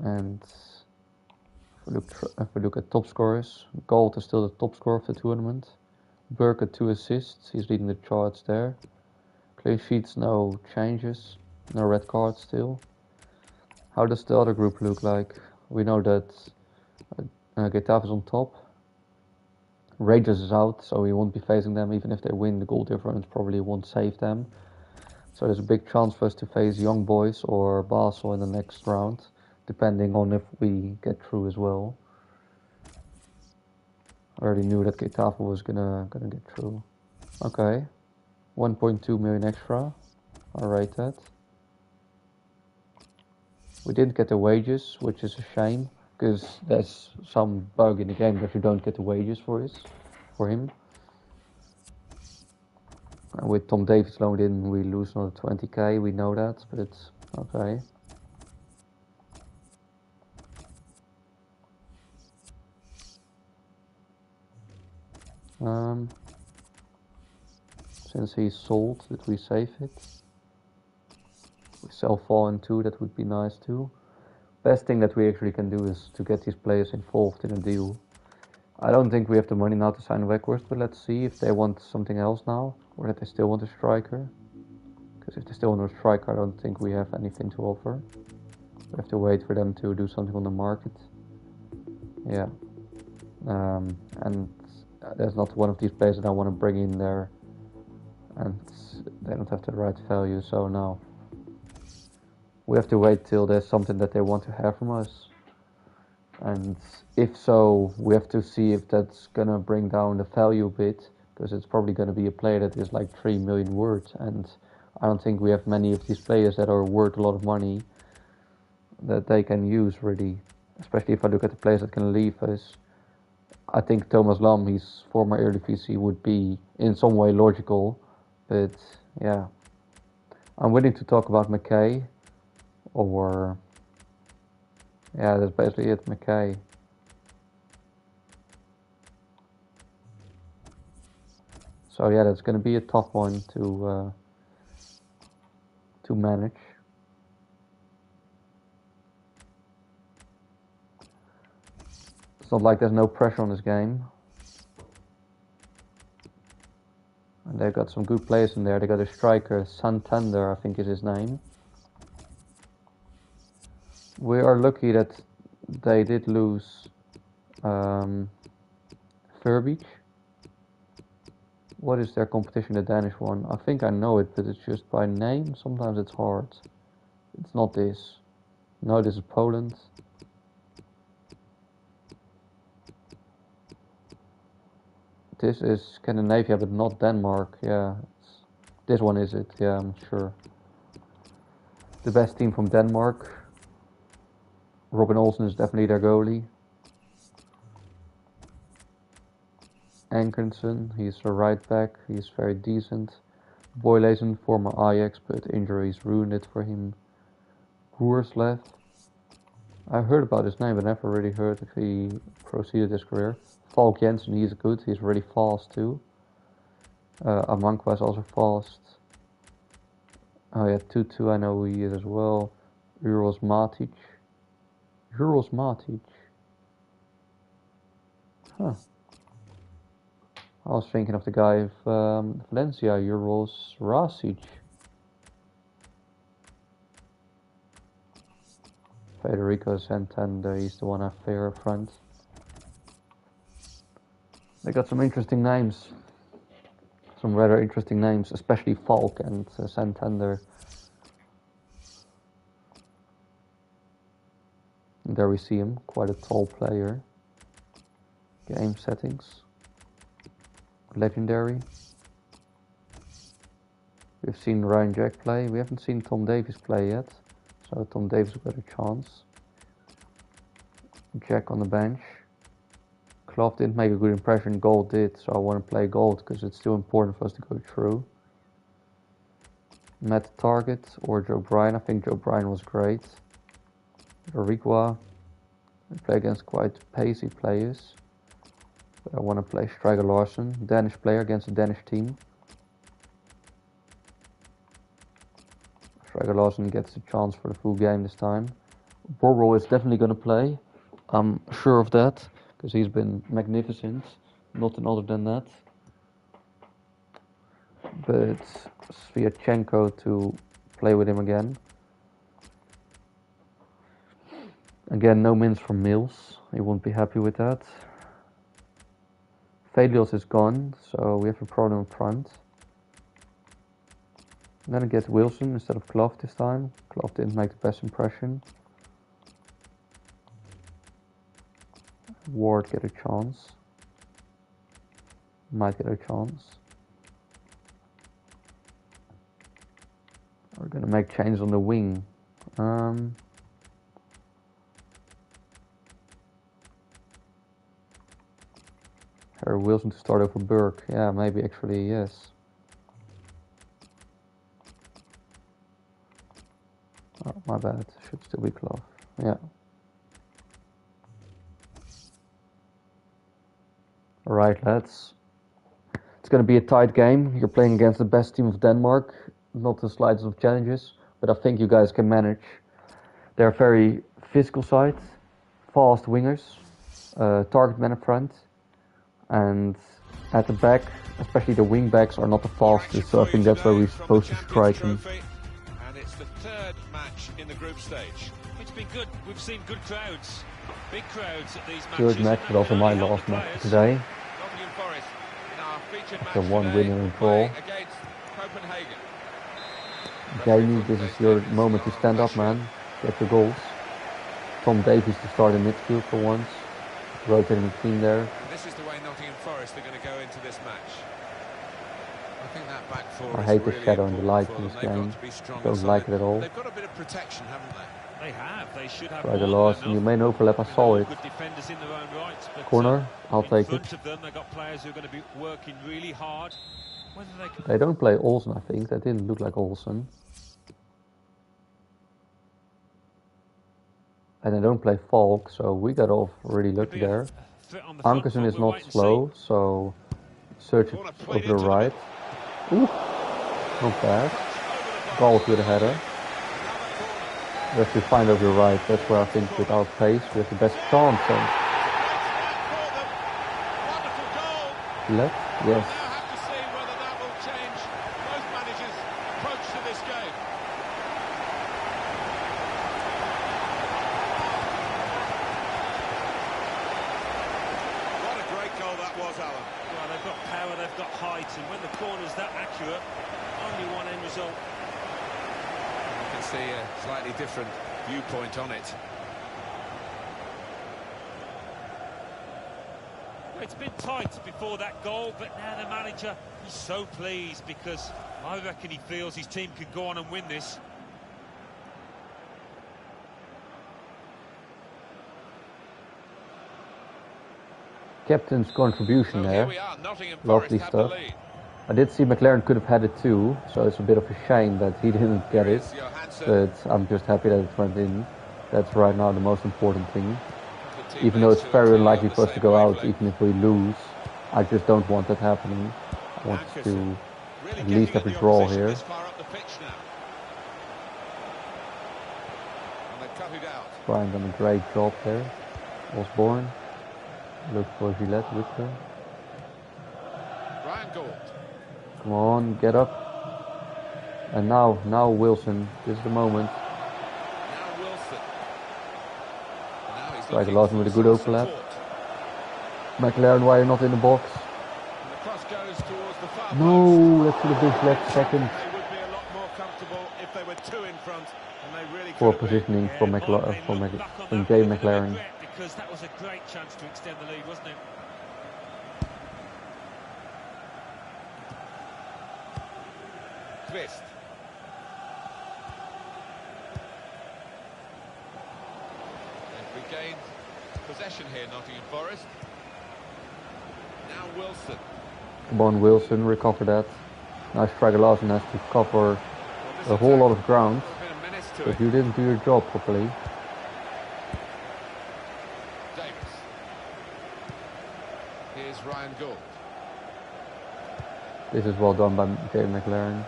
And if we look at top scorers, Galt is still the top scorer of the tournament. Burke at 2 assists, he's leading the charts there. Clean sheets, no changes, no red cards still. How does the other group look like? We know that Getafe is on top. Rangers is out, so we won't be facing them. Even if they win, the goal difference probably won't save them. So there's a big chance for us to face Young Boys or Basel in the next round, depending on if we get through as well. I already knew that Getafe was gonna get through. Okay, 1.2 million extra. I'll rate that. We didn't get the wages, which is a shame, because there's some bug in the game that you don't get the wages for him. And with Tom Davies loaned in, we lose another 20k. We know that, but it's okay. Since he's sold, did we save it? We sell Fallen too, that would be nice too. Best thing that we actually can do is to get these players involved in a deal. I don't think we have the money now to sign Weghorst, but let's see if they want something else now, or that they still want a striker. Because if they still want a striker, I don't think we have anything to offer. We have to wait for them to do something on the market. Yeah. And there's not one of these players that I want to bring in there, and they don't have the right value, so no. We have to wait till there's something that they want to have from us. And if so, we have to see if that's gonna bring down the value a bit, because it's probably gonna be a player that is like 3 million worth, and I don't think we have many of these players that are worth a lot of money that they can use really. Especially if I look at the players that can leave us. I think Thomas Lam, his former Eredivisie, would be in some way logical, but yeah. I'm willing to talk about McKay. or yeah, that's basically it. McKay. So yeah, that's going to be a tough one to manage. It's not like there's no pressure on this game. And they've got some good players in there. They got a striker, Santander, I think is his name. We are lucky that they did lose Verbeek. What is their competition, the Danish one? I think I know it, but it's just by name. Sometimes it's hard. It's not this. No, this is Poland. This is Scandinavia, but not Denmark. Yeah, this one is it. Yeah, I'm sure. The best team from Denmark. Robin Olsen is definitely their goalie. Ankersen, he's a right back. He's very decent. Boylezen, former Ajax, but injuries ruined it for him. Roers left. I heard about his name, but never really heard if he proceeded his career. Falk Jensen, he's good. He's really fast too. Amankwa is also fast. Oh yeah, Tutu, I know who he is as well. Uros Matic. Uros Matic. Huh. I was thinking of the guy of Valencia, Uros Rasic. Federico Santander, he's the one I fear up front. They got some interesting names. Some rather interesting names, especially Falk and Santander. And there we see him, quite a tall player. Game settings. Legendary. We've seen Ryan Jack play. We haven't seen Tom Davies play yet. So Tom Davies got a chance. Jack on the bench. Clough didn't make a good impression. Gold did. So I want to play Gold because it's still important for us to go through. Matt Target or Joe Bryan. I think Joe Bryan was great. Rikwa. We play against quite pacey players. I want to play Striker Larsen, Danish player against a Danish team. Striker Larsen gets a chance for the full game this time. Borrell is definitely going to play. I'm sure of that, because he's been magnificent. Nothing other than that. But Sviatchenko to play with him again. Again, no minutes from Mills. He won't be happy with that. Felios is gone, so we have a problem in front. I'm gonna get Wilson instead of Clough this time. Clough didn't make the best impression. Ward get a chance. Might get a chance. We're gonna make changes on the wing. Harry Wilson to start over Burke. Yeah, maybe actually yes. Oh, my bad. Should still be Clough. Yeah. Alright, lads. It's going to be a tight game. You're playing against the best team of Denmark. Not the slightest of challenges, but I think you guys can manage. They're very physical side, fast wingers, target man up front, and at the back, especially the wing backs are not the fastest, so I think that's where we're supposed to strike them. And it's the third match in the group stage. It's been good. We've seen good crowds, big crowds at these matches. Good match, but also my last match for today. Nottingham Forrest in our featured match The one today, winner in draw. against Copenhagen. Jamie, this is your moment to stand up, man. Get your goals. Tom Davies to start in midfield for once. Rotating the team there. And this is the way Nottingham Forest are going to go into this match. I think that back four I is hate the really shadow and the light important in for this them. They've game. got to be strong Don't and like solid. it at all. They've got a bit of protection, haven't they? They have. They should have. Try the more loss, than and you enough. may overlap. I They're saw all it. good defenders in their own right, but, Corner, I'll take in front it. of them, they've got players who are going to be working really hard. Whether they can... They don't play Olsen, I think. That didn't look like Olsen. And I don't play Falk, so we got off really Could lucky be a there. fit on the front Ankersen foot, is we'll not wait and see. slow, so search it Corner played over the into the right. middle. Ooh, not bad. Goals with a header. We have to find over the right. That's where I think with our pace we have the best chance. And left, yes. Now have to see whether that will change both managers' approach to this game. What a great goal that was, Alan. Well, they've got power, they've got height, and when the corner's that accurate, only one end result. You can see a slightly different viewpoint on it. It's been tight before that goal, but now the manager is so pleased because I reckon he feels his team could go on and win this. Captain's contribution So here there. we are, Nottingham Lovely Forest have the stuff. lead. I did see McLaren could have had it too, so it's a bit of a shame that he didn't get it. Here's Johansson. But I'm just happy that it went in. That's right now the most important thing. The Even though it's teammates very who are unlikely on for the us to same go out, wavelength. even if we lose, I just don't want that happening. I want us to Ankersen really at least getting have a at the draw opposition here. this far up the pitch now. And they cut it out. Brian done a great job there. Osborne. Look for Gillette with her. Ryan Gould. Come on, get up. And now Wilson. This is the moment. Now Wilson. Now he's Like looking Lawson for with a good some overlap. support. McLaren, why are you not in the box? And the cross goes towards the far post. No, that should have been left second. They would be a lot more comfortable if they were two in front, and they really Poor could have been. positioning from Mike may look back on from that Jay with a McLaren. regret because that was a great chance to extend the lead, wasn't it? Twist. They've regained possession here, Nottingham Forest. Now Wilson. Come on, Wilson, recover that. Nice striker. Lawson has to cover Well, this a whole lot of attack ground. has been a menace to But it. you didn't do your job properly. Davis. Here's Ryan Gould. This is well done by Jay McLaren.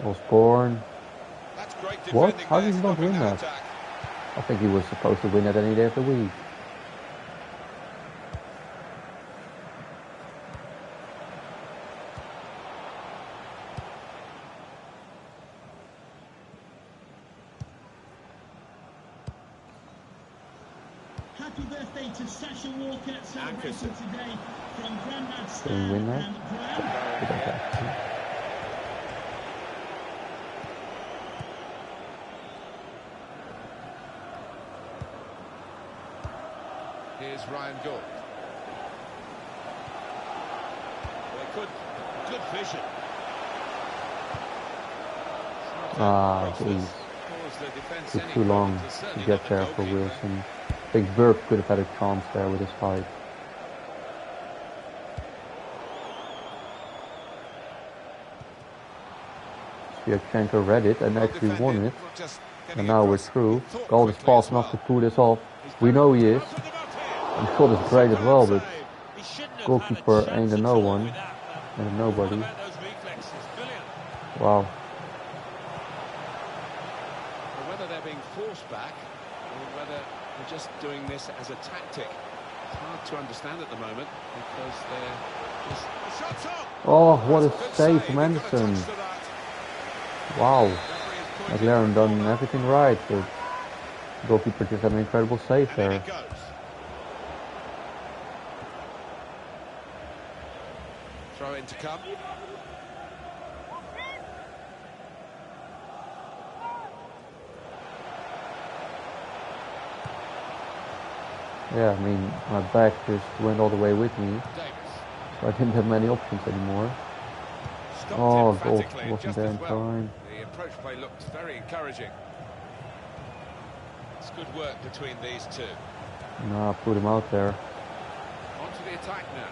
Osborne. That's great What? defending How there, did he not stopping win that? attack. I think he was supposed to win it any day of the week. Happy birthday to Sasha Walker, celebrating Ankersen. today from Grandad Didn't Stan win that. and Graham. Good attack. Here's Ryan Gould. Good vision. Ah, Crosses. jeez. Cause the defence Took any too long problems, and to certainly get not the there for goalkeeper. Wilson. I think Burke could have had a chance there with his height. Sviatchenko read it and Well actually won defended, it. not just getting And now we're across, through. he thought Gold is quickly fast as enough well. to pull this off. He's We done know it. he is. Opened him up here. And the shot is great as well, but He shouldn't have goalkeeper had a ain't chance a at no all one with that, but and a nobody. what about those reflexes? Brilliant. Wow. Or whether they're being forced back, or whether they're just doing this as a tactic. It's hard to understand at the moment, because they're just... The shot's on! Oh, what a Good save He from got a Anderson. touch to that. Wow. Referee is pointing McLaren for a done corner, everything right, but the goalkeeper just had an incredible save and in there. it goes. Throw in to come. Yeah, I mean, my back just went all the way with me, Davis. so I didn't have many options anymore. Stopped Oh, goal emphatically and wasn't just there as in well. time. The approach play looked very encouraging. It's good work between these two. No, I put him out there. On to the attack now.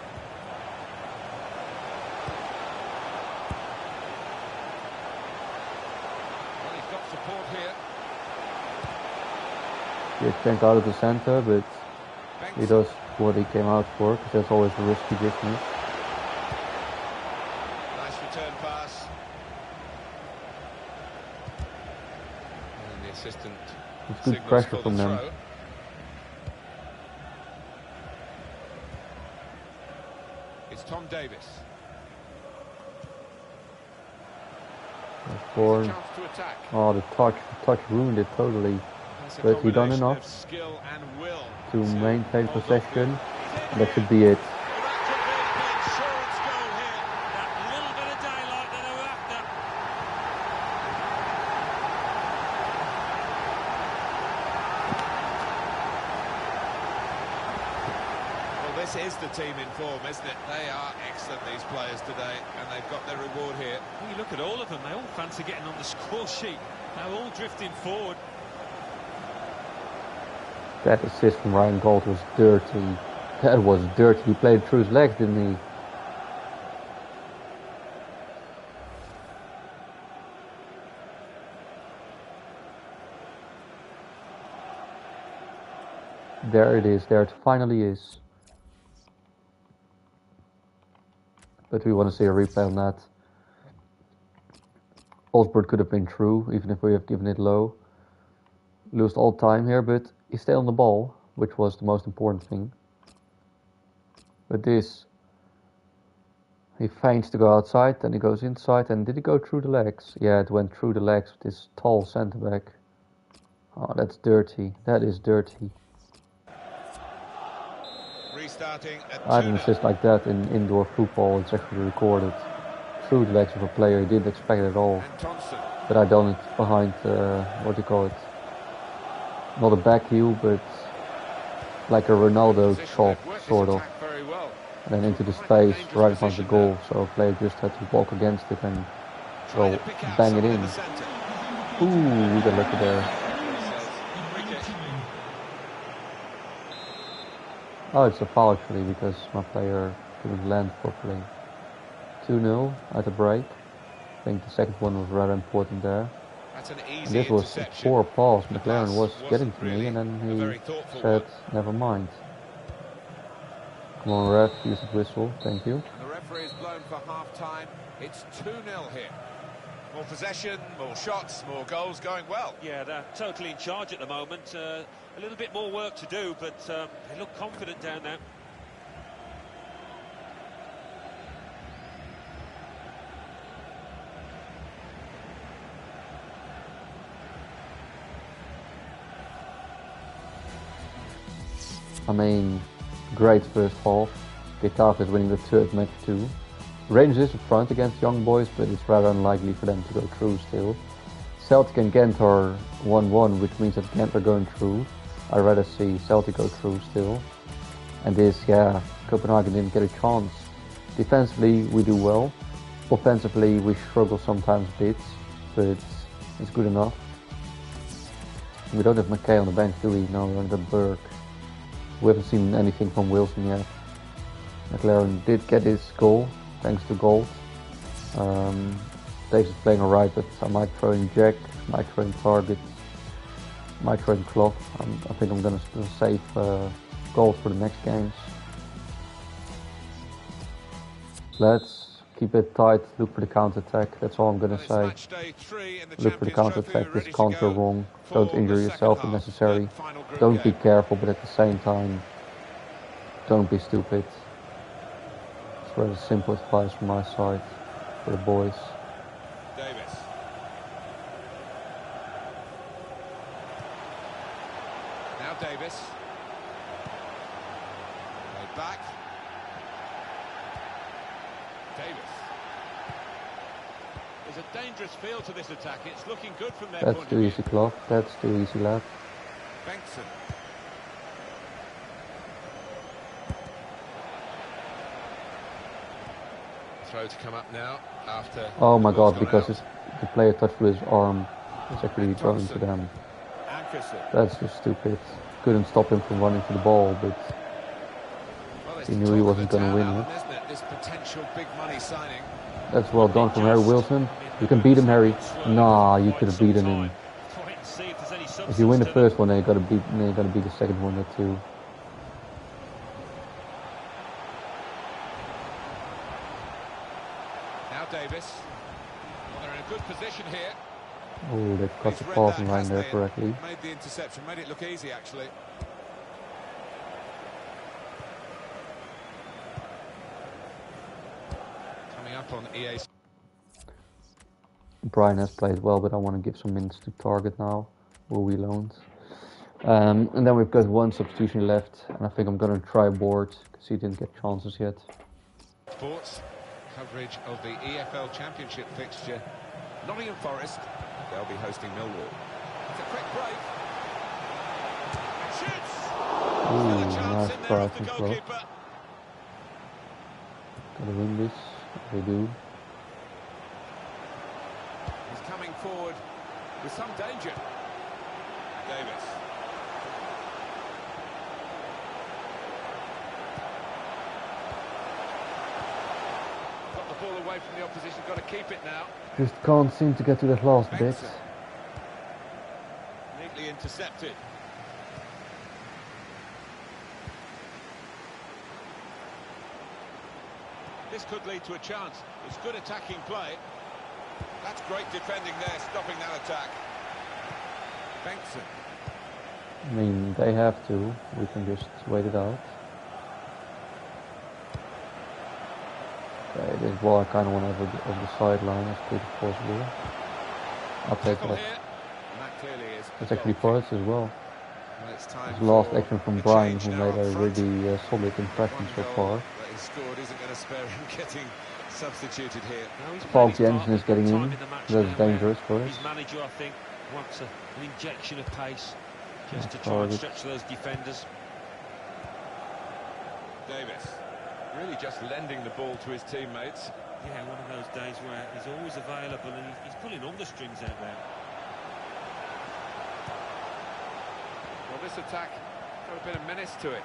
Well, he's got support here. the exchange out of the center, but he does what he came out for, because that's always a risky business. Nice return pass. And the assistant. It's good pressure from them. Throw. It's Tom Davis. Born. Chance to attack. Oh, the touch ruined it totally. But he done enough skill and will to maintain possession, and that should be it. This is the team in form, isn't it? They are excellent, these players today, and they've got their reward here. Well, you look at all of them, they all fancy getting on the score sheet. They're all drifting forward. That assist from Ryan Gold was dirty. That was dirty. He played through his legs, didn't he? There it is. There it finally is. But we want to see a replay on that. Osborne could have been through, even if we have given it low. Lost all time here, but he stayed on the ball, which was the most important thing. But this, he feigns to go outside, then he goes inside, and did he go through the legs? Yeah, it went through the legs with this tall centre back. Oh, that's dirty. That is dirty. Restarting at I had an assist like that in indoor football. It's actually recorded through the legs of a player. He didn't expect it at all. But I done it behind, what do you call it? Not a back heel, but like a Ronaldo shot, sort of. And then into the space right in front of the goal. So a player just had to walk against it and go bang it in. Ooh, we got lucky there. Oh, it's a foul actually, because my player couldn't land properly. 2-0 at the break. I think the second one was rather important there. And this was a poor pass. McLaren was getting to me, and then he said, never mind. Come on, ref, use the whistle, thank you. The referee is blown for half-time. It's 2-0 here. More possession, more shots, more goals, going well. Yeah, they're totally in charge at the moment. A little bit more work to do, but they look confident down there. I mean, great first half. Getafe is winning the third match too. Rangers is in front against Young Boys, but it's rather unlikely for them to go through still. Celtic and Ghent are 1-1, which means that Ghent are going through. I'd rather see Celtic go through still. And this, yeah, Copenhagen didn't get a chance. Defensively, we do well. Offensively, we struggle sometimes a bit, but it's good enough. We don't have McKay on the bench, do we? No, we're under Burke. We haven't seen anything from Wilson yet. McLaren did get his goal, thanks to Gold. Davis is playing alright, but I might throw in Jack, might throw in Target, might throw in Klopp. I think I'm going to save Gold for the next games. Let's keep it tight, look for the counter-attack, that's all I'm going to say. Look for the counter-attack, this can't go wrong. Don't injure yourself if necessary. Don't be careful, but at the same time, don't be stupid. It's rather simple advice from my side for the boys. Davis. Now Davis. Played back. Davis. There's a dangerous feel to this attack. It's looking good from their point of view. That's too easy, Klopp. That's too easy, lad. Bengtson. Throw to come up now after. Oh my god, because the player touched with his arm. It's actually going to them. That's just stupid. Couldn't stop him from running to the ball, but he knew he wasn't going to win it. This potential big money signing. That's well done from Harry Wilson. You can beat him, Harry. Nah, you could have beaten him. Wait and see if there's any If you win the substance to them. first one, then you gotta beat the second one too. Now Davis. Well, they're in a good position here. Oh, they got He's the read passing that, line hasn't there he? correctly. Made the interception, made it look easy actually. Coming up on EA. Brian has played well, but I want to give some minutes to Target now, where we loaned. And then we've got one substitution left, and I think I'm going to try Board, because he didn't get chances yet. Sports coverage of the EFL Championship fixture. Nottingham Forrest, they'll be hosting Millwall. It's a quick break. Shoots! Still a Ooh, chance nice in there try off the from Flo. goalkeeper. Gotta win this, we do. He's coming forward with some danger. Davis. Got the ball away from the opposition, got to keep it now. Just can't seem to get to that last bit. Benson. Neatly intercepted. This could lead to a chance. It's good attacking play. That's great defending there, stopping that attack. Benson. I mean, they have to. We can just wait it out. Okay, this ball I kind of want to have over the sideline as quick as possible. I'll take Tackle that. here. And that clearly is a It's actually goal. Forrest as well. Well, it's time His last for action from a Brian, change who now made up a front. really solid impression so One far. goal that he scored isn't going to spare him getting substituted here. Now he's Falk played his Jensen is part getting time in. the match That's now, dangerous for where us. his manager, I think, wants an injection of pace just to Nice try and target. stretch those defenders. Davis really just lending the ball to his teammates. Yeah, one of those days where he's always available and he's pulling all the strings out there. Well, this attack got a bit of menace to it.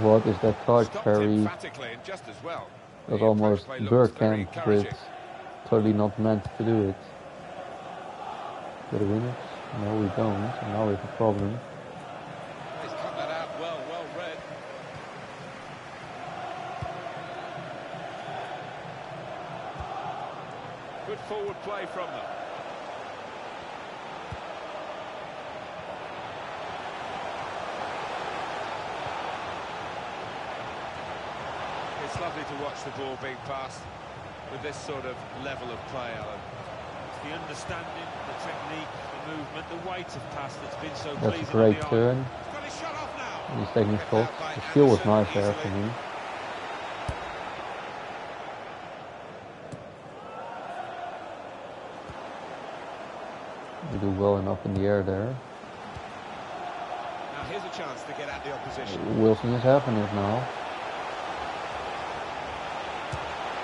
What is that touch? Stopped Very, emphatically and just as well. was The almost approach play looked very Burkamp, encouraging. but totally not meant to do it. Do we win it? No, we don't. And now we have a problem. He's cut that out well read. Good forward play from them. It's lovely to watch the ball being passed with this sort of level of play, Alan. It's the understanding, the technique, the movement, the weight of pass that's been so That's a pleasing great on the eye. turn. He's got his shot off now. He's taking Kept shots. out by The skill was Anderson nice there for easily. me. We do well enough in the air there. Now here's a chance to get at the opposition. Wilson is having it now.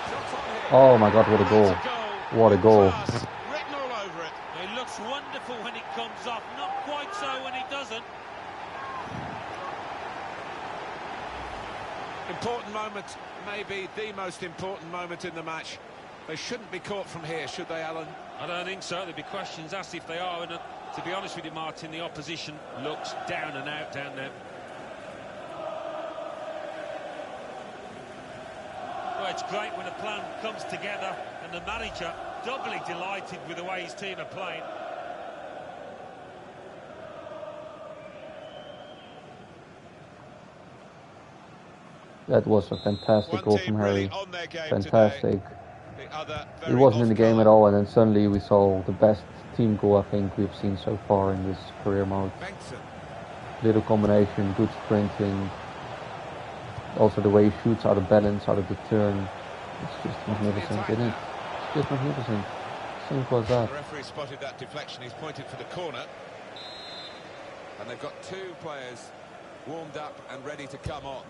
Shots on here. Oh my god, what a goal. That's a What a goal. Class written all over it. It looks wonderful when it comes off, not quite so when it doesn't. Important moment, maybe the most important moment in the match. They shouldn't be caught from here, should they, Alan? I don't think so. There'll be questions asked if they are. And to be honest with you, Martin, the opposition looks down and out down there. Well, it's great when a plan comes together and the manager doubly delighted with the way his team are playing. That was a fantastic One goal team from really Harry. on their game Fantastic. today. The other He very wasn't in the off game colour. at all, and then suddenly we saw the best team goal I think we've seen so far in this career mode. Benson. Little combination, good sprinting. Also the way he shoots out of balance, out of the turn. It's just magnificent, isn't it? It's just magnificent. Simple as that. The referee spotted that deflection. He's pointed for the corner. And they've got two players warmed up and ready to come on.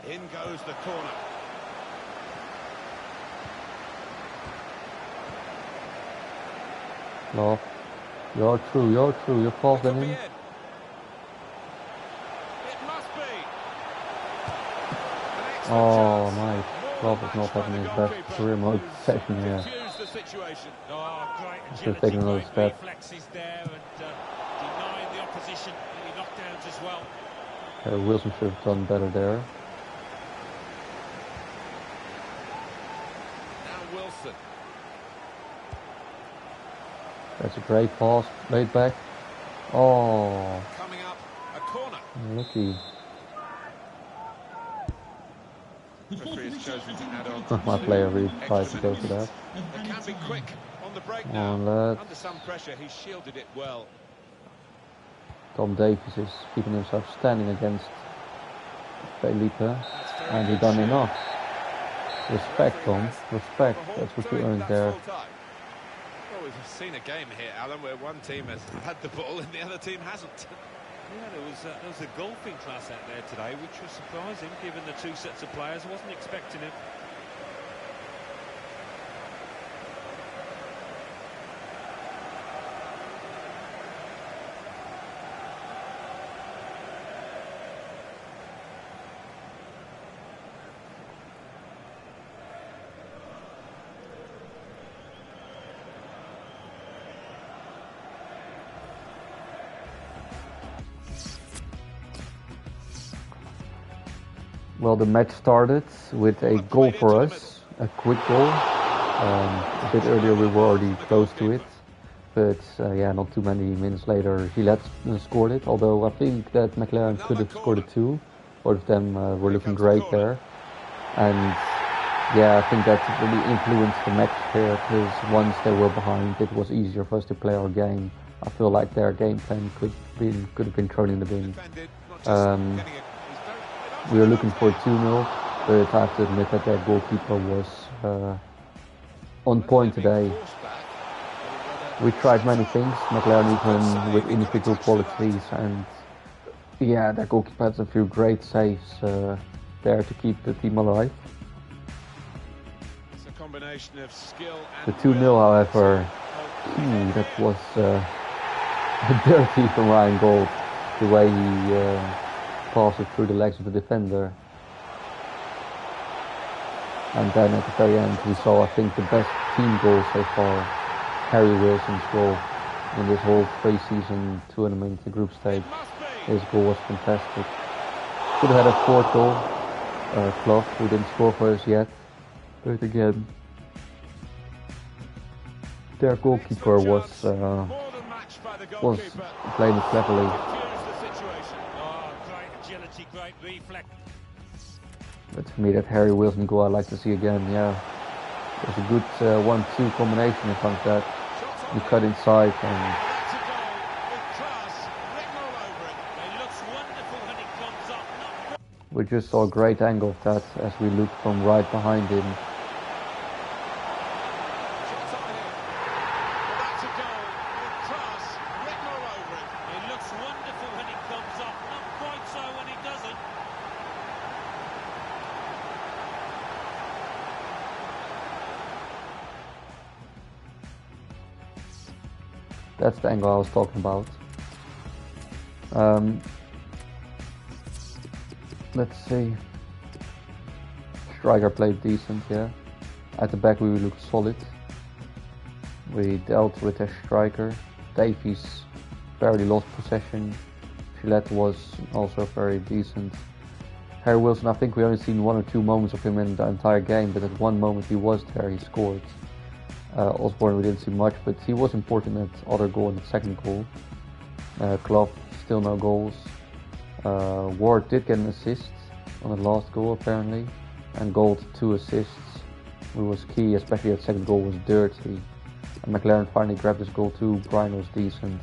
In goes the corner. Love. You're true, you're false Could then be in. it. It must be. An excellent Oh chance. my, More Love than is not matched by having the his best goalkeeper, career mode who's session here. confused the the situation. Oh, great Should have agility, taken another great step. reflexes there, and denying the opposition any knockdowns as well. Wilson should have done better there. Now Wilson. That's a great pass, laid back. Oh, Coming up, a corner. lucky. Referee has chosen to add on My player really tried to extra go for that. They can be quick on the break Come now. on, lads. Under some pressure, he shielded it well. Tom Davies is keeping himself standing against Felipe, That's very and he good done shooting. enough. Respect, Referee Tom. has Respect. overhauled That's what you throwing, earned that's there. full time. Well, we've seen a game here, Alan, where one team has had the ball and the other team hasn't. Yeah, there was a golfing class out there today, which was surprising given the two sets of players. I wasn't expecting it. Well, the match started with a goal for us, a quick goal. A bit earlier we were already close to it, but yeah, not too many minutes later Gillette scored it, although I think that McLaren could have scored it too. Both of them were looking great there. And yeah, I think that really influenced the match here, because once they were behind it was easier for us to play our game. I feel like their game plan could have been thrown in the bin. We were looking for 2-0, but I have to admit that their goalkeeper was on point today. We tried many things, McLaren even with individual qualities, and yeah, their goalkeeper had a few great saves there to keep the team alive. It's a combination of skill The and 2-0, however, that was dirty from Ryan Gold, the way he passed it through the legs of the defender. And then at the very end we saw, I think, the best team goal so far, Harry Wilson's goal in this whole pre-season tournament, the group stage. His goal was fantastic. Could have had a fourth goal, Clough, who didn't score for us yet, but again, their goalkeeper was playing it cleverly. Great reflex. But for me, that Harry Wilson goal I'd like to see again, yeah. It was a good 1-2 combination in front of that. You cut inside and... We just saw a great angle of that as we looked from right behind him. That's the angle I was talking about. Let's see. Striker played decent, yeah. At the back we looked solid. We dealt with their striker. Davies barely lost possession. Gillette was also very decent. Harry Wilson, I think we only seen 1 or 2 moments of him in the entire game, but at one moment he was there, he scored. Osborne we didn't see much, but he was important at other goal and the second goal. Clough, still no goals. Ward did get an assist on the last goal apparently, and Gold 2 assists, which was key, especially that second goal was dirty. And McLaren finally grabbed his goal too. Brian was decent.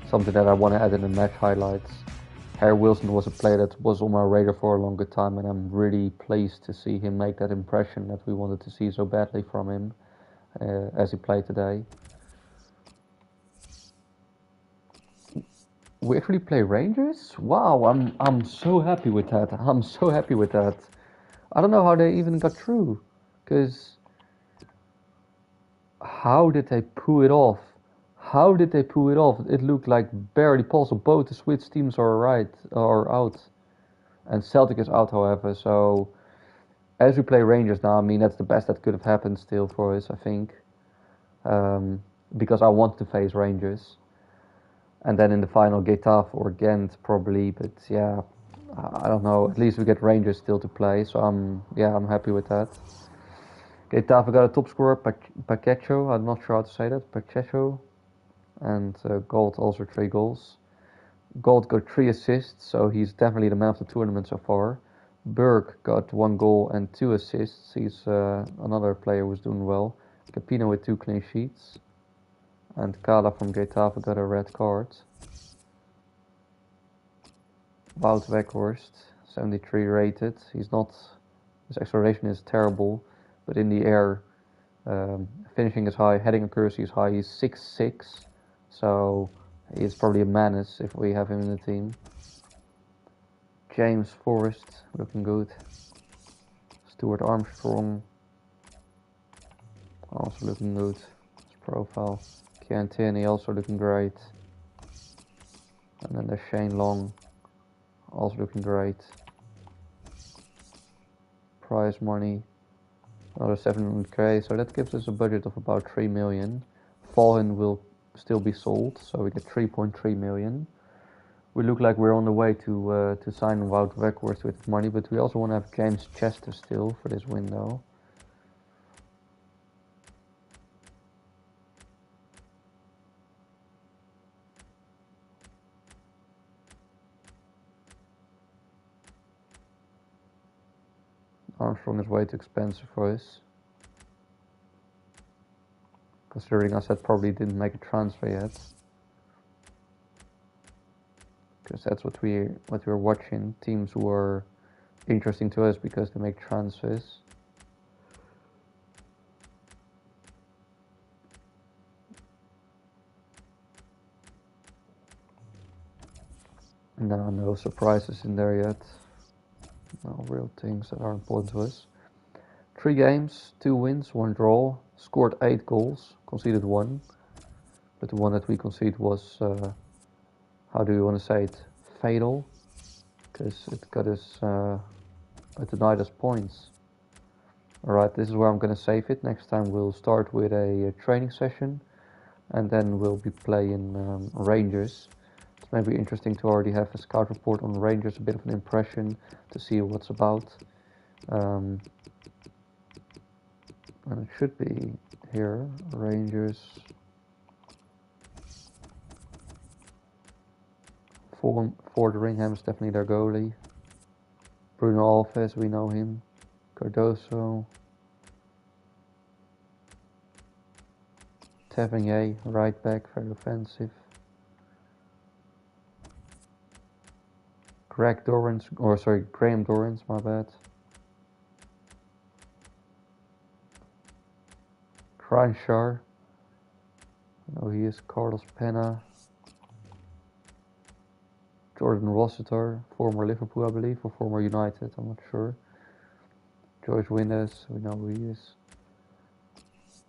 Something that I want to add in the match highlights. Harry Wilson was a player that was on my radar for a longer time, and I'm really pleased to see him make that impression that we wanted to see so badly from him as he played today. We actually play Rangers? Wow, I'm so happy with that. I'm so happy with that. I don't know how they even got through, because how did they pull it off? How did they pull it off? It looked like barely possible. Both the Swiss teams are out, and Celtic is out, however. So as we play Rangers now, I mean, that's the best that could have happened still for us, I think. Because I want to face Rangers. And then in the final, Getafe or Ghent probably, but yeah, I don't know. At least we get Rangers still to play, so I'm happy with that. Getafe got a top scorer, Pacheco. I'm not sure how to say that, Pacheco, and Gold also 3 goals. Gold got 3 assists, so he's definitely the man of the tournament so far. Berg got 1 goal and 2 assists. He's another player who's doing well. Capino with 2 clean sheets. And Kala from Getafe got a red card. Wout Weghorst, 73 rated. His acceleration is terrible, but in the air, finishing is high, heading accuracy is high. He's 6'6", so he's probably a menace if we have him in the team. James Forrest, looking good. Stuart Armstrong, also looking good. His profile. Kian Tierney also looking great. And then there's Shane Long, also looking great. Prize money, another 700k, so that gives us a budget of about 3 million. Fallen will still be sold, so we get 3.3 million. We look like we're on the way to sign Wout Weghorst with money, but we also want to have James Chester still for this window. Armstrong is way too expensive for us, considering I said probably didn't make a transfer yet, because that's what we're watching, teams who are interesting to us because they make transfers. No surprises in there yet. No real things that are important to us. 3 games, 2 wins, 1 draw, scored 8 goals, conceded 1. But the one that we conceded was, how do you want to say it, fatal, because it got us, it denied us points. Alright, this is where I'm going to save it. Next time we'll start with a training session, and then we'll be playing Rangers. It's maybe interesting to already have a scout report on Rangers, a bit of an impression to see what's about. And it should be here, Rangers. Forderingham is definitely their goalie. Bruno Alves, we know him. Cardoso. Tavernier, right back, very offensive. Graham Dorrance, my bad. Kranjčar. I know he is. Carlos Pena. Jordan Rossiter, former Liverpool, I believe, or former United, I'm not sure. Joyce Windass, we know who he is.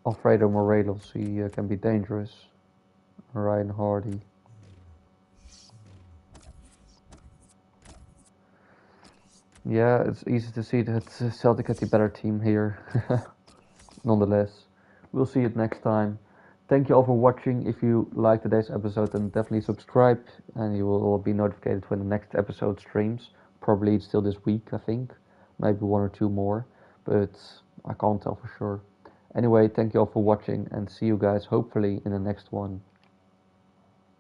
Alfredo Morelos, he can be dangerous. Ryan Hardy. Yeah, it's easy to see that Celtic had the better team here. Nonetheless, we'll see it next time. Thank you all for watching. If you liked today's episode, then definitely subscribe, and you will all be notified when the next episode streams. Probably it's still this week, I think. Maybe 1 or 2 more, but I can't tell for sure. Anyway, thank you all for watching, and see you guys hopefully in the next one.